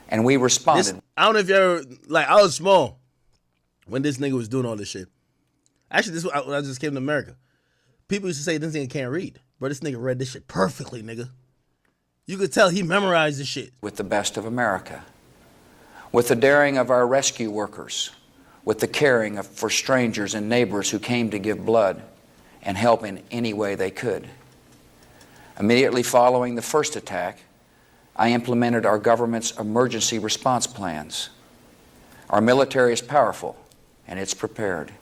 And we responded. I don't know if you ever... Like, I was small when this nigga was doing all this shit. Actually, when I just came to America. People used to say this nigga can't read. Bro, this nigga read this shit perfectly, nigga. You could tell he memorized this shit. With the best of America. With the daring of our rescue workers. With the caring for strangers and neighbors who came to give blood and help in any way they could. Immediately following the first attack, I implemented our government's emergency response plans. Our military is powerful, and it's prepared.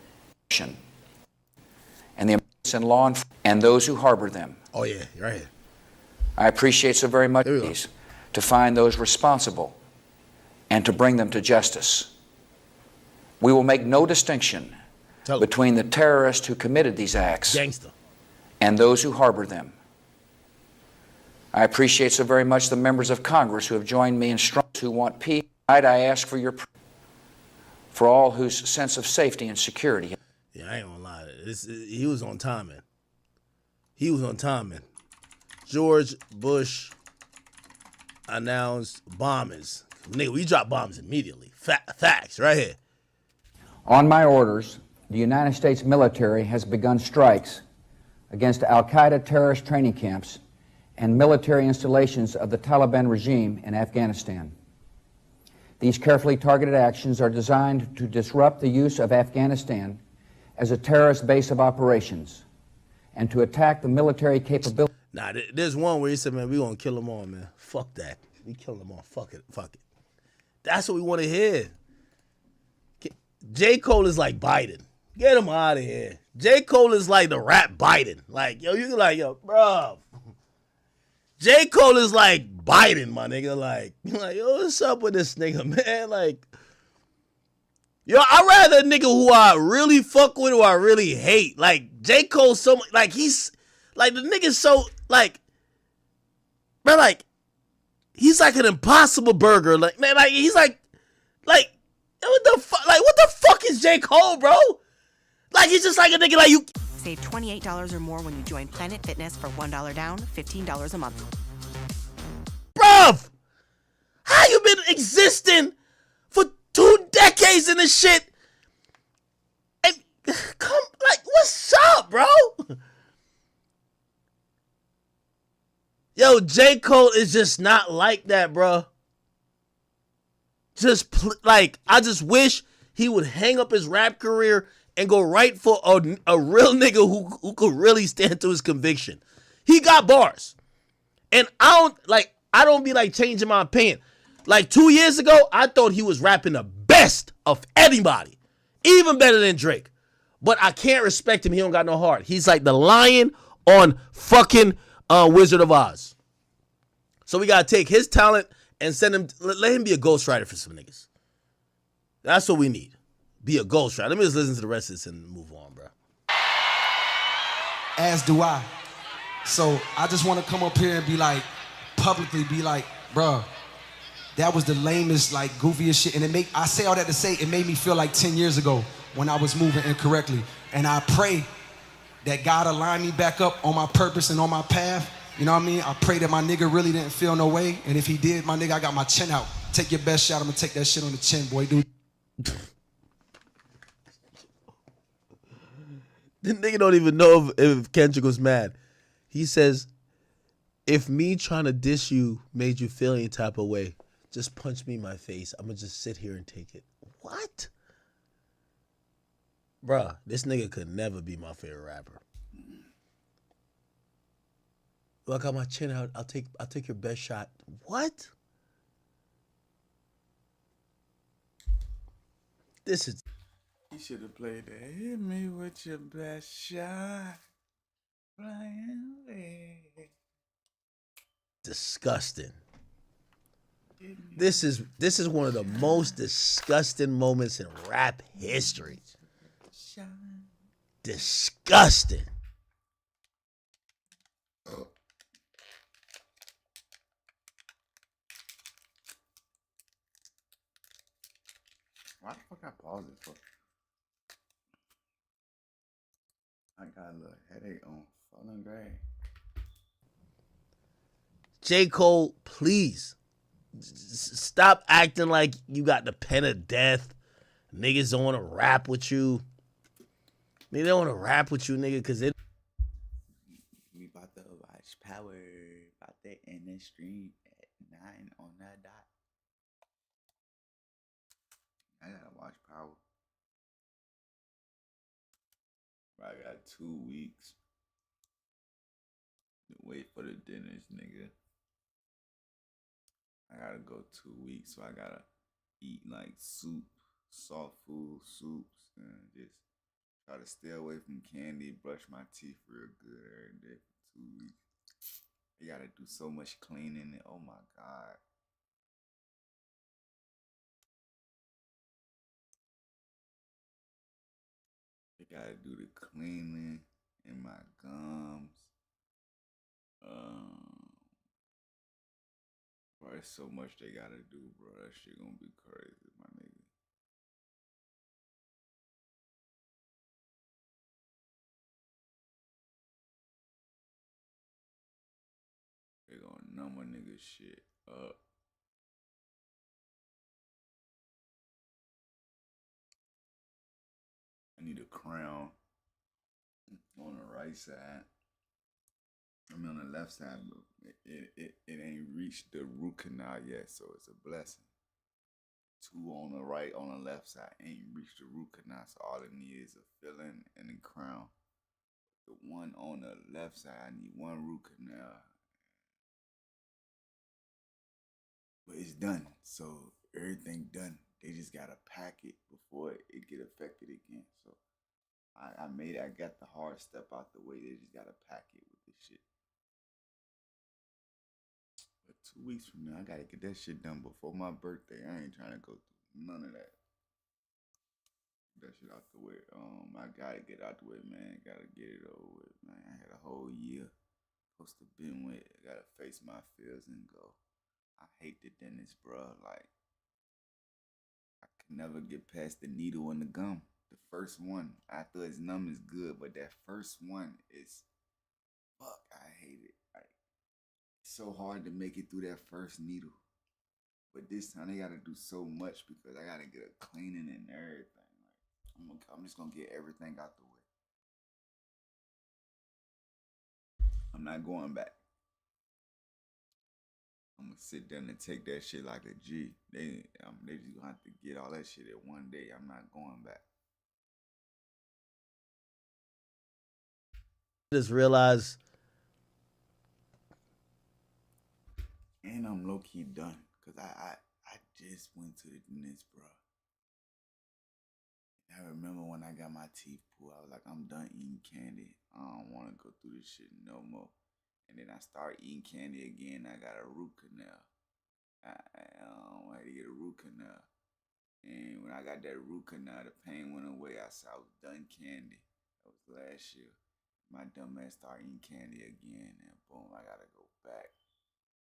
And the and law enforcement and those who harbor them. Oh yeah, you're right here. I appreciate so very much these to find those responsible and to bring them to justice. We will make no distinction between the terrorists who committed these acts and those who harbor them. I appreciate so very much the members of Congress who have joined me in strong who want peace. Tonight I ask for your for all whose sense of safety and security. Yeah, I ain't gonna lie. He was on timing. He was on timing. George Bush announced bombings. Nigga, we drop bombs immediately. Facts, right here. On my orders, the United States military has begun strikes against al-Qaeda terrorist training camps and military installations of the Taliban regime in Afghanistan. These carefully targeted actions are designed to disrupt the use of Afghanistan as a terrorist base of operations and to attack the military capability. Nah, there's one where he said, man, we gonna kill them all, man. Fuck that. We kill them all. Fuck it. That's what we want to hear. J. Cole is like Biden. Get him out of here. J. Cole is like the rap Biden. Like, yo, you can like, yo, bro. J. Cole is like Biden, my nigga. Like, yo, what's up with this nigga, man? Like, yo, I'd rather a nigga who I really fuck with or I really hate. Like, J. Cole, so like, he's, like, the nigga's so, like, bro, like, he's like an Impossible Burger. Like, man, like, he's like, what the fuck? Like, what the fuck is J. Cole, bro? Like, he's just like a nigga like you. Save $28 or more when you join Planet Fitness for $1 down, $15 a month. Bruv! How you been existing for 2 decades in this shit? And come, like, what's up, bro? Yo, J. Cole is just not like that, bro. Like, I just wish he would hang up his rap career and go right for a real nigga who could really stand to his conviction. He got bars. And I don't be like changing my opinion. Like 2 years ago, I thought he was rapping the best of anybody. Even better than Drake. But I can't respect him. He don't got no heart. He's like the lion on fucking Wizard of Oz. So we gotta take his talent and send him, let him be a ghostwriter for some niggas. That's what we need. Be a ghostwriter. Let me just listen to the rest of this and move on, bro. As do I. So I just want to come up here and be like, publicly be like, bruh, that was the lamest, like, goofiest shit. And I say all that to say, it made me feel like 10 years ago when I was moving incorrectly. And I pray that God align me back up on my purpose and on my path. You know what I mean? I pray that my nigga really didn't feel no way. And if he did, my nigga, I got my chin out. Take your best shot. I'm gonna take that shit on the chin, boy, dude. The nigga don't even know if Kendrick was mad. He says, if me trying to diss you made you feel any type of way, just punch me in my face. I'm gonna just sit here and take it. What? Bruh, this nigga could never be my favorite rapper. Well, I got my chin out. I'll take your best shot. What? This is. You should have played that. Hit me with your best shot. Flying away. Disgusting. This is one of the most disgusting moments in rap history. Disgusting. Why the fuck I pause it for? I got a little headache on Fallen Gray. J. Cole, please stop acting like you got the pen of death. Niggas don't want to rap with you. They don't want to rap with you, nigga, because it. We about to watch Power. About that in the stream at 9 on that dot. I gotta watch Power. I got 2 weeks to wait for the dinners, nigga. I gotta go 2 weeks, so I gotta eat like soup, soft food, soups, and just try to stay away from candy, brush my teeth real good every day for 2 weeks. You gotta do so much cleaning, oh my God. I gotta do the cleaning in my gums. there's so much they gotta do, bro. That shit gonna be crazy, my nigga. They gonna numb a nigga shit up. I need a crown on the right side. I mean on the left side, but it ain't reached the root canal yet, so it's a blessing. 2 on the right, on the left side ain't reached the root canal, so all it needs is a filling and a crown. The one on the left side, I need 1 root canal. But it's done, so everything done. They just gotta pack it before it get affected again. So I got the hard step out the way. They just gotta pack it with this shit. But 2 weeks from now, I gotta get that shit done before my birthday. I ain't trying to go through none of that. Get that shit out the way. I gotta get out the way, man. Gotta get it over with, man. I had a whole year supposed to been with. I gotta face my fears and go. I hate the dentist, bro. Like, I could never get past the needle and the gum. The first one, after it's numb, is good, but that first one is, fuck, I hate it. Like, it's so hard to make it through that first needle. But this time, they gotta do so much because I gotta get a cleaning and everything. Like, I'm just gonna get everything out the way. I'm not going back. I'm gonna sit down and take that shit like a G. They just gonna have to get all that shit at one day. I'm not going back. Just realize, and I'm low key done because I just went to the dentist, bro. I remember when I got my teeth pulled, I was like, I'm done eating candy. I don't want to go through this shit no more. And then I started eating candy again. I got a root canal. I had to get a root canal. And when I got that root canal, the pain went away. I said I was done candy. That was last year. My dumb ass started eating candy again. And boom, I got to go back.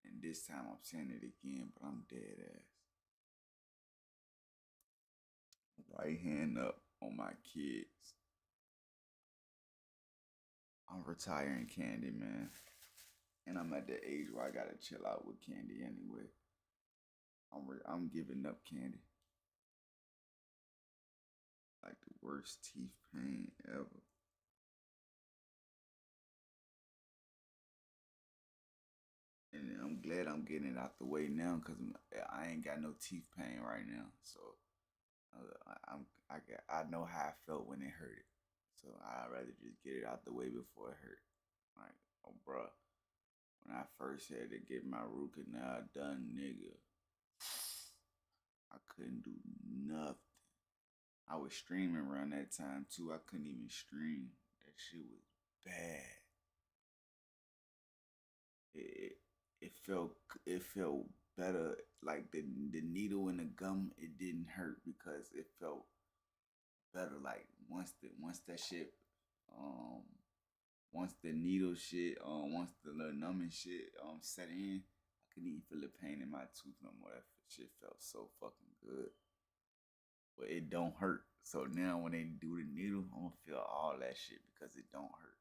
And this time I'm saying it again, but I'm dead ass. Right hand up on my kids. I'm retiring candy, man. And I'm at the age where I gotta chill out with candy anyway. I'm giving up candy. Like the worst teeth pain ever. And I'm glad I'm getting it out the way now because I ain't got no teeth pain right now. So I know how I felt when it hurted. So I'd rather just get it out the way before it hurt. Like, oh, bruh. When I first had to get my root canal done, nigga, I couldn't do nothing. I was streaming around that time, too. I couldn't even stream. That shit was bad. It felt better. Like, the needle in the gum, it didn't hurt because it felt better. Like, once that shit, once the needle shit, once the little numbing shit set in, I couldn't even feel the pain in my tooth no more. That shit felt so fucking good. But it don't hurt. So now when they do the needle, I'm gonna feel all that shit because it don't hurt.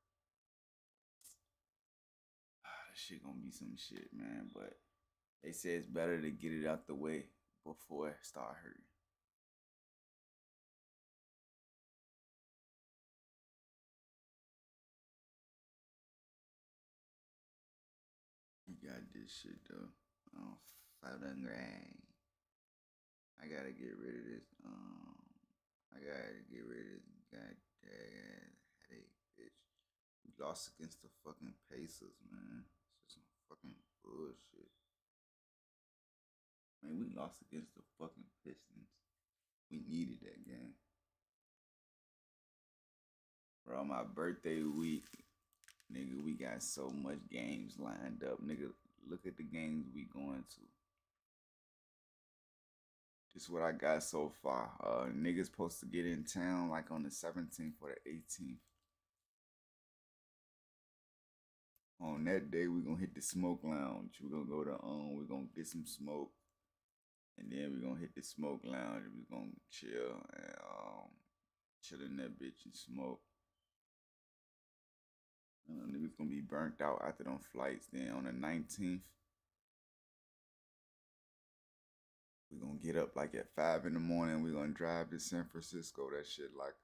That shit gonna be some shit, man. But they say it's better to get it out the way before it start hurting. Got this shit though. $500. I gotta get rid of this. I gotta get rid of this goddamn headache, bitch. We lost against the fucking Pacers, man. It's just some fucking bullshit. Man, we lost against the fucking Pistons. We needed that game. Bro, my birthday week. Nigga, we got so much games lined up. Nigga, look at the games we going to. This is what I got so far. Niggas supposed to get in town like on the 17th or the 18th. On that day, we're gonna hit the smoke lounge. We're gonna go to we're gonna get some smoke. And then we're gonna hit the smoke lounge. We're gonna chill and chill in that bitch and smoke. Niggas gonna be burnt out after them flights. Then on the 19th, we're gonna get up like at 5 in the morning. We're gonna drive to San Francisco. That shit like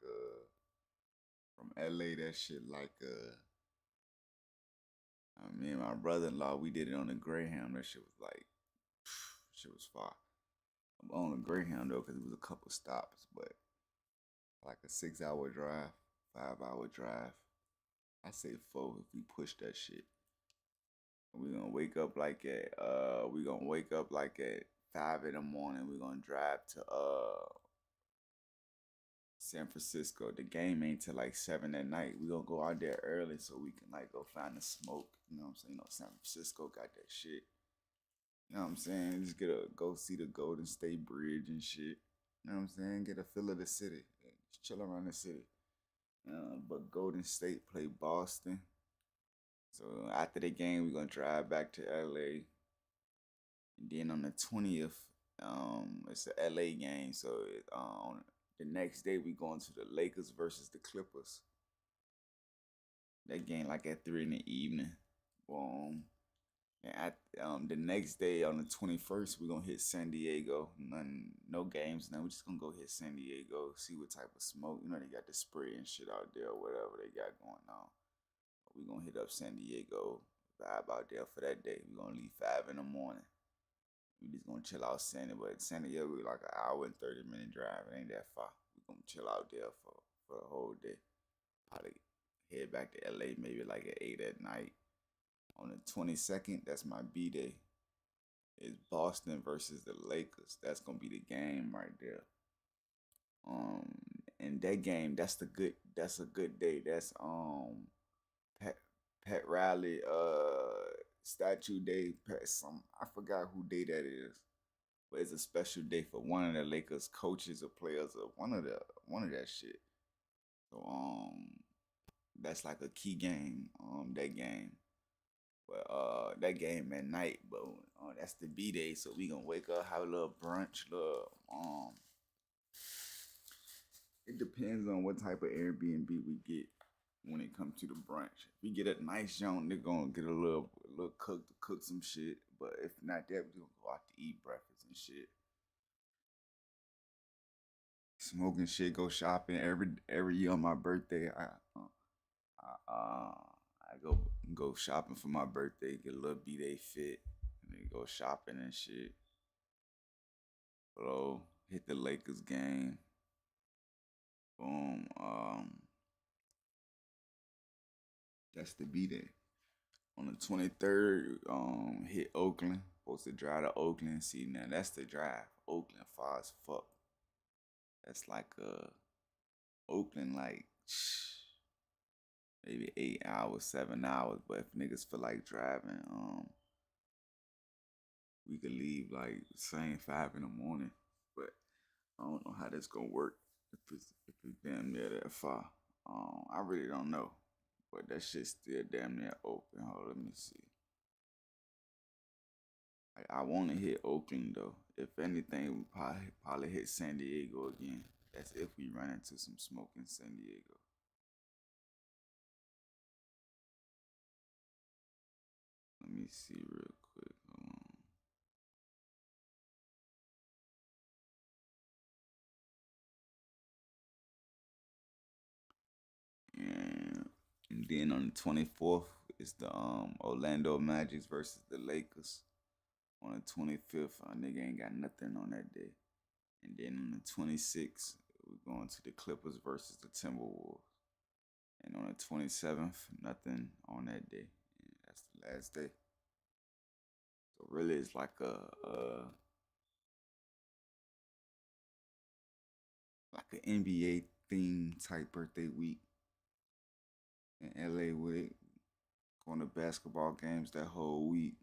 from LA, that shit like me and my brother-in-law, we did it on the Greyhound. That shit was like, shit was far. I'm on the Greyhound though, because it was a couple stops, but like a 6-hour drive, 5-hour drive. I say 4 if we push that shit. We're gonna wake up like at 5 in the morning. We're gonna drive to San Francisco. The game ain't till like 7 at night. We're gonna go out there early so we can like go find the smoke. You know what I'm saying? You know, San Francisco got that shit. You know what I'm saying? Just go see the Golden State Bridge and shit. You know what I'm saying? Get a feel of the city. Just chill around the city. But Golden State play Boston. So after the game, we're gonna drive back to LA. And then on the 20th, it's a LA game. So on the next day, we going to the Lakers versus the Clippers. That game like at 3 in the evening. Boom. And at the next day on the 21st, we're gonna hit San Diego. No games now. We're just gonna go hit San Diego, see what type of smoke. You know, they got the spray and shit out there, or whatever they got going on. We're gonna hit up San Diego, vibe out there for that day. We're gonna leave 5 in the morning. We just gonna chill out San Diego, like an hour and 30-minute drive. It ain't that far. We're gonna chill out there for the whole day. Probably head back to LA maybe like at 8 at night. On the 22nd, that's my B-Day. It's Boston versus the Lakers. That's gonna be the game right there. And that game, that's a good day. That's Pat Riley statue day. I forgot who day that is, but it's a special day for one of the Lakers coaches or players or one of that shit. So that's like a key game. That game. Well, that game at night, but that's the B-Day, so we gonna wake up, have a little brunch, it depends on what type of Airbnb we get when it comes to the brunch. If we get a nice joint, they're gonna get a little cook to cook some shit, but if not that, we gonna go out to eat breakfast and shit. Smoking shit, go shopping every year on my birthday. I go shopping for my birthday, get a little B-Day fit, and then go shopping and shit. Hello, hit the Lakers game. Boom. That's the B-Day. On the 23rd, hit Oakland. Supposed to drive to Oakland. See, now that's the drive. Oakland far as fuck. That's like Oakland like maybe 8 hours, 7 hours. But if niggas feel like driving, we could leave like same 5 in the morning. But I don't know how that's gonna work if it's damn near that far. I really don't know. But that shit's still damn near open. Hold on, let me see. I want to hit Oakland though. If anything, we probably hit San Diego again. That's if we run into some smoke in San Diego. Let me see real quick. Hold on. And then on the 24th, it's the Orlando Magic versus the Lakers. On the 25th, our nigga ain't got nothing on that day. And then on the 26th, we're going to the Clippers versus the Timberwolves. And on the 27th, nothing on that day. And that's the last day. So really, it's like an NBA theme type birthday week in LA with it. Going to basketball games that whole week.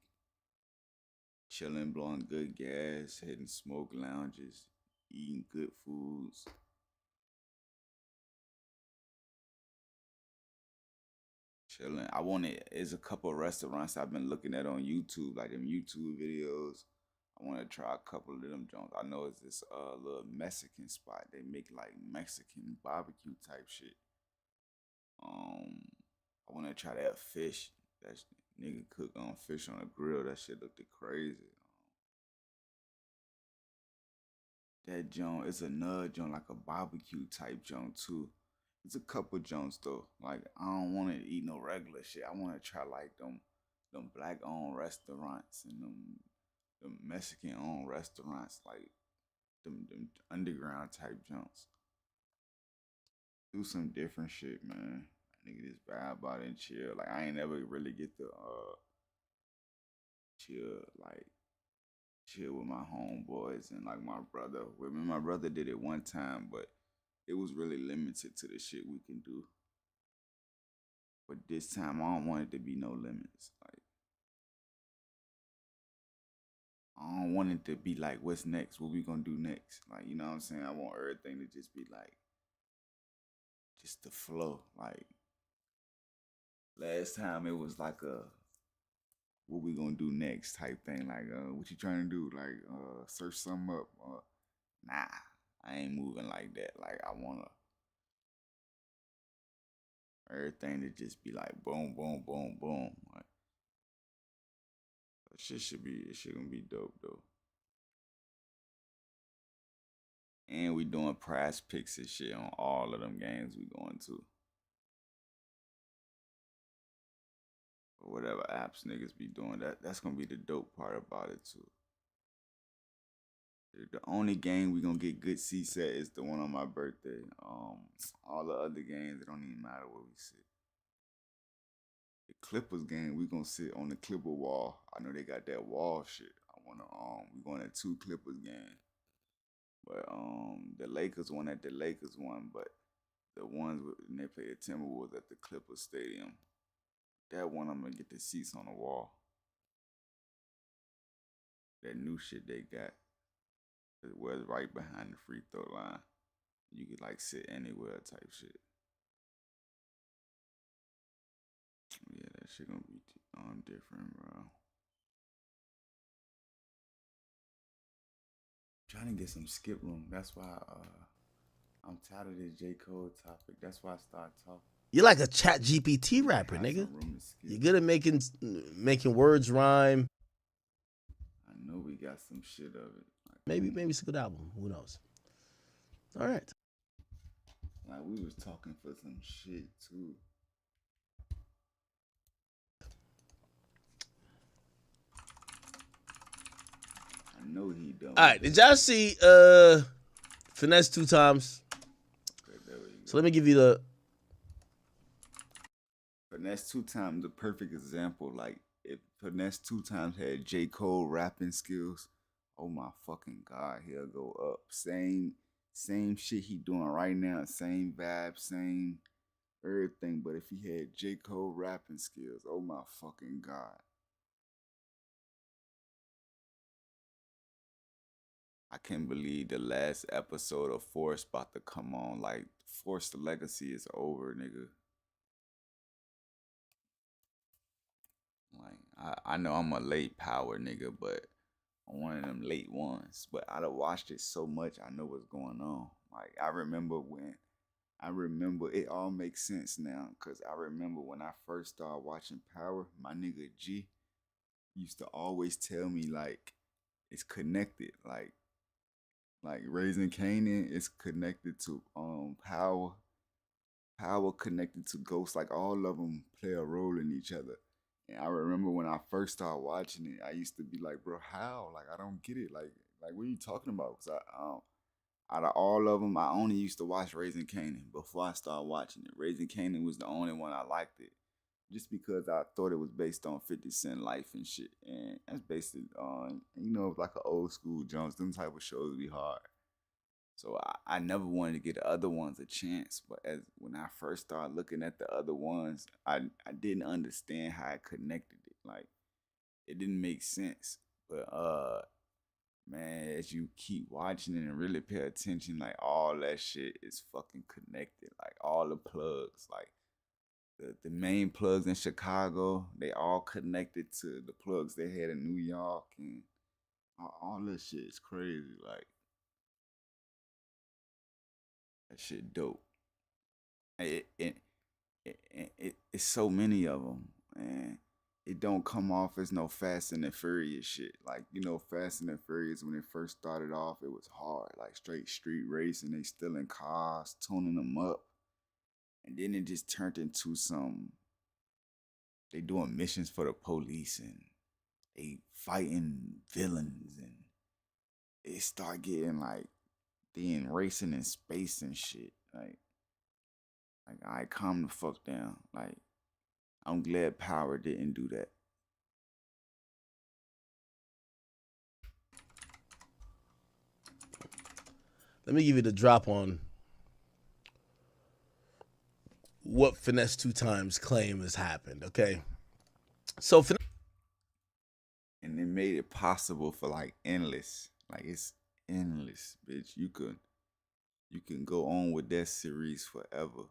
Chilling, blowing good gas, hitting smoke lounges, eating good foods. Chilling. I wanted. There's a couple of restaurants I've been looking at on YouTube, like them YouTube videos. I want to try a couple of them joints. I know it's this little Mexican spot. They make like Mexican barbecue type shit. I want to try that fish. That nigga cook on fish on a grill. That shit looked crazy. That joint, it's another joint, like a barbecue type joint too. It's a couple joints though. Like I don't want to eat no regular shit. I want to try like them black owned restaurants and them Mexican owned restaurants, like them underground type joints. Do some different shit, man. Nigga just vibe about it and chill. Like I ain't never really get to chill with my homeboys and like my brother. With me, my brother did it one time, but it was really limited to the shit we can do. But this time I don't want it to be no limits. Like I don't want it to be like what's next, what we gonna do next. Like, you know what I'm saying? I want everything to just be like just the flow. Like last time it was like a what we gonna do next type thing. Like, what you trying to do? Like, search something up. Nah, I ain't moving like that. Like, I wanna everything to just be like boom, boom, boom, boom. Like, that shit gonna be dope though. And we doing prize picks and shit on all of them games we going to. Or whatever apps niggas be doing, that's gonna be the dope part about it too. The only game we gonna get good seats at is the one on my birthday. All the other games, it don't even matter where we sit. The Clippers game, we gonna sit on the Clipper wall. I know they got that wall shit. I wanna we going to 2 Clippers games. But the Lakers one at the Lakers one, but the ones when they play the Timberwolves at the Clippers Stadium. That one, I'm gonna get the seats on the wall. That new shit they got. It was right behind the free throw line. You could like sit anywhere type shit. Yeah, that shit gonna be different, bro. Trying to get some skip room. That's why I'm tired of this J. Cole topic. That's why I started talking. You're like a Chat GPT rapper, nigga. You're good at making words rhyme. I know we got some shit of it. Like, Maybe it's a good album. Who knows? All right. Like we was talking for some shit too. I know he don't. All right. Did y'all see Finesse 2 Times? Okay, there we go. So let me give you the. Finesse 2 Times, the perfect example. Like, if Finesse 2 Times had J. Cole rapping skills, oh my fucking God, he'll go up. Same shit he doing right now, same vibe, same everything. But if he had J. Cole rapping skills, oh my fucking God. I can't believe the last episode of Force about to come on. Like, Force the Legacy is over, nigga. Like, I know I'm a late power nigga, but I'm one of them late ones. But I done watched it so much, I know what's going on. Like, I remember it all makes sense now. Cause I remember when I first started watching Power, my nigga G used to always tell me like it's connected. Like Raising Kanan is connected to Power. Power connected to Ghost. Like all of them play a role in each other. And I remember when I first started watching it, I used to be like, bro, how? Like, I don't get it. Like what are you talking about? Because out of all of them, I only used to watch Raising Kanan before I started watching it. Raising Kanan was the only one I liked it. Just because I thought it was based on 50 Cent life and shit. And that's based on, like an old school Jones. Them type of shows be hard. So I never wanted to give the other ones a chance, but when I first started looking at the other ones, I didn't understand how I connected it. Like, it didn't make sense. But man, as you keep watching it and really pay attention, like all that shit is fucking connected. Like all the plugs, like the main plugs in Chicago, they all connected to the plugs they had in New York, and all this shit is crazy. Like, that shit dope. It's so many of them, and it don't come off as no Fast and the Furious shit. Like, you know, Fast and the Furious, when it first started off, it was hard, like straight street racing. They stealing cars, tuning them up. And then it just turned into they doing missions for the police, and they fighting villains, and it start getting like then racing in space and shit. Like, all right, calm the fuck down. Like, I'm glad Power didn't do that. Let me give you the drop on what Finesse 2 Times claim has happened, okay? So, and it made it possible for like endless. Like, it's endless, bitch. You can go on with that series forever.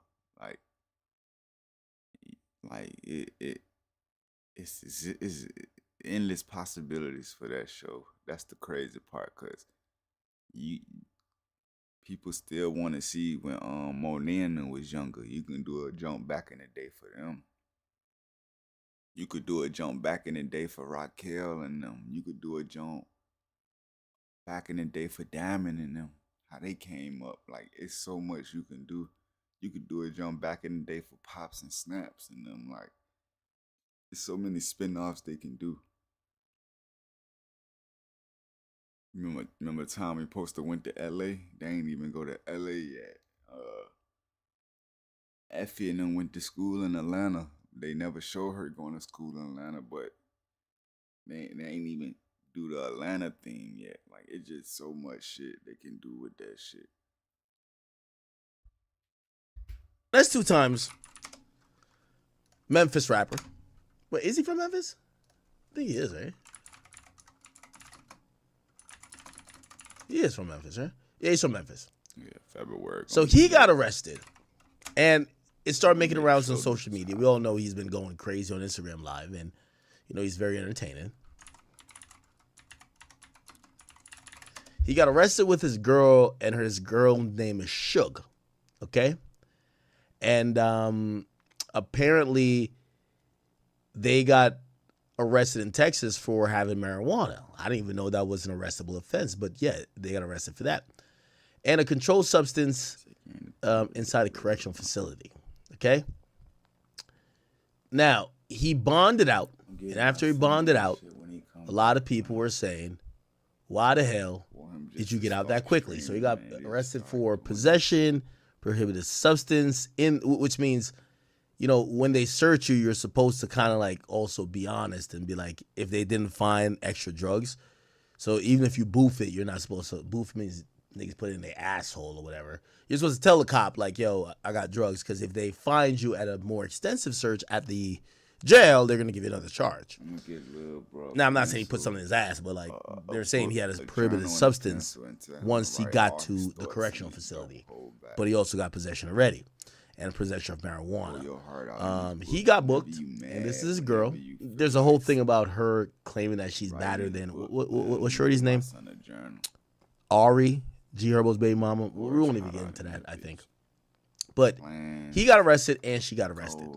It's endless possibilities for that show. That's the crazy part, cause people still want to see when Monet was younger. You can do a jump back in the day for them. You could do a jump back in the day for Raquel and them. You could do a jump back in the day for Diamond and them. How they came up. Like, it's so much you can do. You could do a jump back in the day for Pops and Snaps and them. Like, there's so many spin-offs they can do. Remember Tommy Poster went to LA? They ain't even go to LA yet. Effie and them went to school in Atlanta. They never show her going to school in Atlanta, but they ain't even do the Atlanta thing yet. Like, it's just so much shit they can do with that shit. That's 2 Times. Memphis rapper. Wait, is he from Memphis? I think he is, right? He is from Memphis, right? Yeah, he's from Memphis. Yeah, February. So he got arrested, and it started making rounds on social media. We all know he's been going crazy on Instagram Live, and you know he's very entertaining. He got arrested with his girl, and his girl name is Suge, okay? And apparently they got arrested in Texas for having marijuana. I didn't even know that was an arrestable offense, but yeah, they got arrested for that. And a controlled substance inside a correctional facility, okay? Now, he bonded out, and after he bonded out, a lot of people were saying, why the hell did you get out that quickly? So he got arrested for possession, prohibited substance, which means, you know, when they search you, you're supposed to kind of like also be honest and be like, if they didn't find extra drugs. So even if you boof it, you're not supposed to. Boof means niggas put it in their asshole or whatever. You're supposed to tell the cop, like, yo, I got drugs. Because if they find you at a more extensive search at the jail, they're going to give you another charge. Now, I'm not saying he put something in his ass, but like they're saying he had a prohibited substance once he got to the correctional facility. But he also got possession already. And possession of marijuana. He got booked, and this is his girl. There's a whole thing about her claiming that she's better than what's Shorty's name? Ari, G Herbo's baby mama. We won't even get into that, I think. But he got arrested, and she got arrested.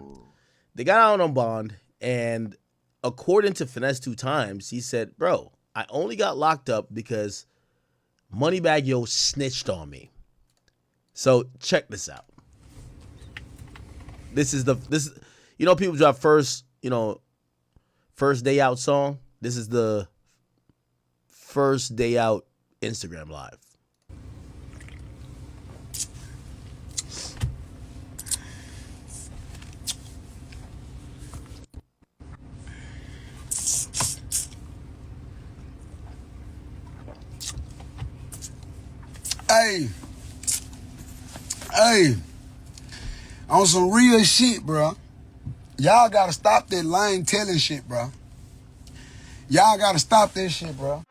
They got out on bond, and according to Finesse 2 Times, he said, "Bro, I only got locked up because Moneybagg Yo snitched on me." So check this out. This is you know, people drop first day out song. This is the first day out Instagram Live. Hey. On some real shit, bro. Y'all gotta stop that lying telling shit, bro. Y'all gotta stop that shit, bro.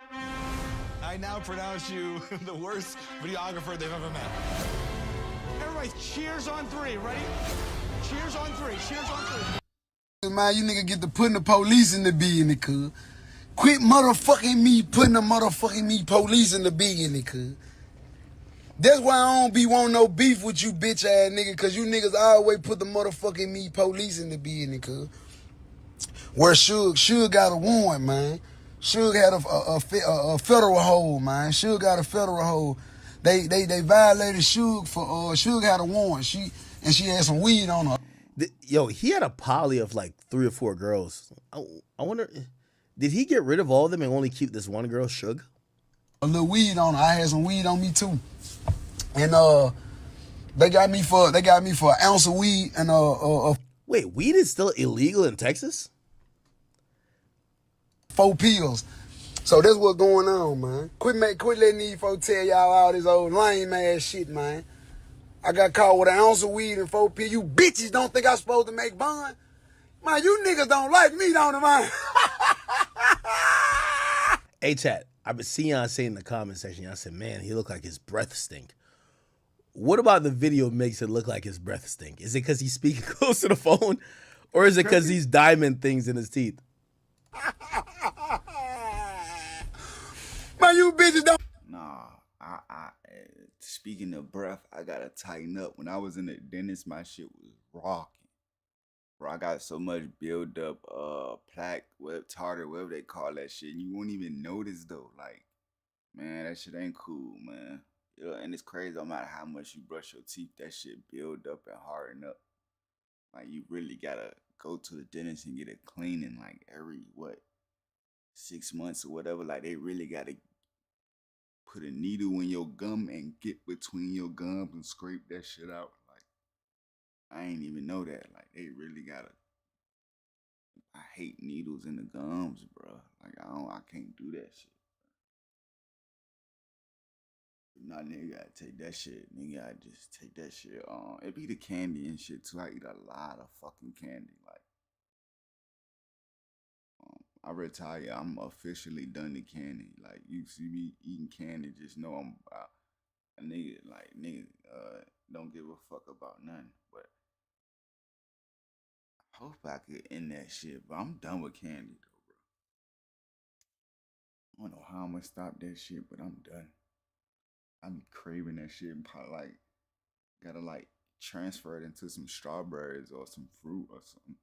I now pronounce you the worst videographer they've ever met. Everybody cheers on 3. Ready? Cheers on three. Cheers on three. Man, you nigga get to putting the police in the business, cuz. Quit motherfucking me putting the motherfucking me police in the business, cuz. That's why I don't be wanting no beef with you bitch ass nigga, cause you niggas always put the motherfucking me police in the business, cuz. Where Suge got a warrant, man. Suge had a federal hold, man. Suge got a federal hold. They violated Suge for Suge had a warrant. She had some weed on her. Yo, he had a poly of like 3 or 4 girls. I wonder, did he get rid of all of them and only keep this one girl, Suge? A little weed on her. I had some weed on me too. And they got me for an ounce of weed and Wait, weed is still illegal in Texas? 4 pills. So that's what's going on, man. Quit letting these folks tell y'all all this old lame ass shit, man. I got caught with an ounce of weed and 4 pills. You bitches don't think I'm supposed to make bond? Man, you niggas don't like me, don't you, man? Hey, chat, I've been seeing y'all say in the comment section, y'all said, man, he looked like his breath stink. What about the video makes it look like his breath stink? Is it because he's speaking close to the phone? Or is it because these diamond things in his teeth? Man, you bitches don't. Nah, speaking of breath, I gotta tighten up. When I was in the dentist, my shit was rocking. Bro, I got so much build up, plaque, tartar, whatever they call that shit. And you won't even notice though. Like, man, that shit ain't cool, man. Yeah, and it's crazy. No matter how much you brush your teeth, that shit build up and harden up. Like, you really gotta go to the dentist and get it cleaning, like every 6 months or whatever. Like, they really gotta put a needle in your gum and get between your gums and scrape that shit out. Like, I ain't even know that. Like, they really gotta. I hate needles in the gums, bro. Like, I can't do that shit. Nah, nigga gotta take that shit. Nigga gotta just take that shit on. It be the candy and shit too. I eat a lot of fucking candy. Like, I retire. I'm officially done the candy. Like, you see me eating candy, just know I'm a nigga. Like, nigga, don't give a fuck about nothing. But I hope I could end that shit. But I'm done with candy though, bro. I don't know how I'm gonna stop that shit, but I'm done. I be craving that shit and probably like gotta like transfer it into some strawberries or some fruit or something.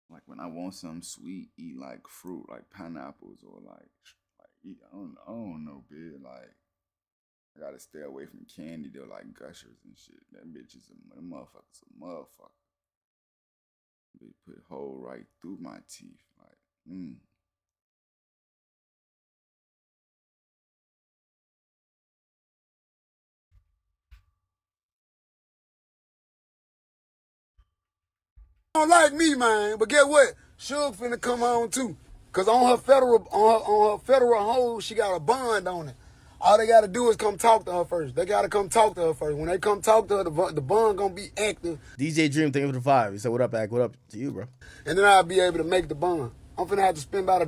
Like, when I want something sweet, eat like fruit, like pineapples or like eat. I don't know, bitch. Like, I gotta stay away from candy though, like Gushers and shit. That bitch is a motherfucker's a motherfucker. They put a hole right through my teeth. Like, Don't like me, man. But get what? Suge finna come home too. Cause on her federal hold, she got a bond on it. All they gotta do is come talk to her first. They gotta come talk to her first. When they come talk to her, the bond gonna be active. DJ Dream, thank you for the 5. He said, what up, Ack? What up to you, bro? And then I'll be able to make the bond. I'm finna have to spend about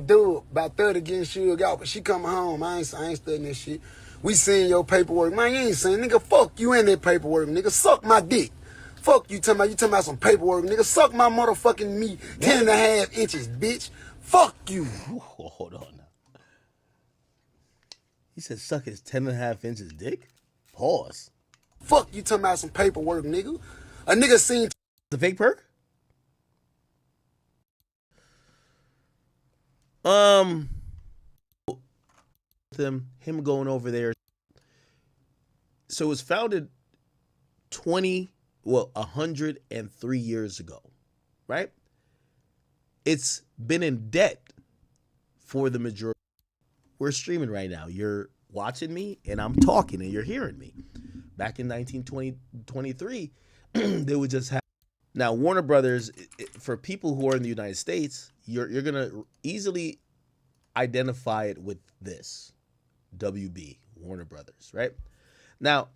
30 getting Suge out. But she coming home. I ain't studying this shit. We seeing your paperwork. Man, you ain't saying, nigga, fuck you in that paperwork, nigga. Suck my dick. Fuck you talking about some paperwork, nigga. Suck my motherfucking meat 10.5 inches, bitch. Fuck you. Hold on now. He said suck his 10.5 inches dick? Pause. Fuck you talking about some paperwork, nigga. A nigga seen the fake perk? Him going over there. So it was founded 103 years ago, right? It's been in debt for the majority. We're streaming right now. You're watching me and I'm talking and you're hearing me. Back in 1923, they would just have. Now, Warner Brothers, for people who are in the United States, you're going to easily identify it with this. WB, Warner Brothers, right? Now,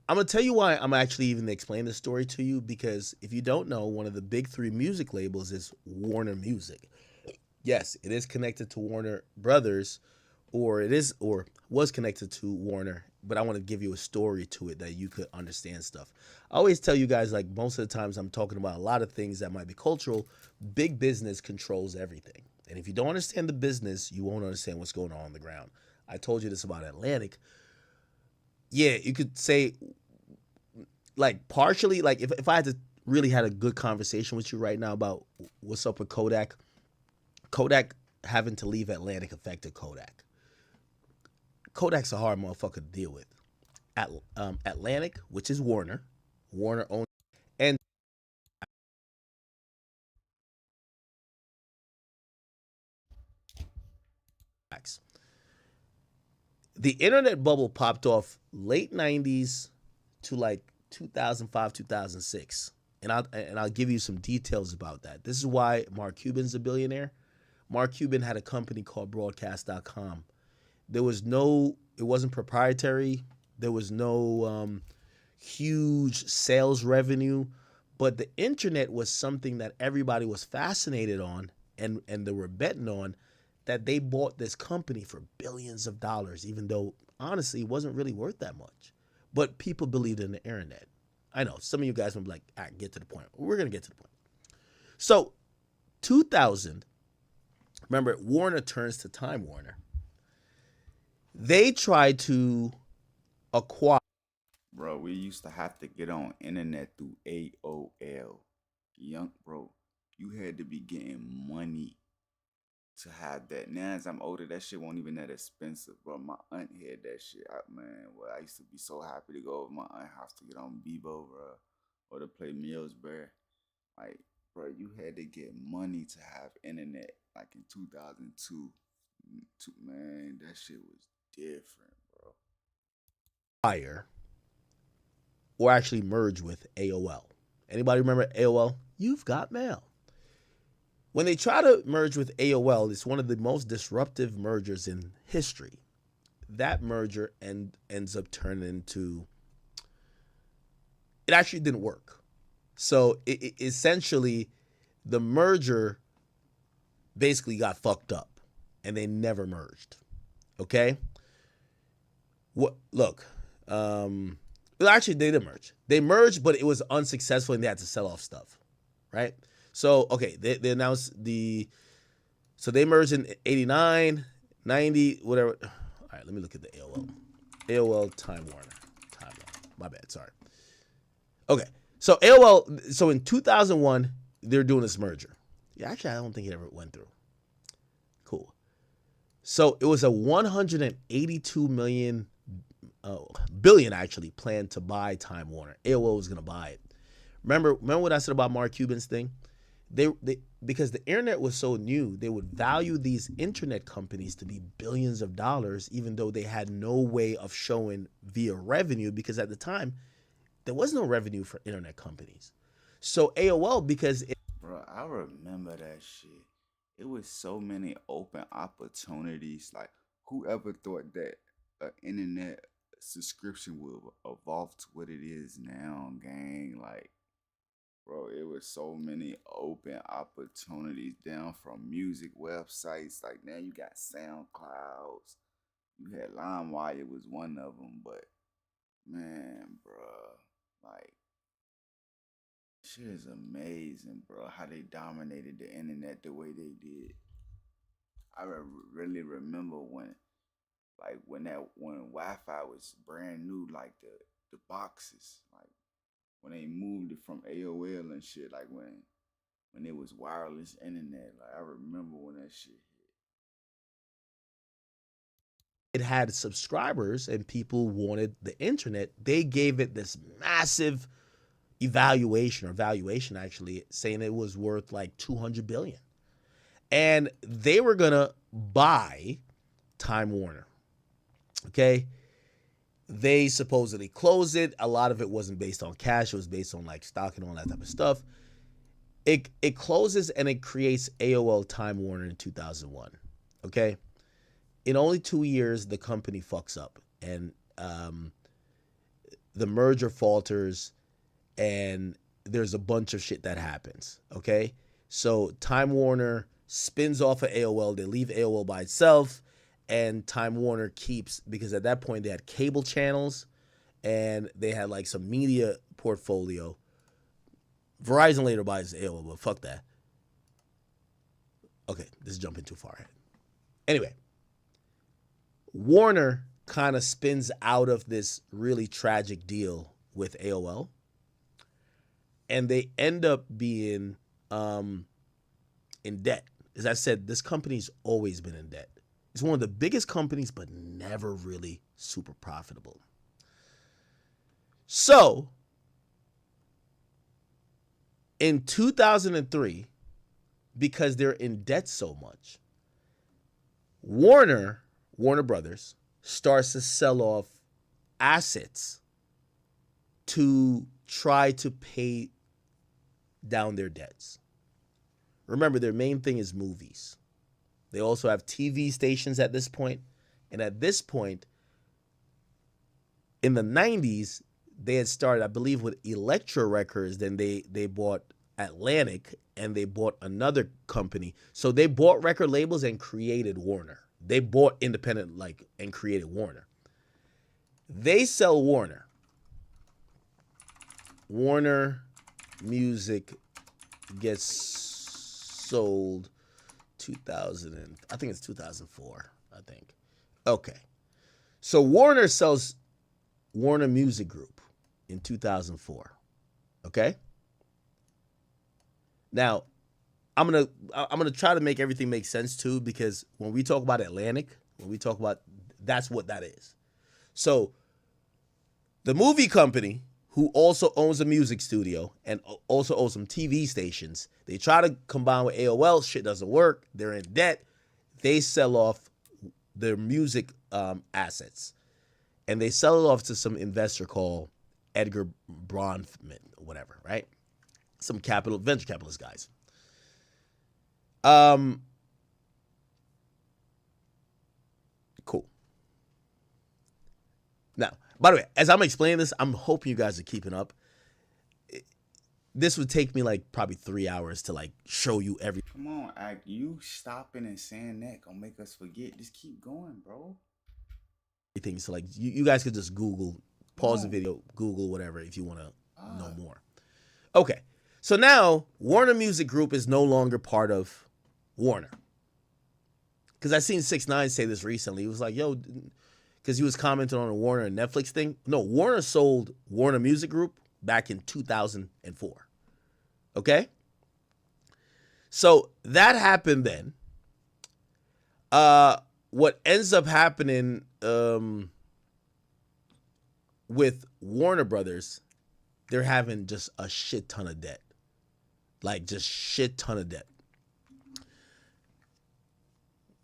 I'm going to tell you why I'm actually even explaining this story to you, because if you don't know, one of the big 3 music labels is Warner Music. Yes, it is connected to Warner Brothers, or was connected to Warner but I want to give you a story to it that you could understand stuff. I always tell you guys, like, most of the times I'm talking about a lot of things that might be cultural. Big business controls everything. And if you don't understand the business, you won't understand what's going on the ground. I told you this about Atlantic. Yeah, you could say, like, partially, like, if I had to really had a good conversation with you right now about what's up with Kodak having to leave Atlantic affected Kodak. Kodak's a hard motherfucker to deal with. Atlantic, which is Warner owns, and the internet bubble popped off late 90s to like 2005, 2006. And I'll give you some details about that. This is why Mark Cuban's a billionaire. Mark Cuban had a company called Broadcast.com. It wasn't proprietary. There was no huge sales revenue, but the internet was something that everybody was fascinated on, and they were betting on, that they bought this company for billions of dollars, even though honestly it wasn't really worth that much. But people believed in the internet. I know some of you guys will be like, all right, get to the point. We're gonna get to the point. So 2000, remember, Warner turns to Time Warner. They tried to acquire. Bro, we used to have to get on internet through AOL. Bro, you had to be getting money to have that. Now as I'm older, that shit won't even that expensive, bro. My aunt had that shit. I used to be so happy to go over my aunt's house to get on Bebo, bro, or to play Millsbury. Like, bro, you had to get money to have internet. Like in 2002, man, that shit was different, bro. Or actually merge with AOL. Anybody remember AOL? You've got mail. When they try to merge with AOL, it's one of the most disruptive mergers in history. That merger ends up turning into, it actually didn't work. So essentially, the merger basically got fucked up, and they never merged. Okay? Look, actually, they did merge. They merged, but it was unsuccessful, and they had to sell off stuff, right? So, okay, they announced so they merged in 89, 90, whatever. All right, let me look at the AOL. AOL Time Warner. My bad, sorry. Okay, so AOL, so in 2001, they're doing this merger. Yeah, actually, I don't think it ever went through. Cool. So it was a 182 billion actually planned to buy Time Warner. AOL was gonna buy it. Remember what I said about Mark Cuban's thing? They because the internet was so new, they would value these internet companies to be billions of dollars, even though they had no way of showing via revenue, because at the time there was no revenue for internet companies. So AOL, bro, I remember that shit. It was so many open opportunities. Like, whoever thought that an internet subscription will evolve to what it is now, gang? Like, bro, it was so many open opportunities, down from music websites. Like, now you got SoundClouds. You had LimeWire was one of them, but man, bro, like, shit is amazing, bro, how they dominated the internet the way they did. I really remember when Wi-Fi was brand new, like the boxes, like when they moved it from AOL and shit, like when it was wireless internet. Like, I remember when that shit hit. It had subscribers and people wanted the internet. They gave it this massive valuation actually, saying it was worth like 200 billion. And they were gonna buy Time Warner. Okay. They supposedly closed it. A lot of it wasn't based on cash. It was based on like stock and all that type of stuff. It closes and it creates AOL Time Warner in 2001. Okay. In only 2 years, the company fucks up, and the merger falters, and there's a bunch of shit that happens. Okay. So Time Warner spins off of AOL. They leave AOL by itself. and Time Warner keeps, because at that point they had cable channels and they had like some media portfolio. Verizon later buys AOL, but fuck that. Okay, this is jumping too far ahead. Anyway, Warner kind of spins out of this really tragic deal with AOL, and they end up being in debt. As I said, this company's always been in debt. It's one of the biggest companies, but never really super profitable. So, in 2003, because they're in debt so much, Warner Brothers starts to sell off assets to try to pay down their debts. Remember, their main thing is movies. They also have TV stations at this point. And at this point, in the 90s, they had started, I believe, with Elektra Records. Then they bought Atlantic, and they bought another company. So they bought record labels and created Warner. They bought independent, and created Warner. They sell Warner. Warner Music gets sold 2004, I think. Okay. So Warner sells Warner Music Group in 2004. Okay? Now, I'm gonna try to make everything make sense too, because when we talk about Atlantic, that's what that is. So the movie company, who also owns a music studio and also owns some TV stations, they try to combine with AOL. Shit doesn't work. They're in debt. They sell off their music assets, and they sell it off to some investor called Edgar Bronfman or whatever, right? Some venture capitalist guys. Cool. Now, by the way, as I'm explaining this, I'm hoping you guys are keeping up. This would take me probably 3 hours to show you every. Come on, Act. You stopping and saying that gonna make us forget. Just keep going, bro. Everything. So you guys could just Google, pause the video, Google whatever if you want to know more. Okay. So now Warner Music Group is no longer part of Warner. Because I seen 6ix9ine say this recently. He was like, yo, because he was commenting on a Warner and Netflix thing. No, Warner sold Warner Music Group back in 2004. Okay? So that happened then. What ends up happening with Warner Brothers, they're having just a shit ton of debt. Just shit ton of debt.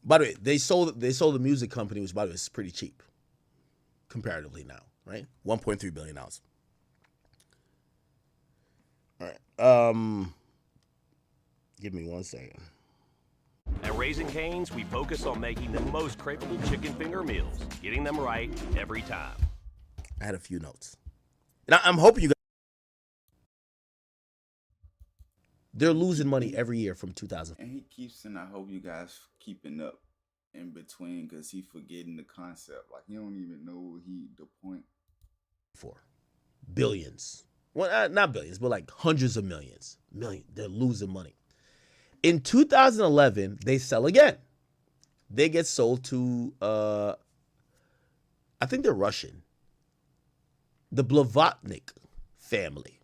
By the way, they sold the music company, which by the way is pretty cheap comparatively now, right? $1.3 billion. All right. Give me 1 second. At Raising Cane's, we focus on making the most craveable chicken finger meals, getting them right every time. I had a few notes. And I'm hoping you guys. They're losing money every year from 2000. And he keeps saying, I hope you guys keeping up in between, because he forgetting the concept. He don't even know the point. Billions. Well, not billions, but hundreds of millions. They're losing money. In 2011, they sell again. They get sold to, I think they're Russian. The Blavatnik family.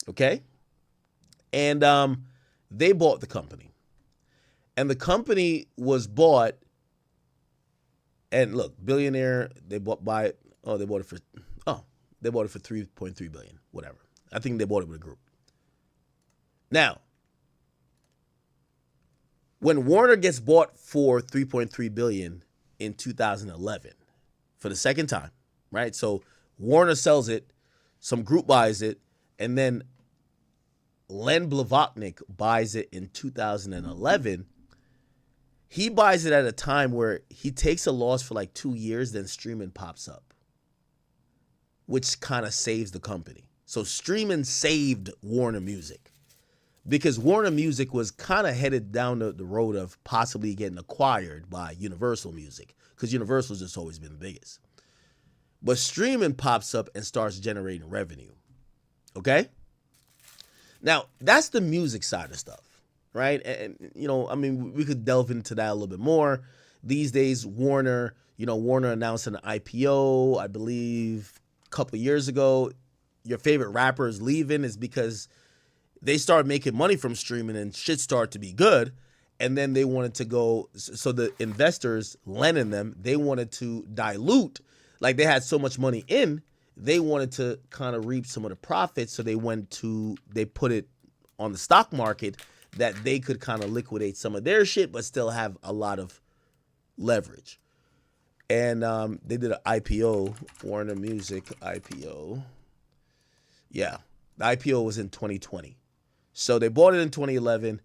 Okay? And they bought the company. And the company was bought, and look, billionaire, they bought it for $3.3 billion, whatever. I think they bought it with a group. Now, when Warner gets bought for $3.3 billion in 2011, for the second time, right? So Warner sells it, some group buys it, and then Len Blavatnik buys it in 2011. He buys it at a time where he takes a loss for 2 years, then streaming pops up, which kind of saves the company. So streaming saved Warner Music. because Warner Music was kind of headed down the road of possibly getting acquired by Universal Music, because Universal's just always been the biggest. But streaming pops up and starts generating revenue. Okay? Now, that's the music side of stuff, right? And you know, I mean, we could delve into that a little bit more. These days, Warner announced an IPO, I believe, a couple years ago. Your favorite rapper is leaving is because they started making money from streaming and shit started to be good. And then they wanted to go, so the investors lending them, they wanted to dilute. Like they had so much money in, they wanted to kind of reap some of the profits. So they put it on the stock market that they could kind of liquidate some of their shit, but still have a lot of leverage. And they did an IPO, Warner Music IPO. Yeah, the IPO was in 2020. So they bought it in 2011.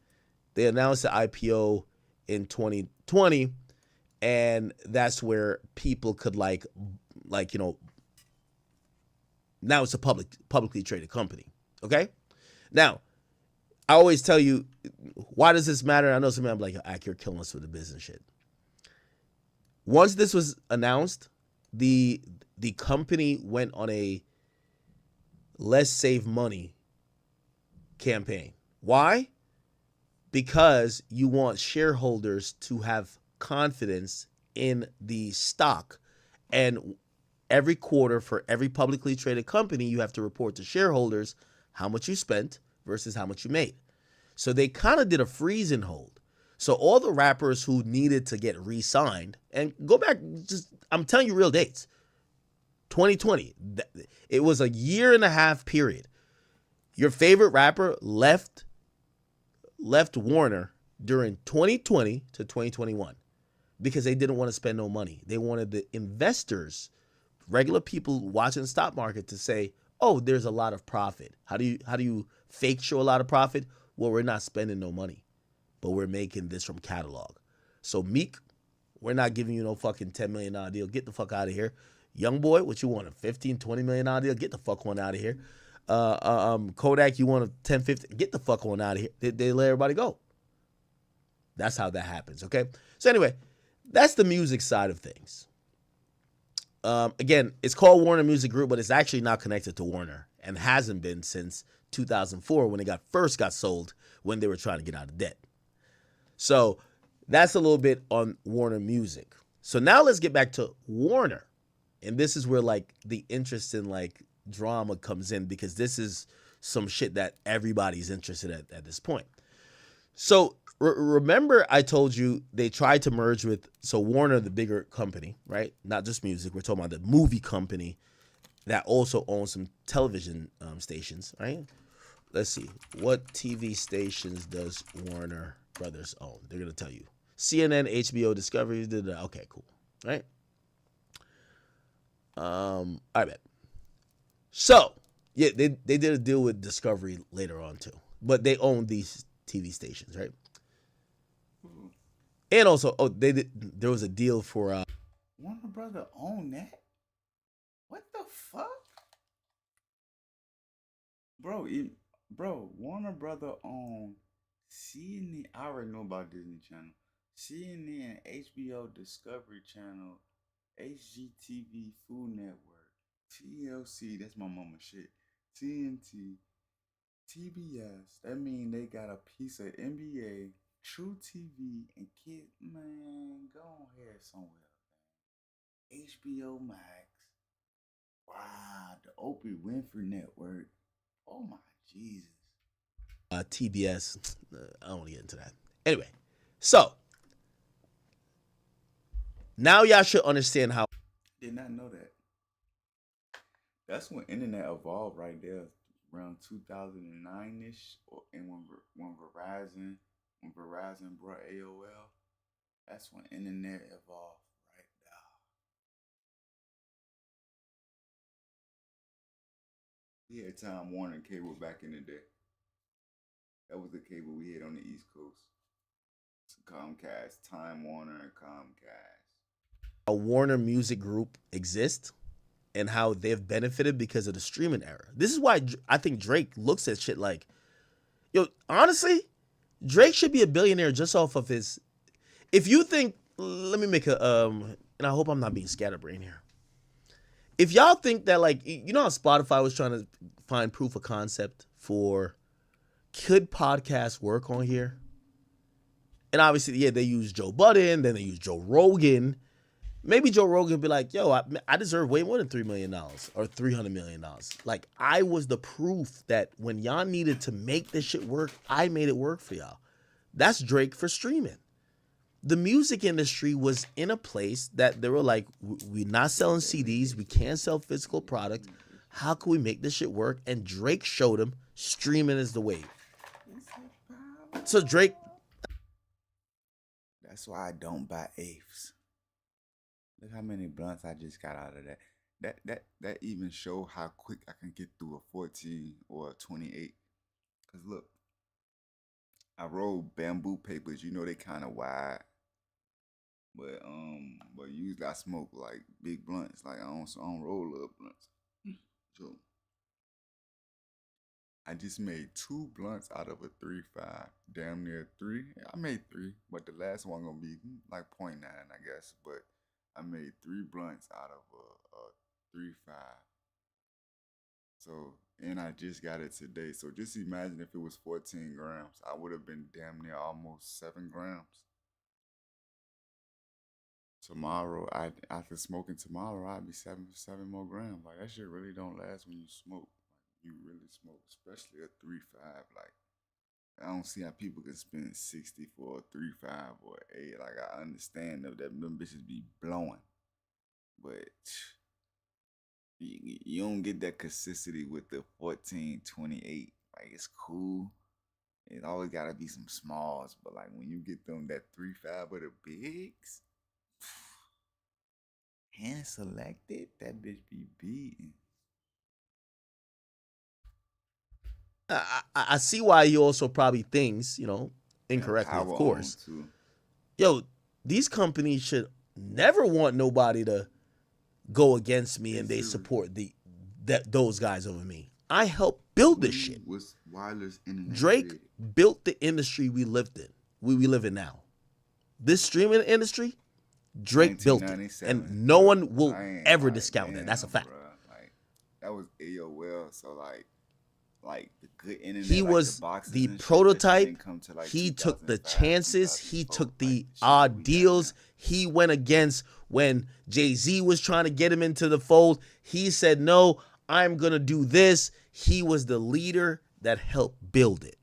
They announced the IPO in 2020. And that's where people could now it's a publicly traded company. Okay? Now, I always tell you, why does this matter? I know some people are like, you're killing us with the business shit. Once this was announced, the company went on a let's save money campaign. Why? Because you want shareholders to have confidence in the stock. And every quarter for every publicly traded company, you have to report to shareholders how much you spent versus how much you made. So they kind of did a freeze and hold. So all the rappers who needed to get re-signed, and go back, I'm telling you real dates. 2020, it was a 1.5 year period. Your favorite rapper left Warner during 2020 to 2021 because they didn't want to spend no money. They wanted the investors, regular people watching the stock market, to say, oh, there's a lot of profit. How do you fake show a lot of profit? Well, we're not spending no money, but we're making this from catalog. So Meek, we're not giving you no fucking $10 million deal. Get the fuck out of here. Young boy, what you want, a $15, $20 million deal? Get the fuck on out of here. Kodak, you want a 10, 15? Get the fuck on out of here. They let everybody go. That's how that happens, okay? So anyway, that's the music side of things. Again, it's called Warner Music Group, but it's actually not connected to Warner and hasn't been since 2004 when it first got sold when they were trying to get out of debt. So that's a little bit on Warner Music. So now let's get back to Warner. And this is where the interest in drama comes in, because this is some shit that everybody's interested at this point. So remember I told you they tried to merge with, so Warner, the bigger company, right? Not just music. We're talking about the movie company that also owns some television stations, right? Let's see. What TV stations does Warner Brothers own? They're going to tell you. CNN, HBO, Discovery. Okay, cool. Right? I bet. So, yeah, they did a deal with Discovery later on too. But they own these TV stations, right? And also, there was a deal for Warner Brother own that? What the fuck? Bro, Warner Brother own CNN. I already know about Disney Channel. CNN, HBO, Discovery Channel, HGTV, Food Network, TLC, that's my mama shit, TNT, TBS, that mean they got a piece of NBA, True TV, and Kid, man, go on here somewhere, man. HBO Max, wow, the Oprah Winfrey Network, oh my Jesus. TBS, I don't want to get into that. Anyway, so now y'all should understand how. Did not know that. That's when internet evolved right there, around 2009-ish, and when Verizon brought AOL, that's when internet evolved right now. We had Time Warner cable back in the day. That was the cable we had on the East Coast. Comcast, Time Warner, and Comcast. A Warner Music Group exists and how they've benefited because of the streaming era. This is why I think Drake looks at shit like, Yo, honestly, Drake should be a billionaire just off of his. If you think, let me make a and I hope I'm not being scatterbrained here. If y'all think that, like, you know how Spotify was trying to find proof of concept for could podcasts work on here? And obviously, yeah, they use Joe Budden, then they use Joe Rogan. Maybe Joe Rogan would be like, yo, I deserve way more than $3 million or $300 million. Like, I was the proof that when y'all needed to make this shit work, I made it work for y'all. That's Drake for streaming. The music industry was in a place that they were like, we're not selling CDs. We can't sell physical product. How can we make this shit work? And Drake showed them streaming is the way. So Drake. That's why I don't buy eighths. Look how many blunts I just got out of that. That even show how quick I can get through a 14 or a 28. Cause look, I roll bamboo papers. You know they kind of wide, but usually I smoke like big blunts. Like I don't roll little blunts. So I just made 2 blunts out of a 3.5, damn near 3. I made 3, but the last one gonna be like 0.9, I guess. But I made 3 blunts out of a 3.5. So, and I just got it today. So just imagine if it was 14 grams, I would have been damn near almost 7 grams. Tomorrow, after smoking tomorrow, I'd be 7 more grams. Like that shit really don't last when you smoke. You really smoke, especially a 3.5. Like, I don't see how people can spend 60 for a 3.5 or 8. Like, I understand that them bitches be blowing, but you don't get that consistency with the 14, 28. Like, it's cool. It always gotta be some smalls, but like when you get them that 3.5 or the bigs, hand selected, that bitch be beating. I see why he also probably thinks, incorrectly, of course. Yo, these companies should never want nobody to go against me and they support those guys over me. I helped build this shit. Wireless internet Drake built the industry we lived in. We live in now. This streaming industry, Drake built it. And no one will ever discount that. That's a fact. Like, that was AOL, so like the good internet. He was the prototype. He took the chances. He took the odd deals. He went against when Jay-Z was trying to get him into the fold. He said, no, I'm going to do this. He was the leader that helped build it.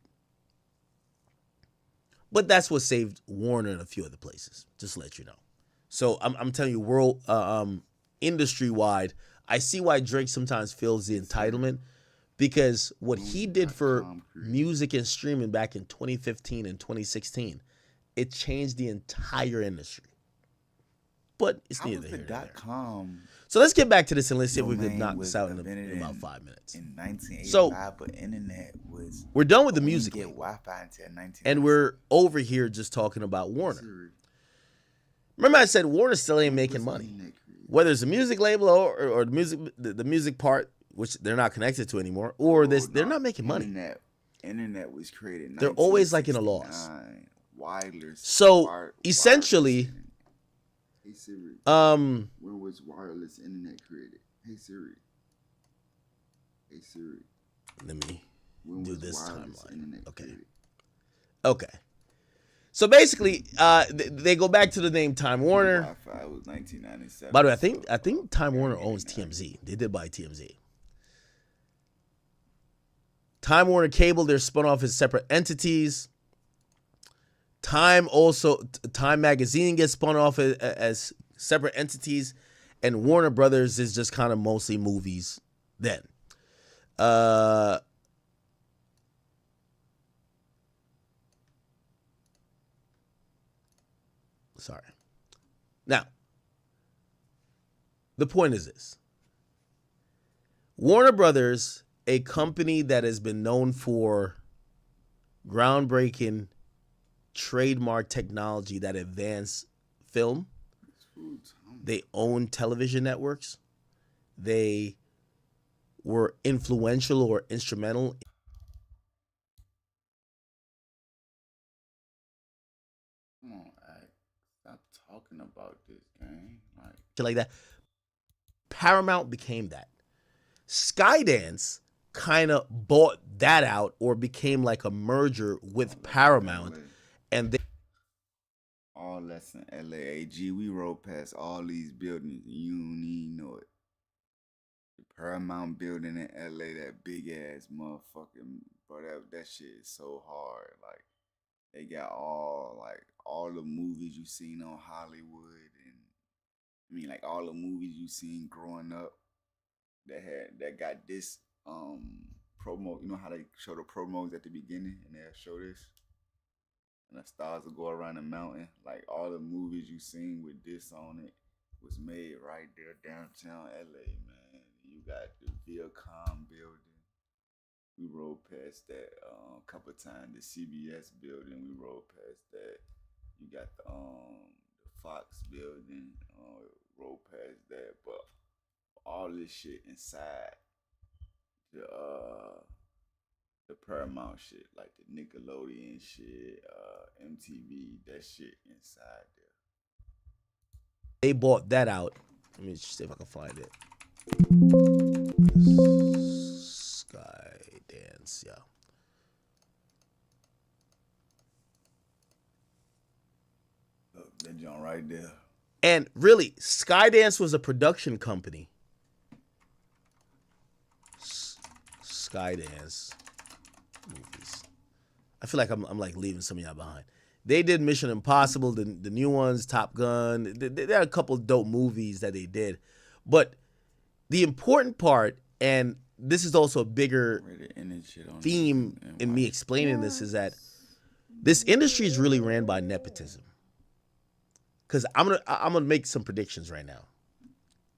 But that's what saved Warner and a few other places, just to let you know. So I'm telling you, world industry-wide, I see why Drake sometimes feels the entitlement. Because what he did for music and streaming back in 2015 and 2016, it changed the entire industry. But it's neither here nor there. So let's get back to this and let's see if we can knock this out in about 5 minutes. In 1985, so, but internet was. We're done with the music. Get Wi-Fi until 1996. And we're over here just talking about Warner. Remember I said Warner still ain't making money. Whether it's a music label or the music part, which they're not connected to anymore, or they're not making money. Internet was created in they're always like in a loss. Wireless. So essentially, hey Siri. When was wireless internet created? Hey Siri. Hey Siri. Let me do this timeline. Okay. Created? Okay. So basically, they go back to the name Time Warner. Wi-Fi was 1997. By the way, I think Time Warner owns TMZ. They did buy TMZ. Time Warner Cable, they're spun off as separate entities. Time Magazine gets spun off as separate entities. And Warner Brothers is just kind of mostly movies then. Sorry. Now, the point is this. Warner Brothers, a company that has been known for groundbreaking trademark technology that advanced film. They own television networks. They were influential or instrumental Come on, stop talking about this, gang. Like, Shit like that. Paramount became that. Skydance kind of bought that out or became like a merger with Paramount, and they all that's in LAAG. We rode past all these buildings. You don't even know it. The Paramount building in LA, that big ass motherfucking, bro. That shit is so hard. Like, they got all the movies you seen on Hollywood, and I mean, like, all the movies you seen growing up that got this promo. You know how they show the promos at the beginning, and they'll show this, and the stars will go around the mountain. Like, all the movies you seen with this on it was made right there downtown LA, man. You got the Viacom building. We rode past that a couple of times. The CBS building, we rode past that. You got the Fox building, rode past that. But all this shit inside the Paramount shit, like the Nickelodeon shit, MTV, that shit inside there. They bought that out. Let me see if I can find it. Skydance, yeah. Look, that joint right there. And really, Skydance was a production company. Skydance movies. I feel like I'm like leaving some of y'all behind. They did Mission Impossible, the new ones, Top Gun. They had a couple dope movies that they did. But the important part, and this is also a bigger theme in me explaining this, is that this industry is really ran by nepotism. Because I'm gonna make some predictions right now.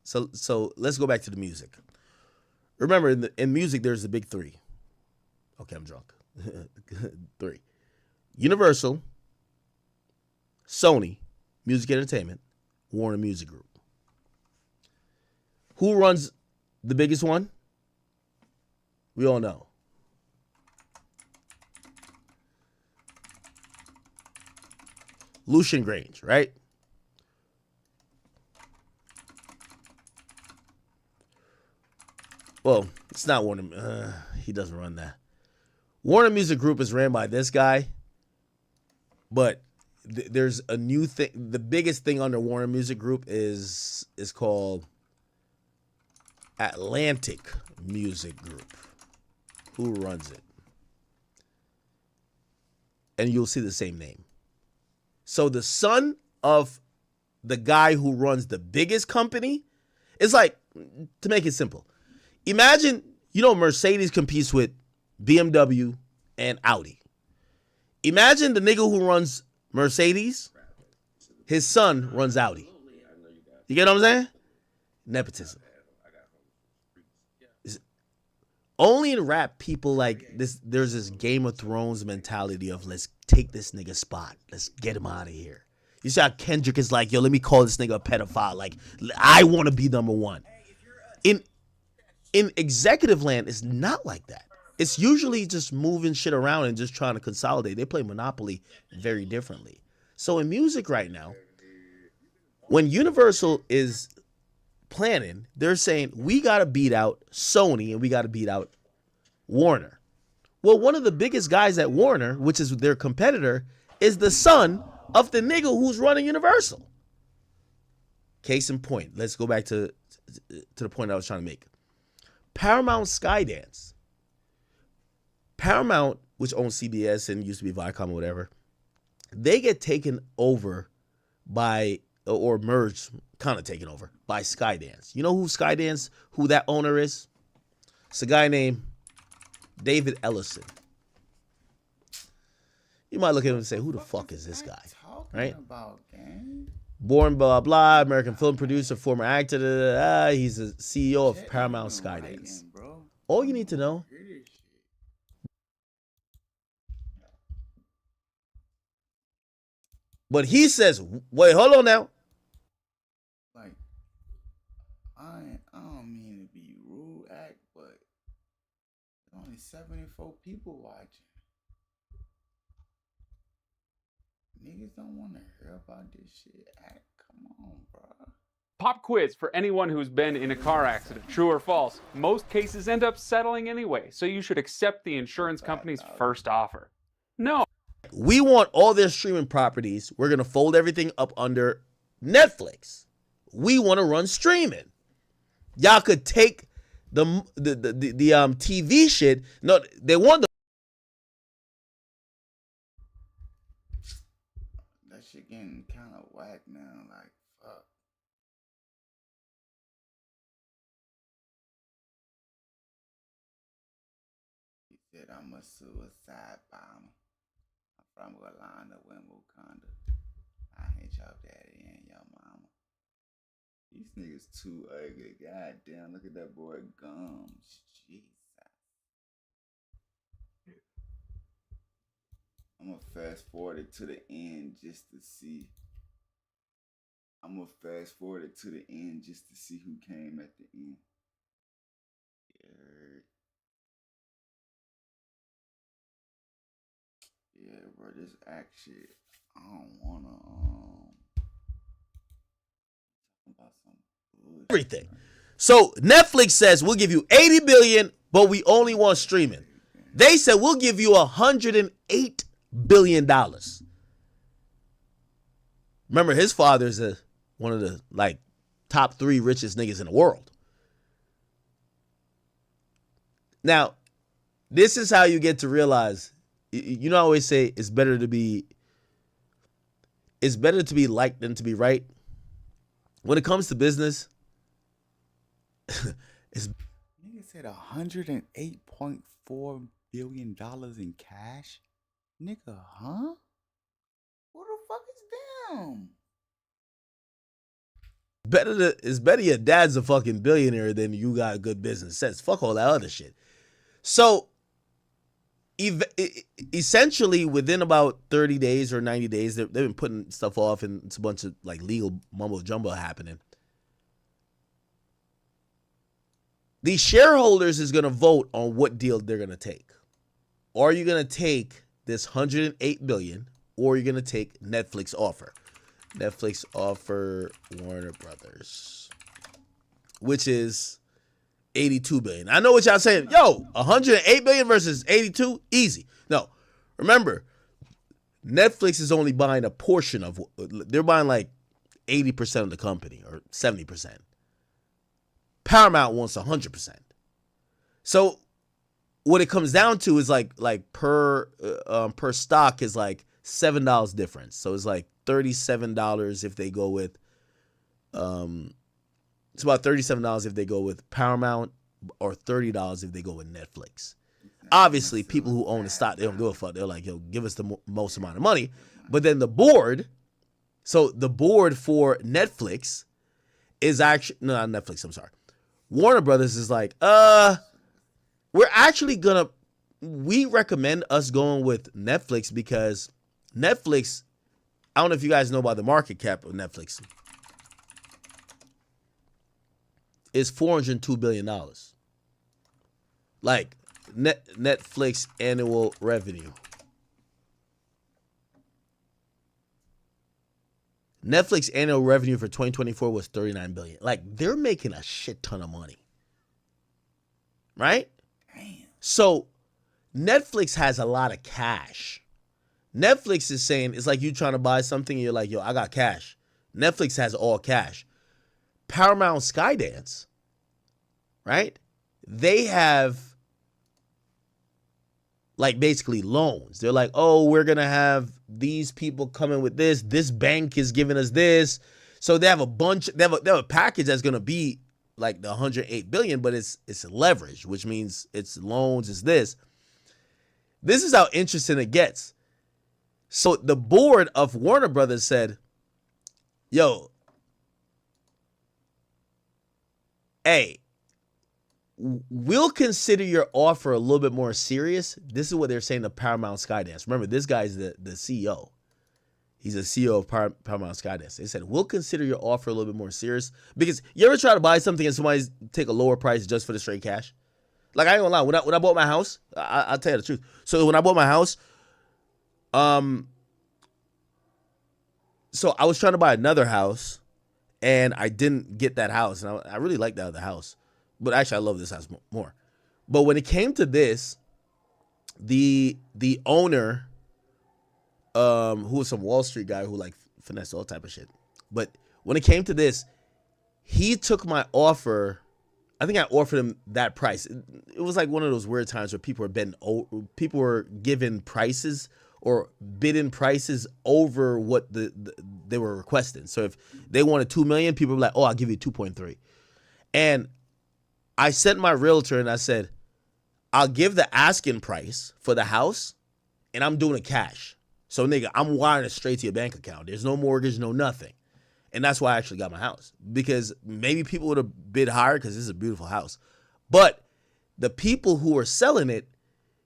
So let's go back to the music. Remember, in music, there's the big three. Okay, I'm drunk. 3. Universal, Sony, Music Entertainment, Warner Music Group. Who runs the biggest one? We all know. Lucian Grange, right? Well, it's not Warner. He doesn't run that. Warner Music Group is ran by this guy, but there's a new thing. The biggest thing under Warner Music Group is called Atlantic Music Group. Who runs it? And you'll see the same name. So the son of the guy who runs the biggest company, it's like, to make it simple, imagine, Mercedes competes with BMW and Audi. Imagine the nigga who runs Mercedes, his son runs Audi. You get what I'm saying? Nepotism. Only in rap, people like this, there's this Game of Thrones mentality of, let's take this nigga's spot. Let's get him out of here. You see how Kendrick is like, yo, let me call this nigga a pedophile. Like, I want to be number one. In executive land, it's not like that. It's usually just moving shit around and just trying to consolidate. They play Monopoly very differently. So in music right now, when Universal is planning, they're saying, we got to beat out Sony and we got to beat out Warner. Well, one of the biggest guys at Warner, which is their competitor, is the son of the nigga who's running Universal. Case in point, let's go back to the point I was trying to make. Paramount Skydance. Paramount, which owns CBS and used to be Viacom or whatever, they get taken over by, or merged, kind of taken over by Skydance. You know who that owner is? It's a guy named David Ellison. You might look at him and say, who the fuck is this guy? Right? Born blah, blah, American film producer, former actor. He's the CEO of Paramount Skydance. All you need to know. But he says, wait, hold on now. Like, I don't mean to be rude, but only 74 people watching. niggas don't want to hear about this shit. Come on, bro. Pop quiz for anyone who's been in a car accident. True or false? Most cases end up settling anyway, so you should accept the insurance company's first offer. No. We want all their streaming properties. We're going to fold everything up under Netflix. We want to run streaming. Y'all could take the TV shit. No, they want the That shit getting kind of whack now. Like, fuck. He said I'm a suicide bomber. I'm from Rolanda, Wakanda. I hate y'all daddy and y'all mama. These niggas too ugly. God damn, look at that boy gums. Jesus. I'm gonna fast forward it to the end just to see. I'm gonna fast forward it to the end just to see who came at the end. Yeah, bro, this act shit. I don't wanna about some bullshit. everything. So Netflix says we'll give you 80 billion, but we only want streaming. They said we'll give you $108 billion. Remember, his father's one of the like top 3 richest niggas in the world. Now, this is how you get to realize. You know, I always say it's better to be liked than to be right. When it comes to business, it's Nigga said $108.4 billion in cash. Nigga, huh? Who the fuck is them? it's better your dad's a fucking billionaire than you got good business sense. Fuck all that other shit. So, essentially, within about 30 days or 90 days, they've been putting stuff off, and it's a bunch of like legal mumbo jumbo happening. The shareholders is going to vote on what deal they're going to take. Are you going to take this $108 billion, or are you going to take Netflix offer? Netflix offer Warner Brothers, which is $82 billion. I know what y'all saying. Yo, $108 billion versus 82, easy. No, remember, Netflix is only buying a portion of. They're buying like 80% of the company or 70%. Paramount wants 100%. So what it comes down to is like per stock is like $7 difference. So it's like $37 if they go with it's about $37 if they go with Paramount, or $30 if they go with Netflix. Obviously, people who own the stock, they don't give a fuck. They're like, yo, give us the most amount of money. But then the board, so the board for Netflix is actually, no, not Netflix, I'm sorry. Warner Brothers is like, we're actually we recommend us going with Netflix because Netflix, I don't know if you guys know about the market cap of Netflix, is $402 billion. Like Netflix annual revenue. Netflix annual revenue for 2024 was $39 billion. Like, they're making a shit ton of money. Right? Damn. So Netflix has a lot of cash. Netflix is saying, it's like you trying to buy something and you're like, yo, I got cash. Netflix has all cash. Paramount Skydance, right? They have like basically loans. They're like, oh, we're going to have these people coming with this. This bank is giving us this. So they have they have a package that's going to be like the $108 billion, but it's leverage, which means it's loans, it's this. This is how interesting it gets. So the board of Warner Brothers said, yo, hey, we'll consider your offer a little bit more serious. This is what they're saying to Paramount Skydance. Remember, this guy's the CEO. He's the CEO of Paramount Skydance. They said, we'll consider your offer a little bit more serious. Because you ever try to buy something and somebody take a lower price just for the straight cash? Like, I ain't gonna lie. When I bought my house, I'll tell you the truth. So when I bought my house, So I was trying to buy another house, and I didn't get that house. And I really like that other house. But actually, I love this house more. But when it came to this, the owner, who was some Wall Street guy who like finessed all type of shit. But when it came to this, he took my offer. I think I offered him that price. It was like one of those weird times where people were given prices or bidding prices over what they were requesting. So if they wanted $2 million, people were like, "Oh, I'll give you 2.3." And I sent my realtor and I said, "I'll give the asking price for the house, and I'm doing it cash. So nigga, I'm wiring it straight to your bank account. There's no mortgage, no nothing." And that's why I actually got my house, because maybe people would have bid higher because this is a beautiful house. But the people who were selling it,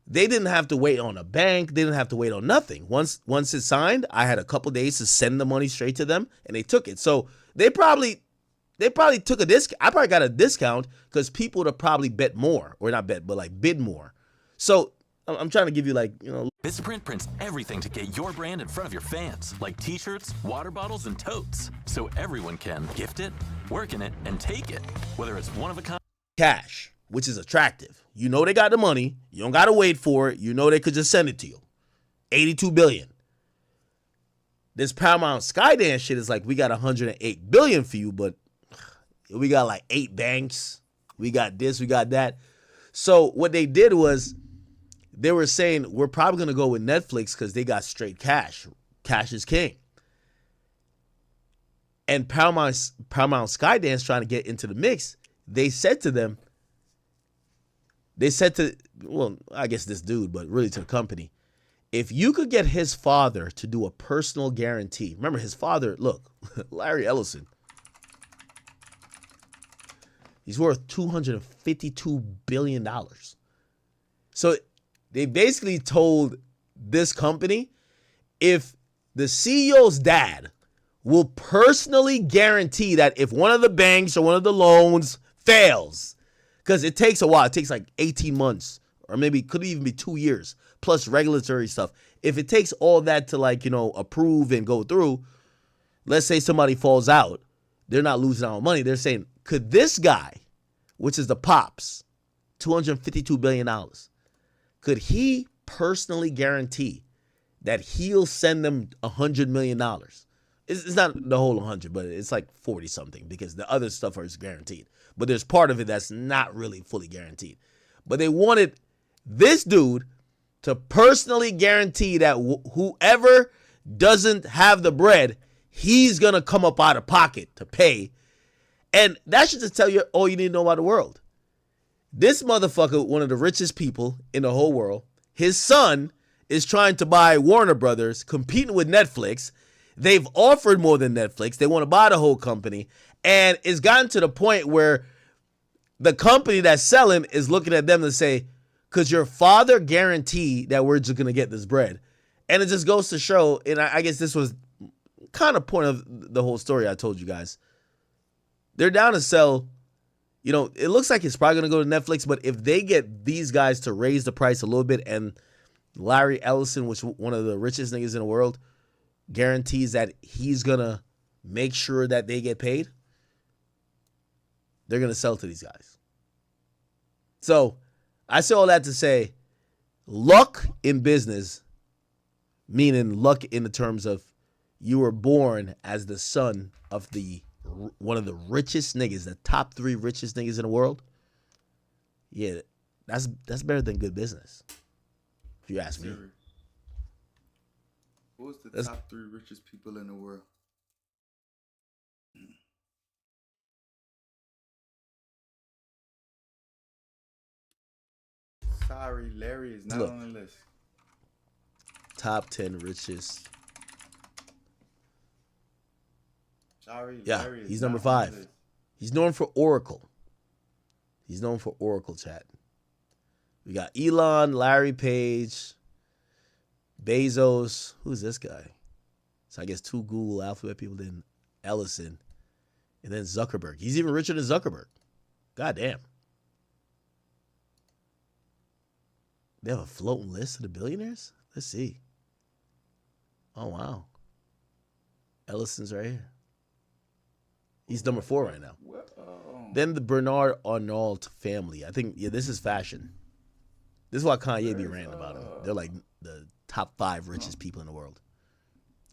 they didn't have to wait on a bank. They didn't have to wait on nothing. Once it's signed, I had a couple days to send the money straight to them, and they took it. So they probably took a discount. I probably got a discount because people would have probably bet more, or not bet, but like bid more. So I'm trying to give you like, you know. Vistaprint prints everything to get your brand in front of your fans, like t-shirts, water bottles, and totes, so everyone can gift it, work in it, and take it, whether it's one of a kind. Cash, which is attractive. You know they got the money. You don't got to wait for it. You know they could just send it to you. $82 billion. This Paramount Skydance shit is like, we got $108 billion for you, but we got like 8 banks. We got this, we got that. So what they did was, they were saying, we're probably going to go with Netflix because they got straight cash. Cash is king. And Paramount Skydance trying to get into the mix, they said to, well, I guess this dude, but really to the company, if you could get his father to do a personal guarantee. Remember, his father, look, Larry Ellison, he's worth $252 billion. So they basically told this company, if the CEO's dad will personally guarantee that if one of the banks or one of the loans fails, because it takes a while, it takes like 18 months, or maybe could even be 2 years, plus regulatory stuff. If it takes all that to like, you know, approve and go through, let's say somebody falls out, they're not losing out on money. They're saying, could this guy, which is the Pops, $252 billion, could he personally guarantee that he'll send them $100 million? It's not the whole 100, but it's like 40 something, because the other stuff is guaranteed. But there's part of it that's not really fully guaranteed. But they wanted this dude to personally guarantee that whoever doesn't have the bread, he's going to come up out of pocket to pay. And that should just tell you all you need to know about the world. This motherfucker, one of the richest people in the whole world, his son is trying to buy Warner Brothers, competing with Netflix. They've offered more than Netflix. They want to buy the whole company. And it's gotten to the point where the company that's selling is looking at them to say, could your father guarantee that we're just going to get this bread? And it just goes to show, and I guess this was kind of point of the whole story I told you guys. They're down to sell. You know, it looks like it's probably going to go to Netflix, but if they get these guys to raise the price a little bit, and Larry Ellison, which is one of the richest niggas in the world, guarantees that he's going to make sure that they get paid, they're going to sell to these guys. So I say all that to say, luck in business, meaning luck in the terms of you were born as the son of one of the richest niggas, the top 3 richest niggas in the world. Yeah, that's better than good business, if you ask me. Who was the top 3 richest people in the world? Sorry, Larry is not on the list. Top 10 richest. Sorry, Yeah, Larry is he's not number on the 5. list. He's known for Oracle. He's known for Oracle, chat. We got Elon, Larry Page, Bezos. Who's this guy? So I guess 2 Google Alphabet people, then Ellison, and then Zuckerberg. He's even richer than Zuckerberg. God damn. They have a floating list of the billionaires? Let's see. Oh, wow. Ellison's right here. He's number 4 right now. Then the Bernard Arnault family. I think, this is fashion. This is why Kanye be ranting about them. They're like the top 5 richest people in the world.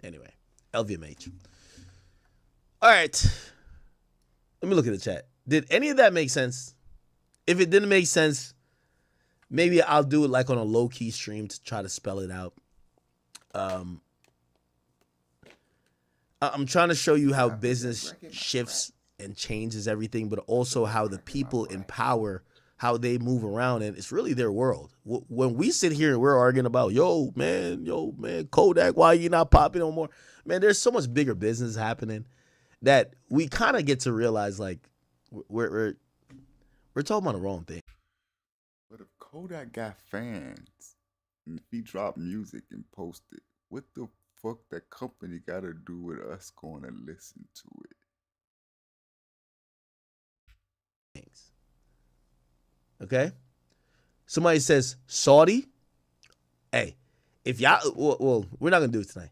Anyway, LVMH. All right. Let me look at the chat. Did any of that make sense? If it didn't make sense, maybe I'll do it like on a low-key stream to try to spell it out. I'm trying to show you how business shifts and changes everything, but also how the people in power, how they move around, and it's really their world. When we sit here and we're arguing about, yo, man, Kodak, why you not popping no more? Man, there's so much bigger business happening that we kind of get to realize, like, we're talking about the wrong thing. But if Kodak got fans, and if he dropped music and posted, what the fuck that company got to do with us going to listen to it? Thanks. Okay? Somebody says, Saudi? Hey, if y'all, well, we're not going to do it tonight.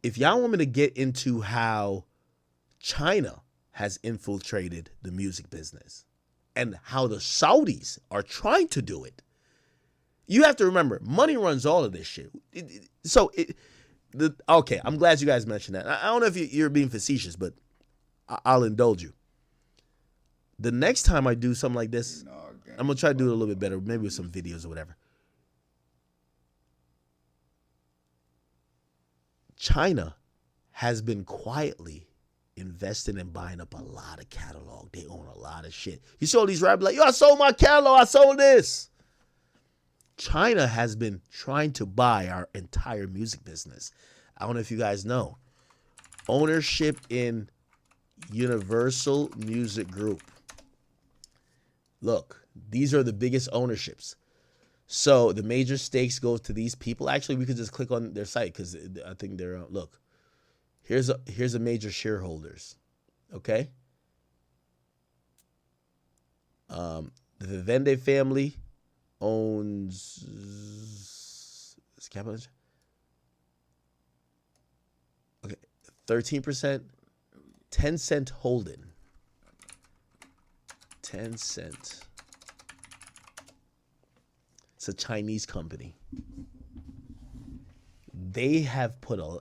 If y'all want me to get into how China has infiltrated the music business and how the Saudis are trying to do it, you have to remember, money runs all of this shit. Okay, I'm glad you guys mentioned that. I don't know if you're being facetious, but I'll indulge you. The next time I do something like this, I'm going to try to do it a little bit better, maybe with some videos or whatever. China has been quietly investing and buying up a lot of catalog. They own a lot of shit. You see all these rappers like, yo, I sold my catalog, I sold this. China has been trying to buy our entire music business. I don't know if you guys know. Ownership in Universal Music Group. Look, these are the biggest ownerships. So the major stakes go to these people. Actually, we could just click on their site because I think they're, look, here's a major shareholders. Okay. The Vivendi family owns okay, 13%. Tencent Holding. Tencent. It's a Chinese company. They have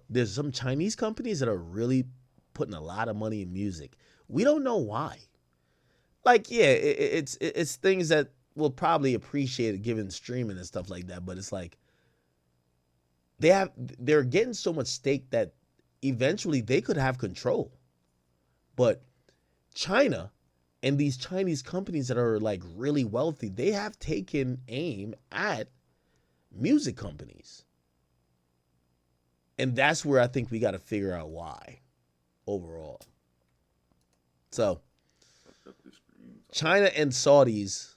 there's some Chinese companies that are really putting a lot of money in music. We don't know why. Like, yeah, it's things that we'll probably appreciate it given streaming and stuff like that, but it's like they're getting so much stake that eventually they could have control. But China and these Chinese companies that are like really wealthy, they have taken aim at music companies. And that's where I think we got to figure out why overall. So China and Saudis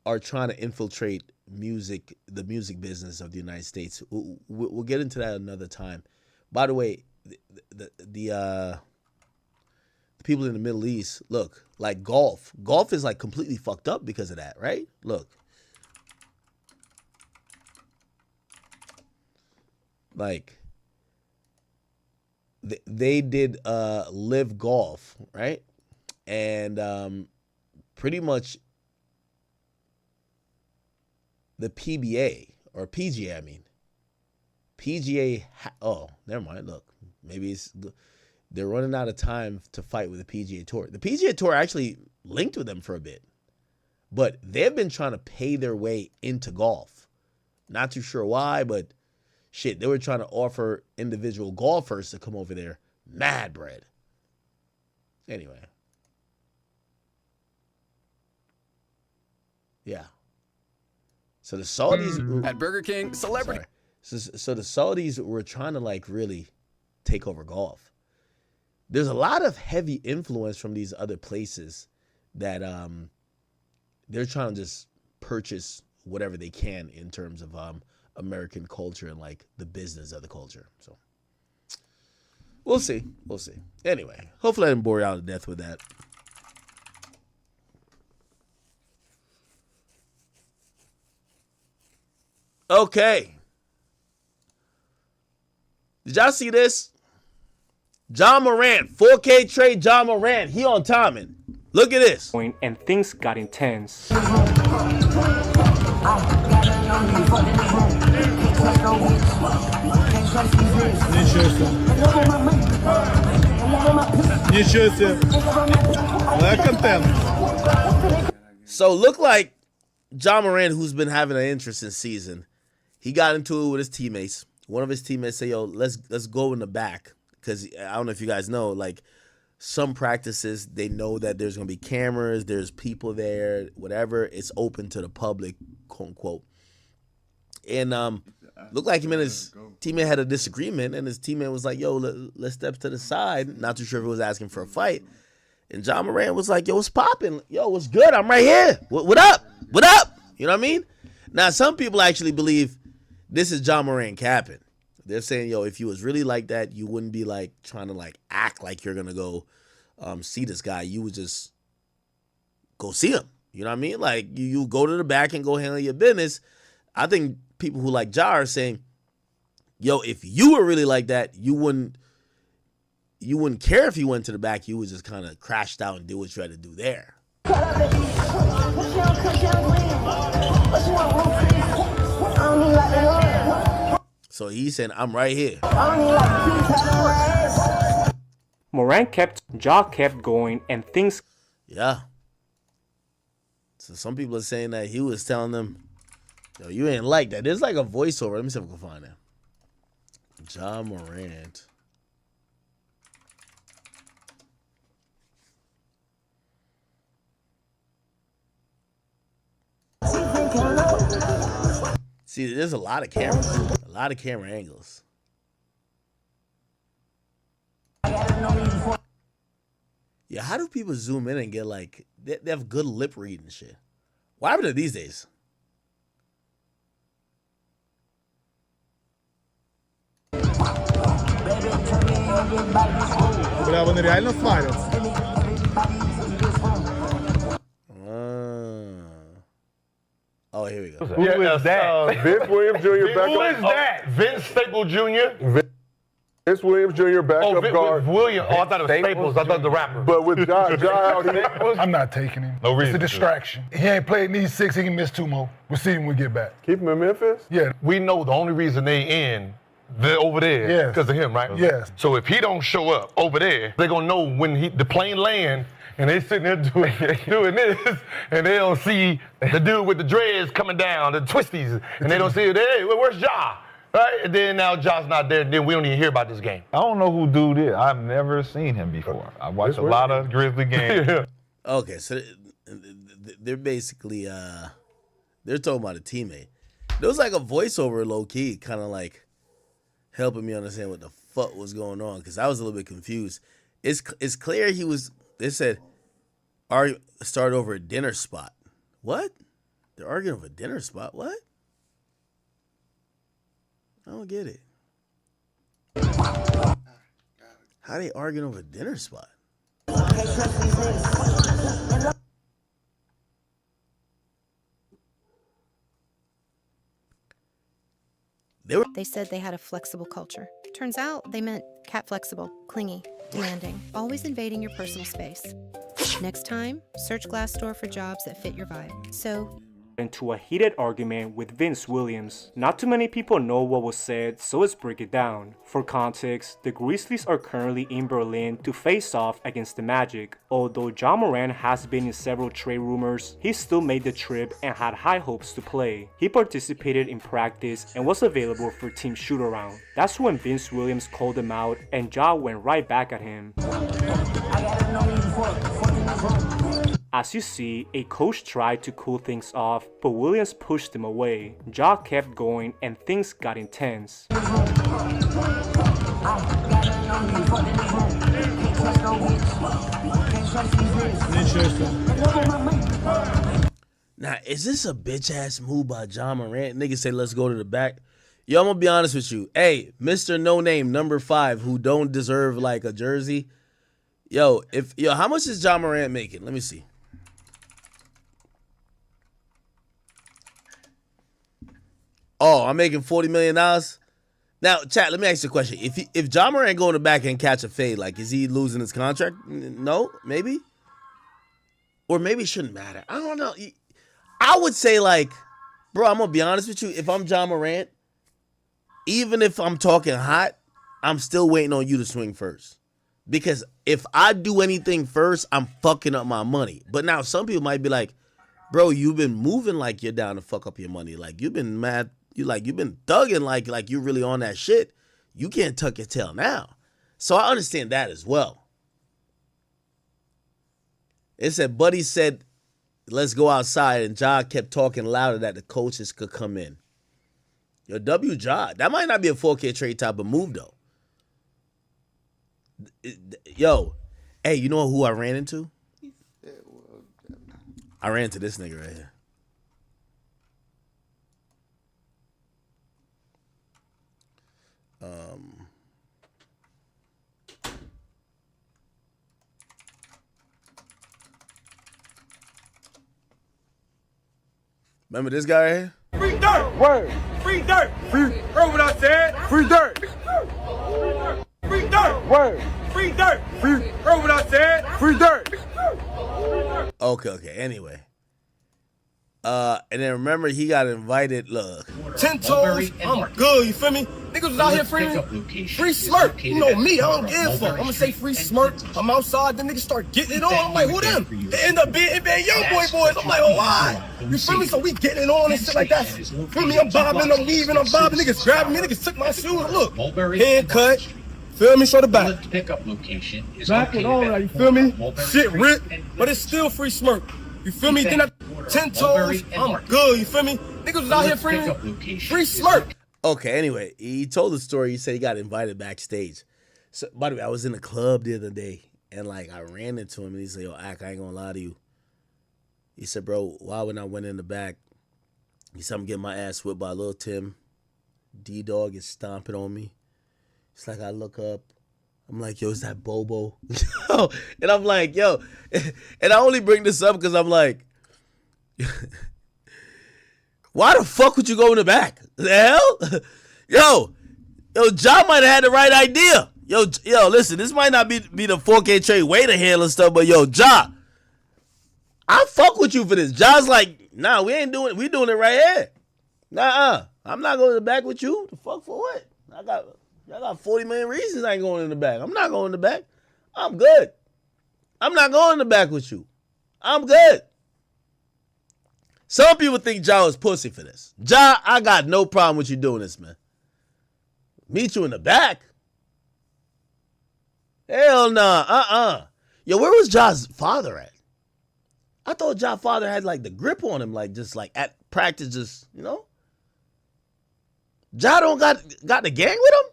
are trying to infiltrate the music business of the United States. We'll get into that another time. By the way, the people in the Middle East, look, like golf is like completely fucked up because of that, right? Look. Like they did live golf, right? And pretty much the PBA or PGA, I mean. PGA, never mind. Look, maybe they're running out of time to fight with the PGA Tour. The PGA Tour actually linked with them for a bit, but they've been trying to pay their way into golf. Not too sure why, but shit, they were trying to offer individual golfers to come over there. Mad bread. Anyway. Yeah. So the Saudis at Burger King, celebrity. So the Saudis were trying to like really take over golf. There's a lot of heavy influence from these other places that they're trying to just purchase whatever they can in terms of American culture and like the business of the culture. So we'll see. Anyway, hopefully I didn't bore you out to death with that. Okay. Did y'all see this? John Morant, 4K trade John Morant. He on timing. Look at this. And things got intense. So look like John Morant, who's been having an interesting season, he got into it with his teammates. One of his teammates said, yo, let's go in the back. Because I don't know if you guys know, like some practices, they know that there's going to be cameras, there's people there, whatever. It's open to the public, quote unquote. And looked like him and his teammate had a disagreement, and his teammate was like, yo, let's step to the side. Not too sure if he was asking for a fight. And John Morant was like, yo, what's popping? Yo, what's good? I'm right here. What up? What up? You know what I mean? Now, some people actually believe this is John Morant capping. They're saying, yo, if you was really like that, you wouldn't be like trying to like act like you're going to go see this guy. You would just go see him. You know what I mean? Like you go to the back and go handle your business. I think people who like Ja are saying, yo, if you were really like that, you wouldn't care if you went to the back. You would just kind of crashed out and do what you had to do there. So he's saying, I'm right here. Morant kept, Ja kept going, and things... Yeah. So some people are saying that he was telling them, yo, you ain't like that. There's like a voiceover. Let me see if I can find that. Ja Morant. See, there's a lot of cameras, a lot of camera angles. Yeah, how do people zoom in and get like, they have good lip reading shit? What happened to these days? Бля, вони реально сварять. Oh, here we go. Who is that? Vince Williams Jr. backup. Who is that? Vince Staples Jr. Vince Williams Jr. backup guard. Williams. Oh, I thought it was Staples. I thought the rapper. But with Ja out here, I'm not taking him. No reason It's a distraction. He ain't played these 6. He can miss 2 more. We'll see him when we get back. keep him in Memphis. Yeah. We know the only reason they in. They're over there Yes. because of him, right? Yes. So if he don't show up over there, they're gonna know when the plane land and they sitting there doing this, and they don't see the dude with the dreads coming down, the twisties, and they don't see it. Hey, where's Ja? Right? And then now Ja's not there, and then we don't even hear about this game. I don't know who dude is. I've never seen him before. I watched a lot of Grizzly games. Okay, so they're basically they're talking about a teammate. There was like a voiceover low key, kind of like helping me understand what the fuck was going on, because I was a little bit confused. It's clear he was. They said, start over a dinner spot. What? They're arguing over a dinner spot. What? I don't get it. How they arguing over a dinner spot? They said they had a flexible culture. Turns out they meant cat flexible, clingy, demanding, always invading your personal space. Next time, search Glassdoor for jobs that fit your vibe. So, into a heated argument with Vince Williams. Not too many people know what was said, so let's break it down. For context, the Grizzlies are currently in Berlin to face off against the Magic. Although Ja Morant has been in several trade rumors, he still made the trip and had high hopes to play. He participated in practice and was available for team shoot-around. That's when Vince Williams called him out and Ja went right back at him. As you see, a coach tried to cool things off, but Williams pushed him away. Ja kept going and things got intense. Now, is this a bitch ass move by Ja Morant? Niggas say, let's go to the back. Yo, I'm gonna be honest with you. Hey, Mr. No Name, number 5, who don't deserve like a jersey. Yo, how much is Ja Morant making? Let me see. Oh, I'm making $40 million? Nigga, Now, chat, let me ask you a question. If Ja Morant go in the back and catch a fade, like, is he losing his contract? No, maybe. Or maybe it shouldn't matter. I don't know. I would say, like, bro, I'm going to be honest with you. If I'm Ja Morant, even if I'm talking hot, I'm still waiting on you to swing first. Because if I do anything first, I'm fucking up my money. But now some people might be like, bro, you've been moving like you're down to fuck up your money. Like, you've been mad. You've been thugging like you're really on that shit. You can't tuck your tail now. So I understand that as well. It said, Buddy said, let's go outside, and Ja kept talking louder that the coaches could come in. Yo, Ja, that might not be a 4K trade type of move, though. Yo, hey, you know who I ran into? I ran into this nigga right here. Remember this guy right here? Free dirt! Word! Free dirt! Free, heard what I said? Free dirt! Free dirt! Word! Free dirt! Free, heard what I said? Free dirt! Okay. Anyway. And then remember he got invited, look. 10 toes, I'm good, you feel me? Niggas was out here free smirk. You know me, I don't give a fuck. I'm gonna say free smirk. I'm outside, the niggas start getting it on. I'm like, who them? They end up being NBA YoungBoy boys. I'm like, oh, why? You feel me? So we getting it on and shit like that. Feel me? I'm bobbing, I'm weaving, I'm bobbing. Niggas grabbing me, niggas took my shoes. Look, haircut. Feel me? Show the back. Pickup location is back with all that, you feel me? Shit ripped, but it's still free smirk. You feel me? Then 10 toes, I'm good, you feel me? Niggas was out here free smirk. Okay, anyway, he told the story. He said he got invited backstage. So, by the way, I was in a club the other day, and, like, I ran into him, and he said, yo, Ak, I ain't gonna lie to you. He said, bro, why when I went in the back, he said, I'm getting my ass whipped by Lil Tim. D-Dog is stomping on me. It's like I look up. I'm like, yo, is that Bobo? And I'm like, yo. And I only bring this up because I'm like, why the fuck would you go in the back? The hell? Yo, Ja might have had the right idea. Yo, listen, this might not be the 4K trade way to handle stuff, but yo, Ja, I fuck with you for this. Ja's like, nah, we ain't doing it. We doing it right here. Nah, I'm not going in the back with you. The fuck for what? I got 40 million reasons I ain't going in the back. I'm not going in the back. I'm good. I'm not going in the back with you. I'm good. Some people think Ja was pussy for this. Ja, I got no problem with you doing this, man. Meet you in the back? Hell nah. Yo, where was Ja's father at? I thought Ja's father had, like, the grip on him, like, just, like, at practice, just, you know? Ja don't got the gang with him?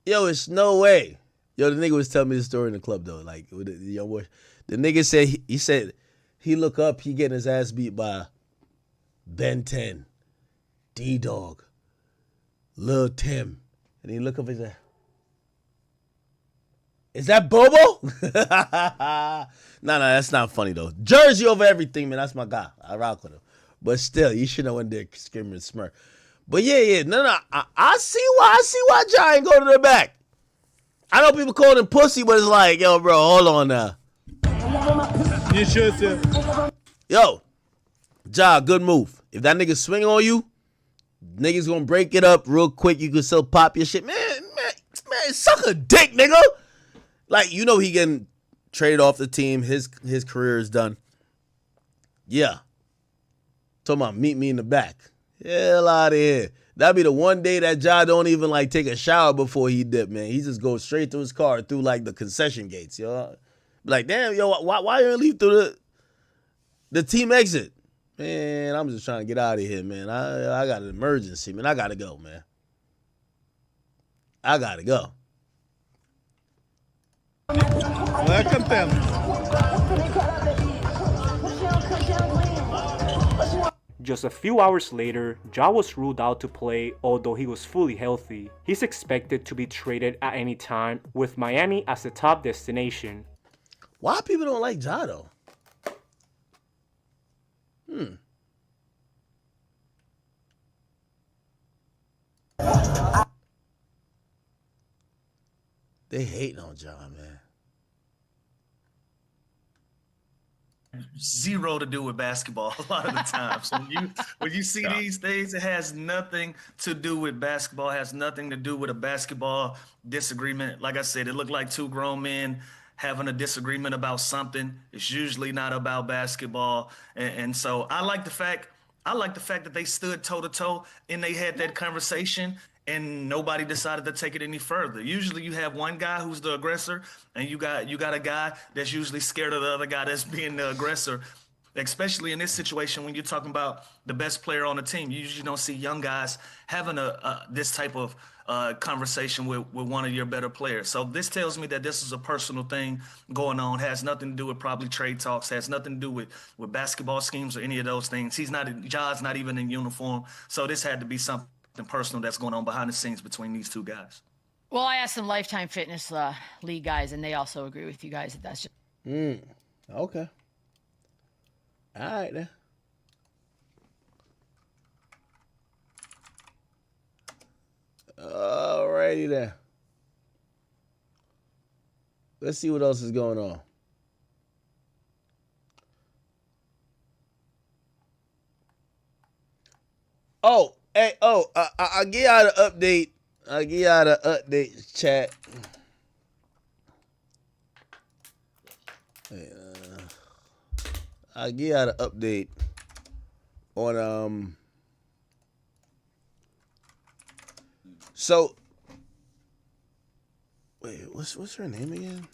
Yo, it's no way. Yo, the nigga was telling me the story in the club, though. Like, with the young boy. The nigga said, he said, he look up, he getting his ass beat by Ben 10, D-Dog, Lil Tim. And he look up and say, is that Bobo? Nah, that's not funny, though. Jersey over everything, man. That's my guy. I rock with him. But still, you should have went there screaming and smirk. But yeah, no, I see why Ja ain't go to the back. I know people call him pussy, but it's like, yo, bro, hold on now. You should, sir. Yo, Ja, good move. If that nigga swing on you, niggas gonna break it up real quick. You can still pop your shit. Man, suck a dick, nigga. Like, you know he getting traded off the team. His career is done. Yeah. Talking about meet me in the back. Hell out of here. That'd be the one day that Ja don't even, like, take a shower before he dip, man. He just goes straight to his car through, like, the concession gates, yo. Like, damn, yo, why you leave through the team exit? Man, I'm just trying to get out of here, man. I got an emergency, man. I gotta go, man. I gotta go. Welcome them. Just a few hours later, Ja was ruled out to play, although he was fully healthy. He's expected to be traded at any time, with Miami as the top destination. Why people don't like Ja though? They hating on Ja, man. Zero to do with basketball a lot of the time. So when you see these things, it has nothing to do with basketball. It has nothing to do with a basketball disagreement. Like I said, it looked like two grown men having a disagreement about something. It's usually not about basketball. And so I like the fact that they stood toe to toe and they had that conversation. And nobody decided to take it any further. Usually you have one guy who's the aggressor, and you got a guy that's usually scared of the other guy that's being the aggressor. Especially in this situation when you're talking about the best player on the team. You usually don't see young guys having this type of conversation with one of your better players. So this tells me that this is a personal thing going on. Has nothing to do with probably trade talks. Has nothing to do with basketball schemes or any of those things. Ja's not even in uniform. So this had to be something personal that's going on behind the scenes between these two guys. Well, I asked some Lifetime Fitness League guys, and they also agree with you guys that that's just... Okay. All right, then. Alrighty, then. Let's see what else is going on. Oh, hey, I'll give y'all the update. I'll give y'all the update, chat. I'll give y'all the update on so wait, what's her name again?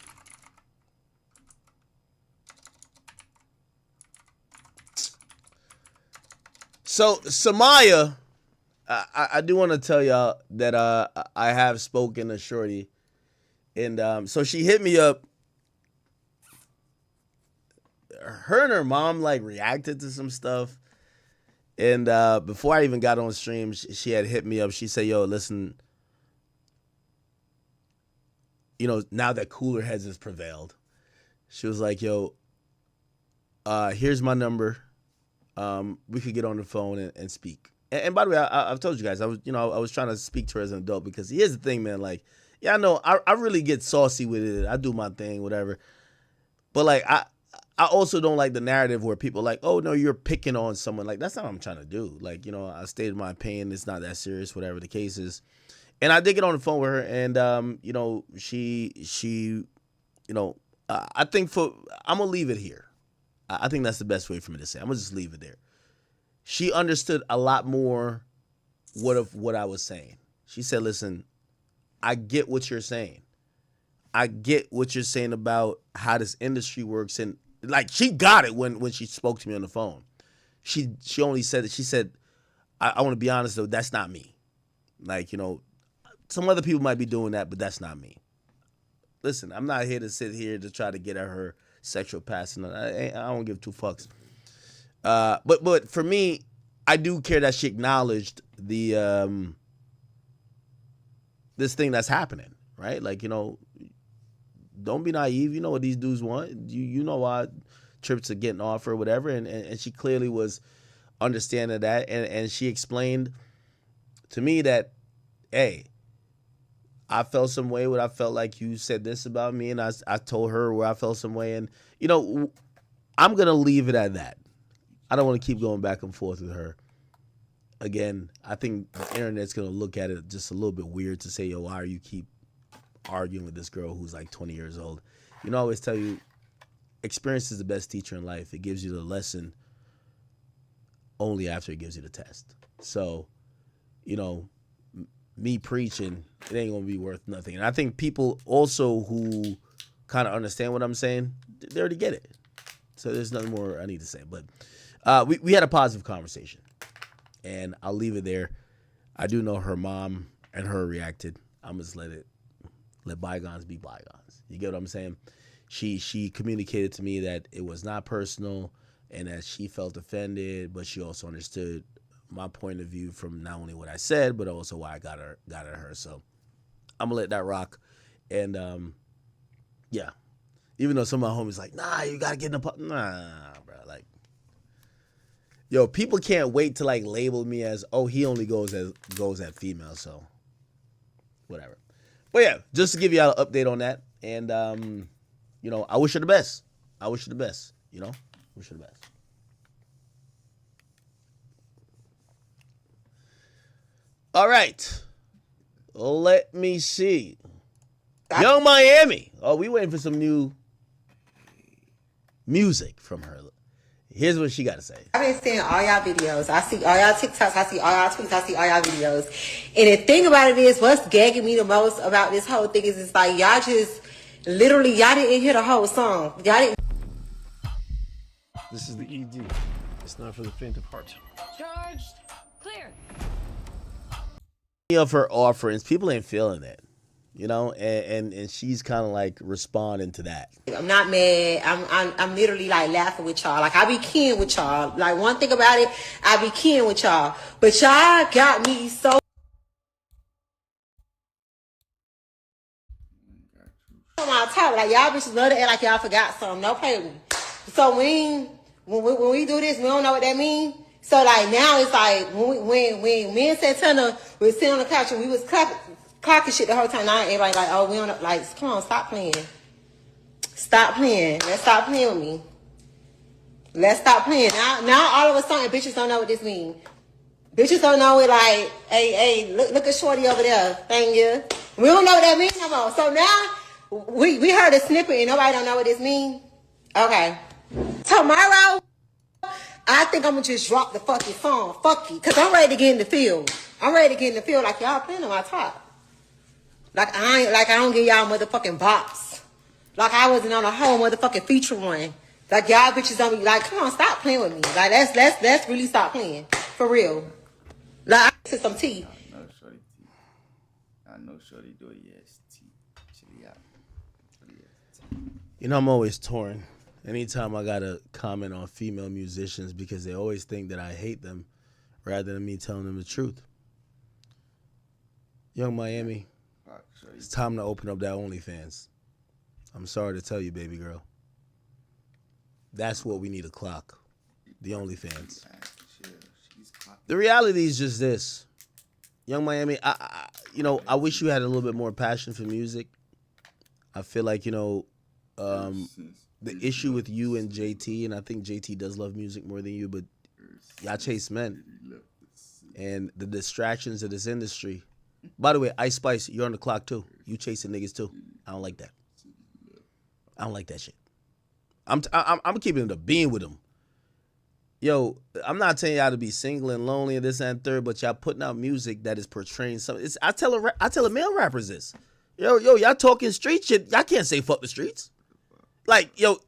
So Samaya, I do want to tell y'all that I have spoken to Shorty, and so she hit me up. Her and her mom like reacted to some stuff, and before I even got on stream, she had hit me up. She said, "Yo, listen, you know, now that cooler heads has prevailed," she was like, "Yo, here's my number. We could get on the phone and speak." And by the way, I've told you guys, I was trying to speak to her as an adult, because here's the thing, man. Like, yeah, I know I really get saucy with it. I do my thing, whatever. But like, I also don't like the narrative where people are like, oh no, you're picking on someone. Like, that's not what I'm trying to do. Like, you know, I stated my opinion. It's not that serious, whatever the case is. And I did get on the phone with her, and you know, she, you know, I think I'm gonna leave it here. I think that's the best way for me to say. I'm gonna just leave it there. She understood a lot more what I was saying. She said, listen, I get what you're saying. I get what you're saying about how this industry works. And like, she got it when she spoke to me on the phone. She only said that, she said, I want to be honest though, that's not me. Like, you know, some other people might be doing that, but that's not me. Listen, I'm not here to sit here to try to get at her sexual past. And I don't give two fucks. But for me, I do care that she acknowledged the this thing that's happening, right? Like, you know, don't be naive. You know what these dudes want. You know why trips are getting off or whatever. And she clearly was understanding that. And she explained to me that, hey, I felt some way when I felt like you said this about me. And I told her where I felt some way. And, you know, I'm going to leave it at that. I don't want to keep going back and forth with her. Again, I think the internet's going to look at it just a little bit weird to say, yo, why are you keep arguing with this girl who's like 20 years old? You know, I always tell you, experience is the best teacher in life. It gives you the lesson only after it gives you the test. So, you know, me preaching, it ain't going to be worth nothing. And I think people also who kind of understand what I'm saying, they already get it. So there's nothing more I need to say. But we had a positive conversation, and I'll leave it there. I do know her mom and her reacted. I'm just let bygones be bygones. You get what I'm saying? She communicated to me that it was not personal and that she felt offended, but she also understood my point of view from not only what I said, but also why I got at her. So I'm gonna let that rock. And yeah, Even though some of my homies like, nah, you gotta get in the nah, bro. Like, yo, people can't wait to like label me as, oh, he only goes at female, so whatever. But yeah, just to give y'all an update on that, and you know, I wish her the best. I wish her the best. You know, wish her the best. All right, let me see. Young Miami. Oh, we waiting for some new music from her. Here's what she got to say. I've been seeing all y'all videos. I see all y'all TikToks. I see all y'all tweets. I see all y'all videos. And the thing about it is, what's gagging me the most about this whole thing is it's like y'all just literally, y'all didn't hear the whole song. Y'all didn't. This is the ED. It's not for the faint of heart. Charged. Clear. Of her offerings, people ain't feeling it. You know, and she's kind of like responding to that. I'm not mad. I'm literally like laughing with y'all. Like I be keying with y'all. Like one thing about it, I be keying with y'all. But y'all got me so on my top. Like y'all bitches love to act like y'all forgot something. No play with me. So when we do this, we don't know what that means. So like now it's like when me and Santana was sitting on the couch and we was clocking shit the whole time. Now everybody like, oh, we don't like, come on, stop playing. Stop playing. Let's stop playing with me. Let's stop playing. Now all of a sudden bitches don't know what this means. Bitches don't know it like, hey, look at Shorty over there. Thank you. We don't know what that means no more. So now we heard a snippet and nobody don't know what this means. Okay. Tomorrow, I think I'm gonna just drop the fucking song. Fuck you. Cause I'm ready to get in the field. I'm ready to get in the field like y'all playing on my top. Like I don't give y'all motherfucking bops. Like I wasn't on a whole motherfucking feature one. Like y'all bitches don't be like, come on, stop playing with me. Like let's really stop playing. For real. Like I said some tea. I know Shorty do it, yes. Chili out. You know, I'm always torn. Anytime I gotta comment on female musicians because they always think that I hate them rather than me telling them the truth. Young Miami, it's time to open up that OnlyFans. I'm sorry to tell you, baby girl. That's what we need to clock. The OnlyFans. The reality is just this. Young Miami, I wish you had a little bit more passion for music. I feel like, the issue with you and JT, and I think JT does love music more than you, but y'all chase men. And the distractions of this industry. By the way, Ice Spice, you're on the clock too. You chasing niggas too. I don't like that. I don't like that shit. I'm keeping it a being with them. Yo, I'm not telling y'all to be single and lonely and this and third, but y'all putting out music that is portraying something. I tell a male rappers this. Yo, y'all talking street shit. Y'all can't say fuck the streets. Like, yo,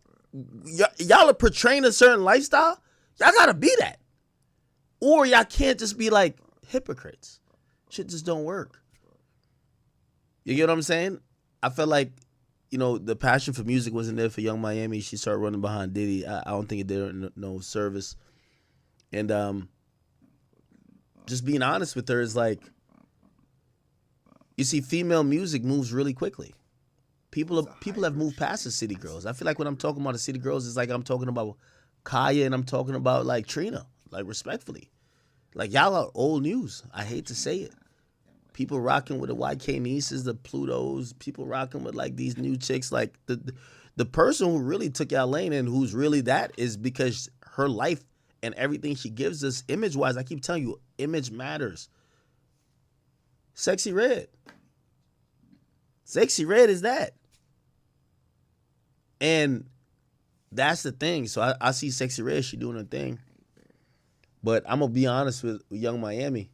y'all are portraying a certain lifestyle. Y'all gotta be that. Or y'all can't just be like hypocrites. Shit just don't work. You get what I'm saying? I felt like, the passion for music wasn't there for Young Miami. She started running behind Diddy. I don't think it did no service. And just being honest with her is like, you see, female music moves really quickly. People have moved past the City Girls. I feel like when I'm talking about the City Girls, it's like I'm talking about Kaya and I'm talking about like Trina, like respectfully. Like y'all are old news. I hate to say it. People rocking with the YK Nieces, the Plutos, people rocking with like these new chicks. Like the person who really took y'all lane and who's really that is because her life and everything she gives us image-wise, I keep telling you, image matters. Sexy Red. Sexy Red is that. And that's the thing. So I see Sexy Red, she doing her thing. But I'm going to be honest with Young Miami.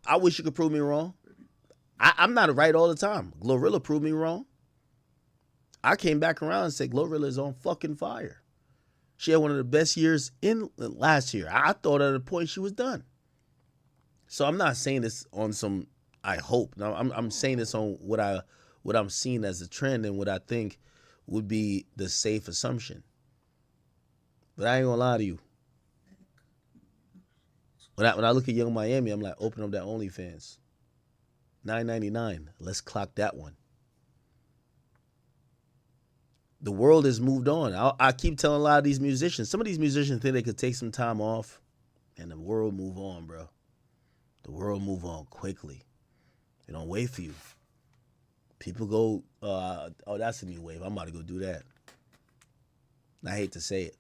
I wish you could prove me wrong. I'm not right all the time. Glorilla proved me wrong. I came back around and said Glorilla is on fucking fire. She had one of the best years in last year. I thought at a point she was done. So I'm not saying this on some I hope. Now I'm saying this on what I'm seeing as a trend and what I think would be the safe assumption. But I ain't gonna lie to you. When I look at Young Miami, I'm like, open up that OnlyFans. $9.99. Let's clock that one. The world has moved on. I keep telling a lot of these musicians. Some of these musicians think they could take some time off, and the world move on, bro. The world move on quickly. They don't wait for you. People go, oh, that's a new wave. I'm about to go do that. I hate to say it.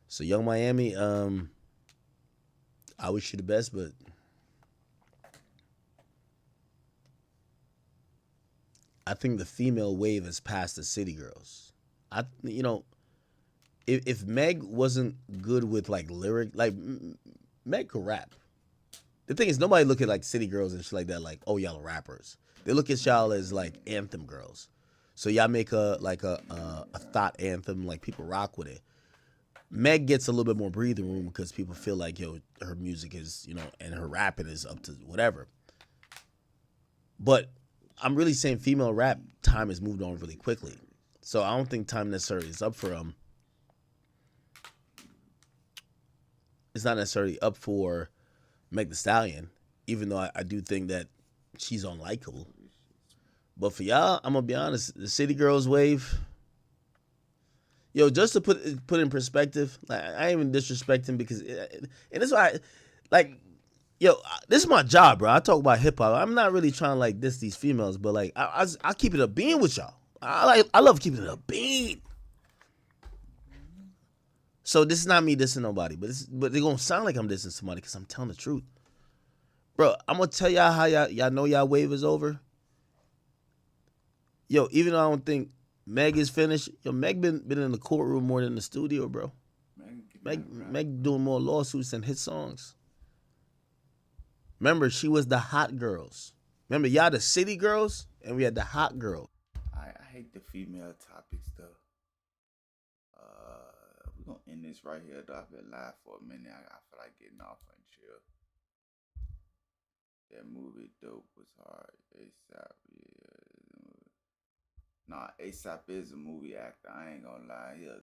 So Young Miami, I wish you the best, but I think the female wave has passed the city girls. If Meg wasn't good with like lyric, like Meg could rap. The thing is, nobody look at like city girls and shit like that like, oh, y'all are rappers. They look at y'all as like anthem girls. So y'all make a thought anthem, like people rock with it. Meg gets a little bit more breathing room because people feel like, yo, her music is, and her rapping is up to whatever. But I'm really saying female rap time has moved on really quickly. So I don't think time necessarily is up for it's not necessarily up for Meg Thee Stallion, even though I do think that she's unlikable. But for y'all, I'm gonna be honest, the City Girls wave, yo, just to put in perspective, like, I ain't even disrespecting because, and that's why, this is my job, bro. I talk about hip hop. I'm not really trying to like diss these females, but like I keep it a bean with y'all. I love keeping it a bean. So this is not me dissing nobody, but they're gonna sound like I'm dissing somebody because I'm telling the truth, bro. I'm gonna tell y'all how y'all know y'all wave is over. Yo, even though I don't think Meg is finished, yo, Meg been in the courtroom more than the studio, bro. Meg doing more lawsuits than hit songs. Remember, she was the hot girls. Remember, y'all the city girls, and we had the hot girl. I hate the female topics, though. We're going to end this right here, though. I've been live for a minute. I feel like getting off and chill. That movie, Dope, was hard. ASAP, yeah. Nah, ASAP is a movie actor. I ain't going to lie. He a